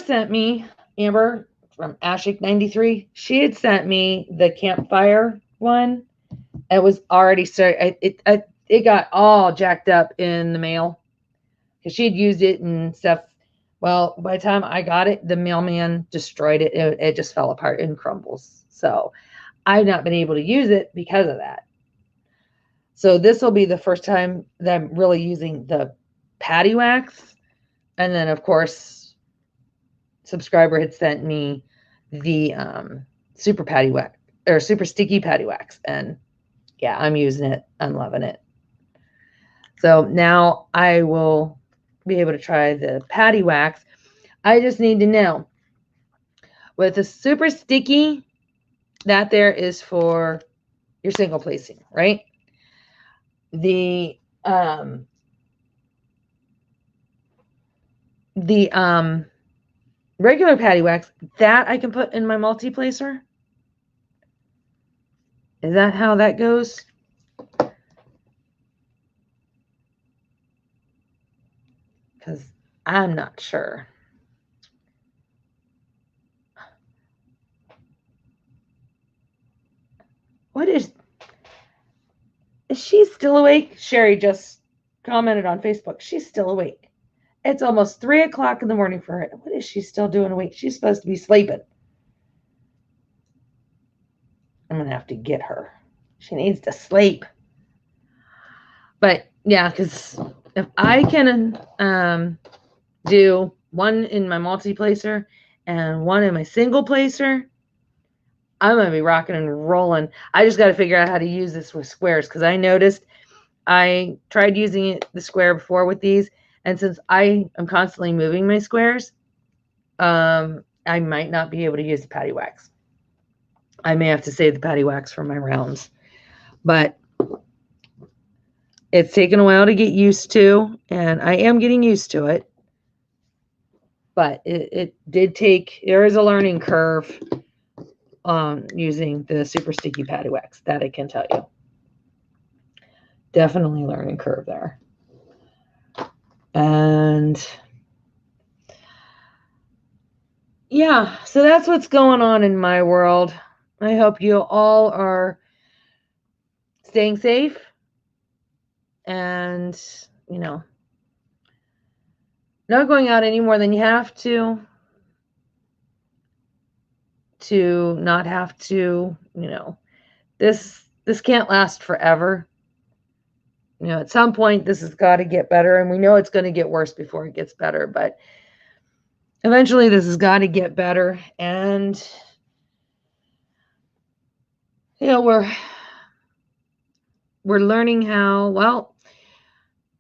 from Ashik 93. She had sent me the campfire one. It was already started. It got all jacked up in the mail because she had used it and stuff. Well, by the time I got it, the mailman destroyed it. It just fell apart and crumbles. So I've not been able to use it because of that. So this will be the first time that I'm really using the patty wax. And then, of course, subscriber had sent me the super patty wax or super sticky patty wax. And yeah, I'm using it. I'm loving it. So now I will be able to try the patty wax. I just need to know with the super sticky, that there is for your single placing, right? The regular patty wax, that I can put in my multi-placer. Is that how that goes? Because I'm not sure. What is she still awake? Sherry just commented on Facebook. She's still awake. It's almost 3 o'clock in the morning for her. What is she still doing awake? She's supposed to be sleeping. I'm going to have to get her. She needs to sleep. But yeah, because if I can do one in my multi-placer and one in my single placer, I'm going to be rocking and rolling. I just got to figure out how to use this with squares, because I noticed I tried using the square before with these, and since I am constantly moving my squares, I might not be able to use the patty wax. I may have to save the patty wax for my rounds, but it's taken a while to get used to, and I am getting used to it. But it did take, there is a learning curve on using the super sticky patty wax, that I can tell you. Definitely a learning curve there. And yeah, so that's what's going on in my world. I hope you all are staying safe and, you know, not going out any more than you have to not have to, you know, this can't last forever. You know, at some point this has got to get better, and we know it's going to get worse before it gets better, but eventually this has got to get better. And you know, we're learning how, well,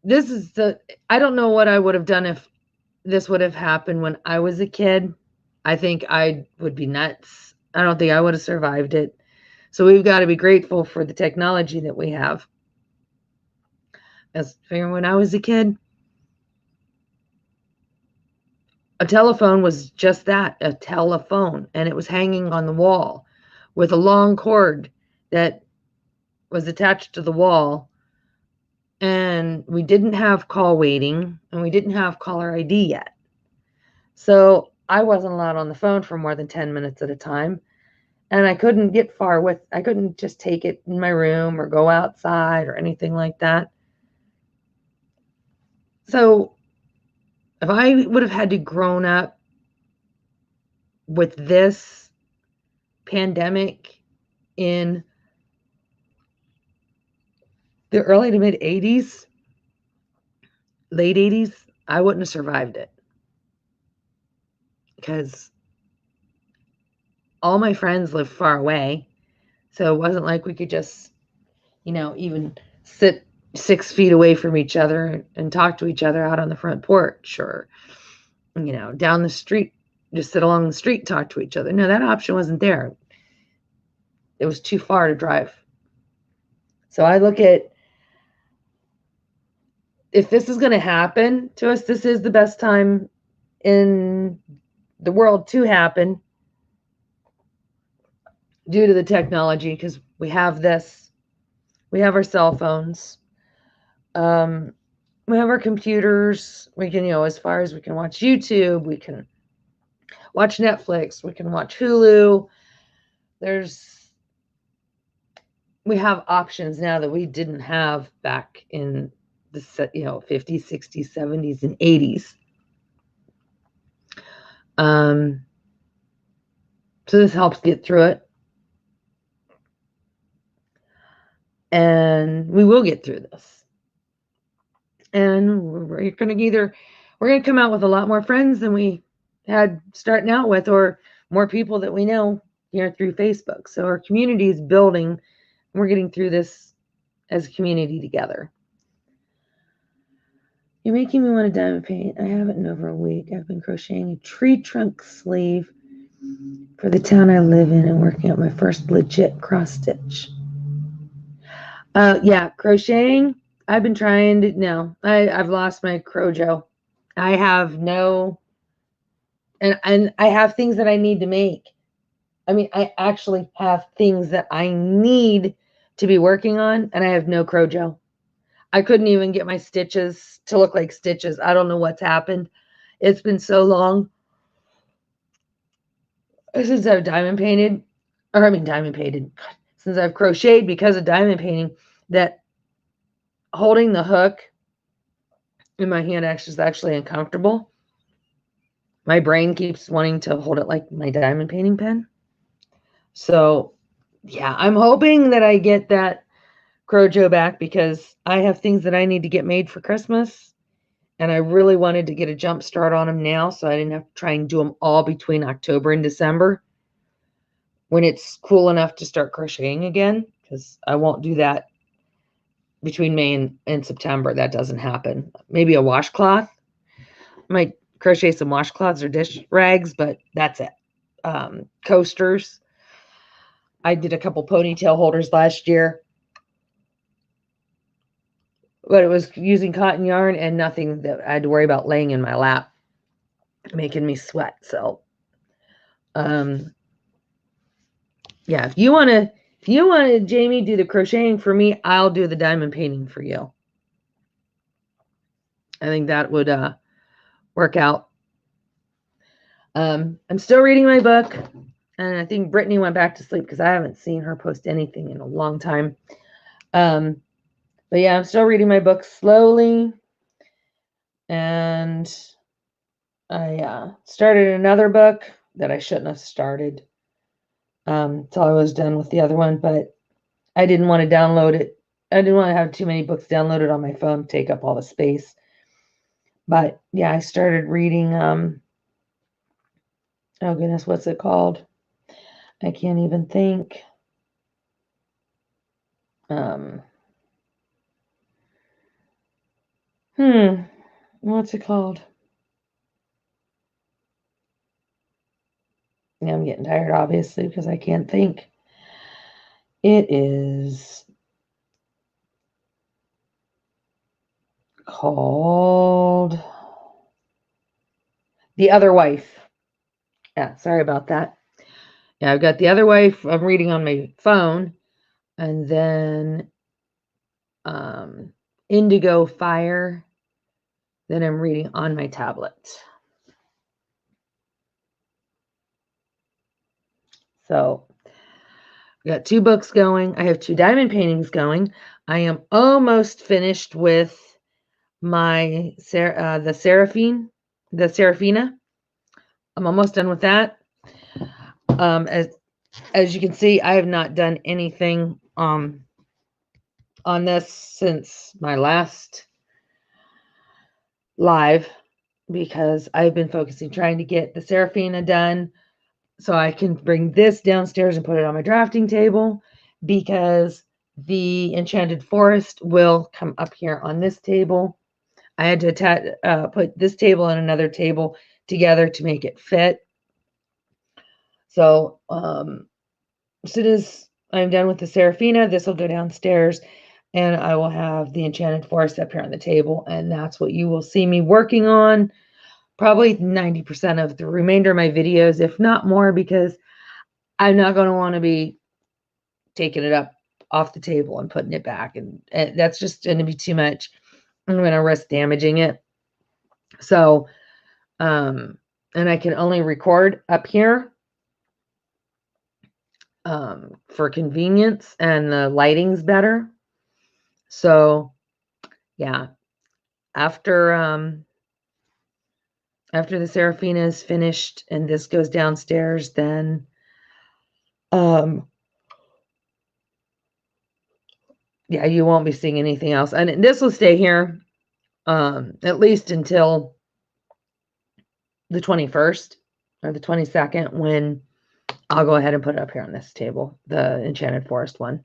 this is I don't know what I would have done if this would have happened when I was a kid. I think I would be nuts. I don't think I would have survived it. So we've got to be grateful for the technology that we have. As when I was a kid, a telephone was just that, a telephone, and it was hanging on the wall with a long cord that was attached to the wall. And we didn't have call waiting, and we didn't have caller ID yet. So I wasn't allowed on the phone for more than 10 minutes at a time. And I couldn't get far I couldn't just take it in my room or go outside or anything like that. So if I would have had to grown up with this pandemic in the early to mid 80s, late 80s, I wouldn't have survived it. Because all my friends lived far away. So it wasn't like we could just, you know, even sit 6 feet away from each other and talk to each other out on the front porch, or, you know, down the street, just sit along the street, talk to each other. No, that option wasn't there. It was too far to drive. So I look at, if this is going to happen to us, this is the best time in the world to happen due to the technology, because we have this, we have our cell phones, we have our computers, we can, you know, as far as we can watch YouTube, we can watch Netflix, we can watch Hulu. We have options now that we didn't have back in the, you know, 50s, 60s, 70s, and 80s. So this helps get through it. And we will get through this. And we're going to come out with a lot more friends than we had starting out with, or more people that we know here through Facebook. So our community is building. We're getting through this as a community together. You're making me want to diamond paint. I haven't in over a week. I've been crocheting a tree trunk sleeve for the town I live in and working out my first legit cross stitch. Yeah, crocheting. I've been trying to, no, I've lost my Crojo. I have no, and I have things that I need to make. I mean, I actually have things that I need to be working on, and I have no Crojo. I couldn't even get my stitches to look like stitches. I don't know what's happened. It's been so long since I've diamond painted, since I've crocheted because of diamond painting, that holding the hook in my hand is actually uncomfortable. My brain keeps wanting to hold it like my diamond painting pen. So, yeah, I'm hoping that I get that Crojo back because I have things that I need to get made for Christmas. And I really wanted to get a jump start on them now so I didn't have to try and do them all between October and December when it's cool enough to start crocheting again, because I won't do that between May and September. That doesn't happen. Maybe a washcloth. Might crochet some washcloths or dish rags, but that's it. Coasters. I did a couple ponytail holders last year, but it was using cotton yarn and nothing that I had to worry about laying in my lap, making me sweat. So, yeah, if you want to, Jamie, do the crocheting for me, I'll do the diamond painting for you. I think that would work out. I'm still reading my book, and I think Brittany went back to sleep because I haven't seen her post anything in a long time. But yeah, I'm still reading my book slowly, and I started another book that I shouldn't have started until I was done with the other one, but I didn't want to download it. I didn't want to have too many books downloaded on my phone, take up all the space. But yeah, I started reading, oh goodness, what's it called? I can't even think. What's it called? Yeah, I'm getting tired, obviously, because I can't think. It is called The Other Wife. Yeah, sorry about that. Yeah, I've got The Other Wife. I'm reading on my phone, and then Indigo Fire. Then I'm reading on my tablet. So I got 2 books going. I have 2 diamond paintings going. I am almost finished with my the Seraphina. I'm almost done with that. As you can see, I have not done anything on this since my last live because I've been focusing trying to get the Seraphina done so I can bring this downstairs and put it on my drafting table because the Enchanted Forest will come up here on this table. I had to put this table and another table together to make it fit. So as soon as I'm done with the Seraphina, this will go downstairs and I will have the Enchanted Forest up here on the table. And that's what you will see me working on. Probably 90% of the remainder of my videos, if not more, because I'm not going to want to be taking it up off the table and putting it back. And that's just going to be too much. I'm going to risk damaging it. So, and I can only record up here for convenience, and the lighting's better. So, yeah, after the Seraphina is finished and this goes downstairs, then yeah, you won't be seeing anything else. And this will stay here at least until the 21st or the 22nd, when I'll go ahead and put it up here on this table, the Enchanted Forest one.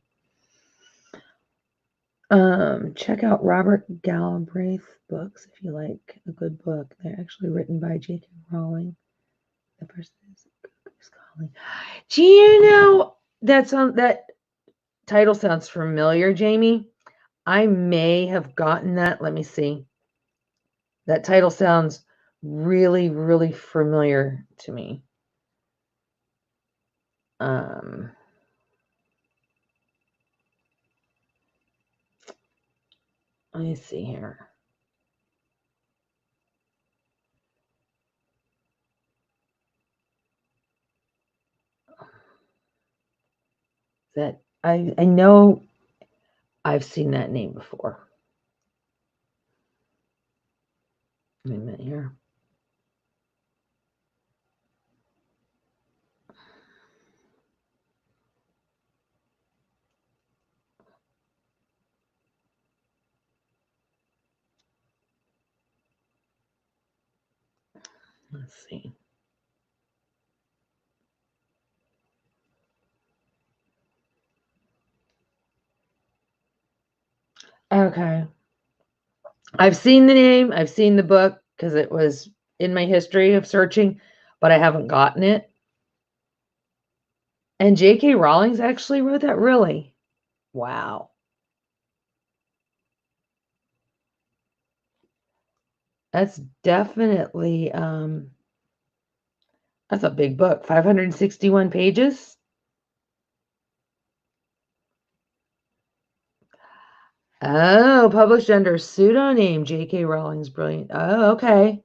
Check out Robert Galbraith's books if you like a good book. They're actually written by J.K. Rowling. The person is Cuckoo's Calling. Do you know that title sounds familiar, Jamie? I may have gotten that. Let me see. That title sounds really, really familiar to me. Let me see here. That I know I've seen that name before. Wait a minute here. Let's see. Okay. I've seen the name, I've seen the book because it was in my history of searching, but I haven't gotten it. And J.K. Rowling actually wrote that? Really? Wow. That's definitely that's a big book. 561 pages. Oh, published under pseudonym J.K. Rowling's brilliant. Oh, okay.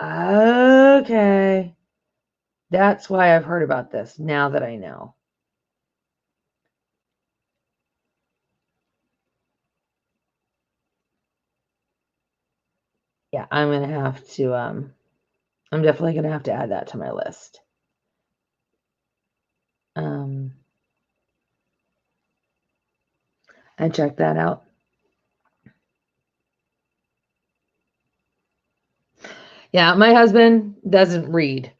Okay. That's why I've heard about this now that I know. Yeah, I'm gonna have to I'm definitely gonna have to add that to my list. And check that out. Yeah, my husband doesn't read.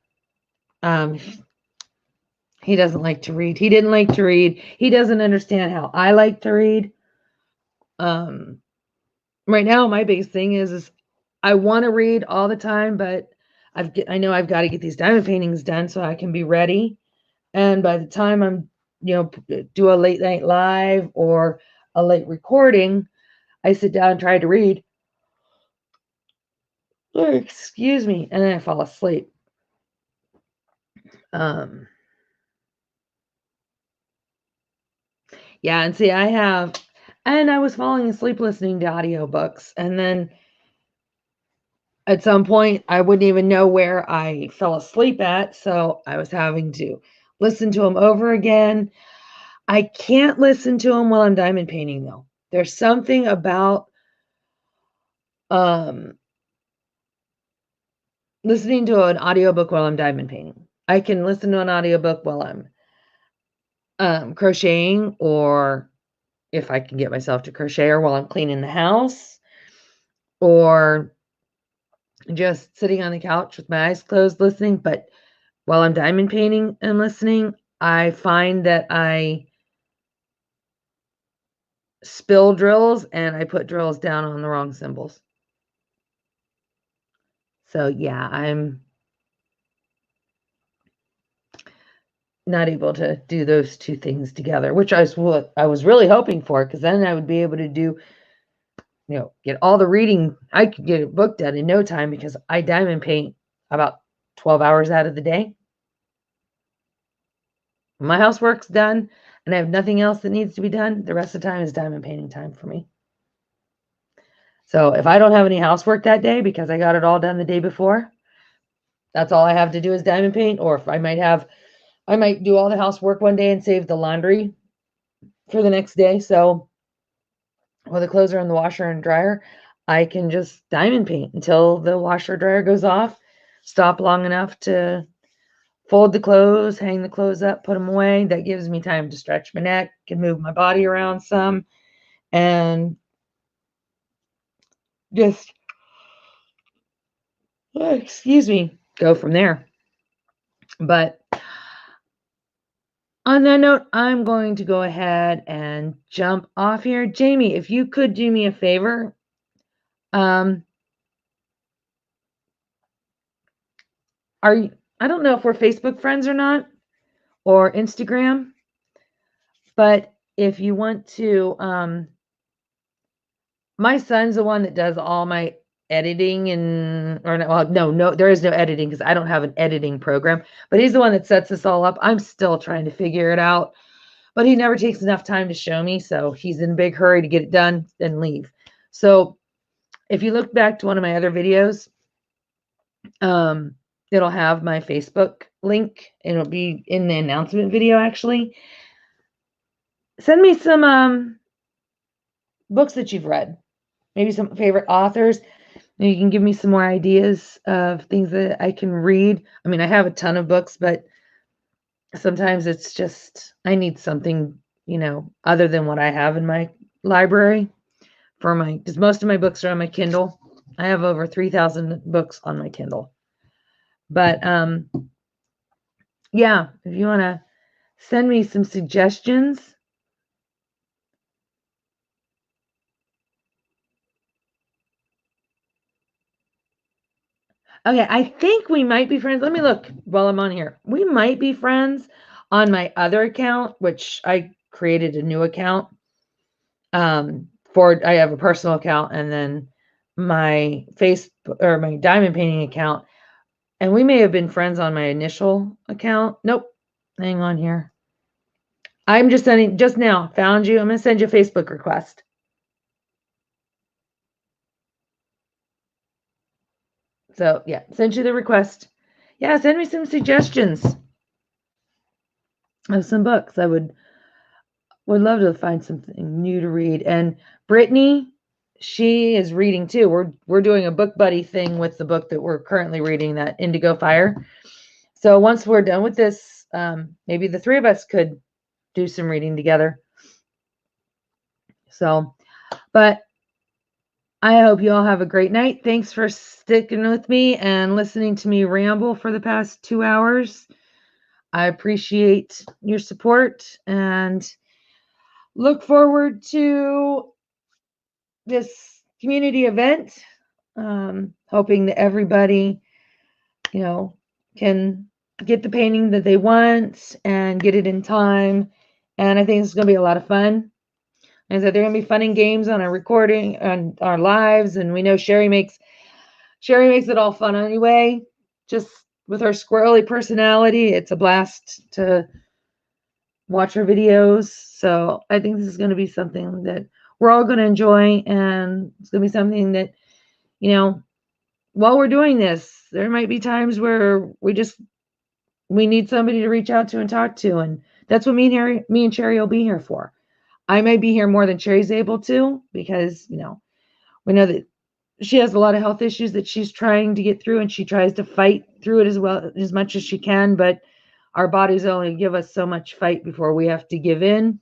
He doesn't like to read. He didn't like to read. He doesn't understand how I like to read. Right now, my biggest thing is I want to read all the time, but I know I've got to get these diamond paintings done so I can be ready. And by the time I'm, do a late night live or a late recording, I sit down and try to read. Oh, excuse me, and then I fall asleep. Yeah, and see, I was falling asleep listening to audiobooks, and then at some point I wouldn't even know where I fell asleep at, so I was having to listen to them over again. I can't listen to them while I'm diamond painting, though. There's something about listening to an audiobook while I'm diamond painting. I can listen to an audiobook while I'm crocheting, or if I can get myself to crochet, or while I'm cleaning the house, or just sitting on the couch with my eyes closed listening. But while I'm diamond painting and listening, I find that I spill drills and I put drills down on the wrong symbols. So yeah, I'm not able to do those two things together, which I was really hoping for, because then I would be able to do, get all the reading. I could get a book done in no time because I diamond paint about 12 hours out of the day. When my housework's done and I have nothing else that needs to be done, the rest of the time is diamond painting time for me. So if I don't have any housework that day because I got it all done the day before, that's all I have to do is diamond paint. Or if I might do all the housework one day and save the laundry for the next day. So while the clothes are in the washer and dryer, I can just diamond paint until the washer dryer goes off, stop long enough to fold the clothes, hang the clothes up, put them away. That gives me time to stretch my neck, can move my body around some, and just, excuse me, go from there. But on that note, I'm going to go ahead and jump off here. Jamie, if you could do me a favor, I don't know if we're Facebook friends or not, or Instagram, but if you want to, my son's the one that does all my editing, no, there is no editing because I don't have an editing program, but he's the one that sets this all up. I'm still trying to figure it out, but he never takes enough time to show me, so he's in a big hurry to get it done and leave. So if you look back to one of my other videos, it'll have my Facebook link, and it'll be in the announcement video. Actually, send me some books that you've read, maybe some favorite authors. And you can give me some more ideas of things that I can read. I mean, I have a ton of books, but sometimes it's just I need something, other than what I have in my library because most of my books are on my Kindle. I have over 3,000 books on my Kindle. But yeah, if you want to send me some suggestions. Okay, I think we might be friends. Let me look while I'm on here. We might be friends on my other account, which I created a new account. I have a personal account and then my Facebook or my diamond painting account. And we may have been friends on my initial account. Nope. Hang on here. I'm just sending, just now, found you. I'm going to send you a Facebook request. So, yeah, send you the request. Yeah, send me some suggestions of some books. I would love to find something new to read. And Brittany, she is reading too. We're doing a book buddy thing with the book that we're currently reading, that Indigo Fire. So once we're done with this, maybe the three of us could do some reading together. So, but I hope you all have a great night. Thanks for sticking with me and listening to me ramble for the past 2 hours. I appreciate your support and look forward to this community event. Hoping that everybody, can get the painting that they want and get it in time. And I think it's going to be a lot of fun. And so there are going to be fun and games on our recording and our lives. And we know Sherry makes it all fun anyway. Just with her squirrely personality, it's a blast to watch her videos. So I think this is going to be something that we're all going to enjoy. And it's going to be something that, while we're doing this, there might be times where we need somebody to reach out to and talk to. And that's what me and Sherry will be here for. I may be here more than Sherry's able to because, we know that she has a lot of health issues that she's trying to get through, and she tries to fight through it as much as she can. But our bodies only give us so much fight before we have to give in.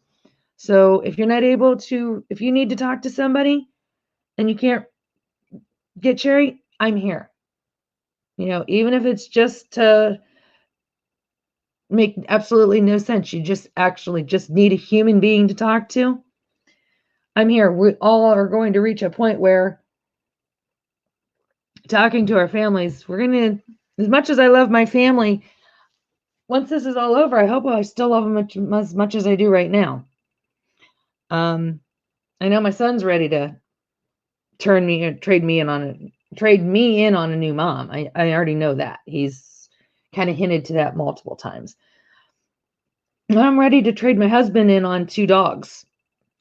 So if you're not able to, if you need to talk to somebody and you can't get Sherry, I'm here. Even if it's just to make absolutely no sense, you just need a human being to talk to, I'm here. We all are going to reach a point where talking to our families, we're going to, as much as I love my family, once this is all over, I hope I still love them as much as I do right now. I know my son's ready to trade me in on a new mom. I already know that. He's kind of hinted to that multiple times. I'm ready to trade my husband in on 2 dogs.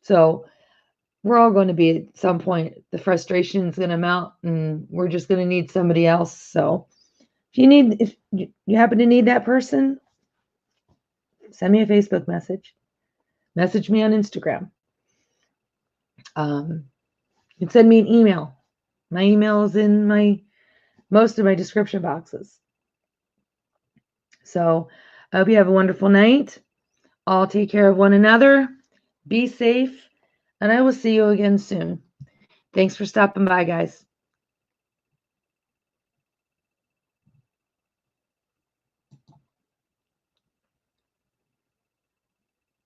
So we're all going to be at some point, the frustration is going to mount and we're just going to need somebody else. So if you happen to need that person, send me a Facebook message me on Instagram. You can send me an email. My email is in most of my description boxes. So I hope you have a wonderful night. All take care of one another. Be safe. And I will see you again soon. Thanks for stopping by, guys.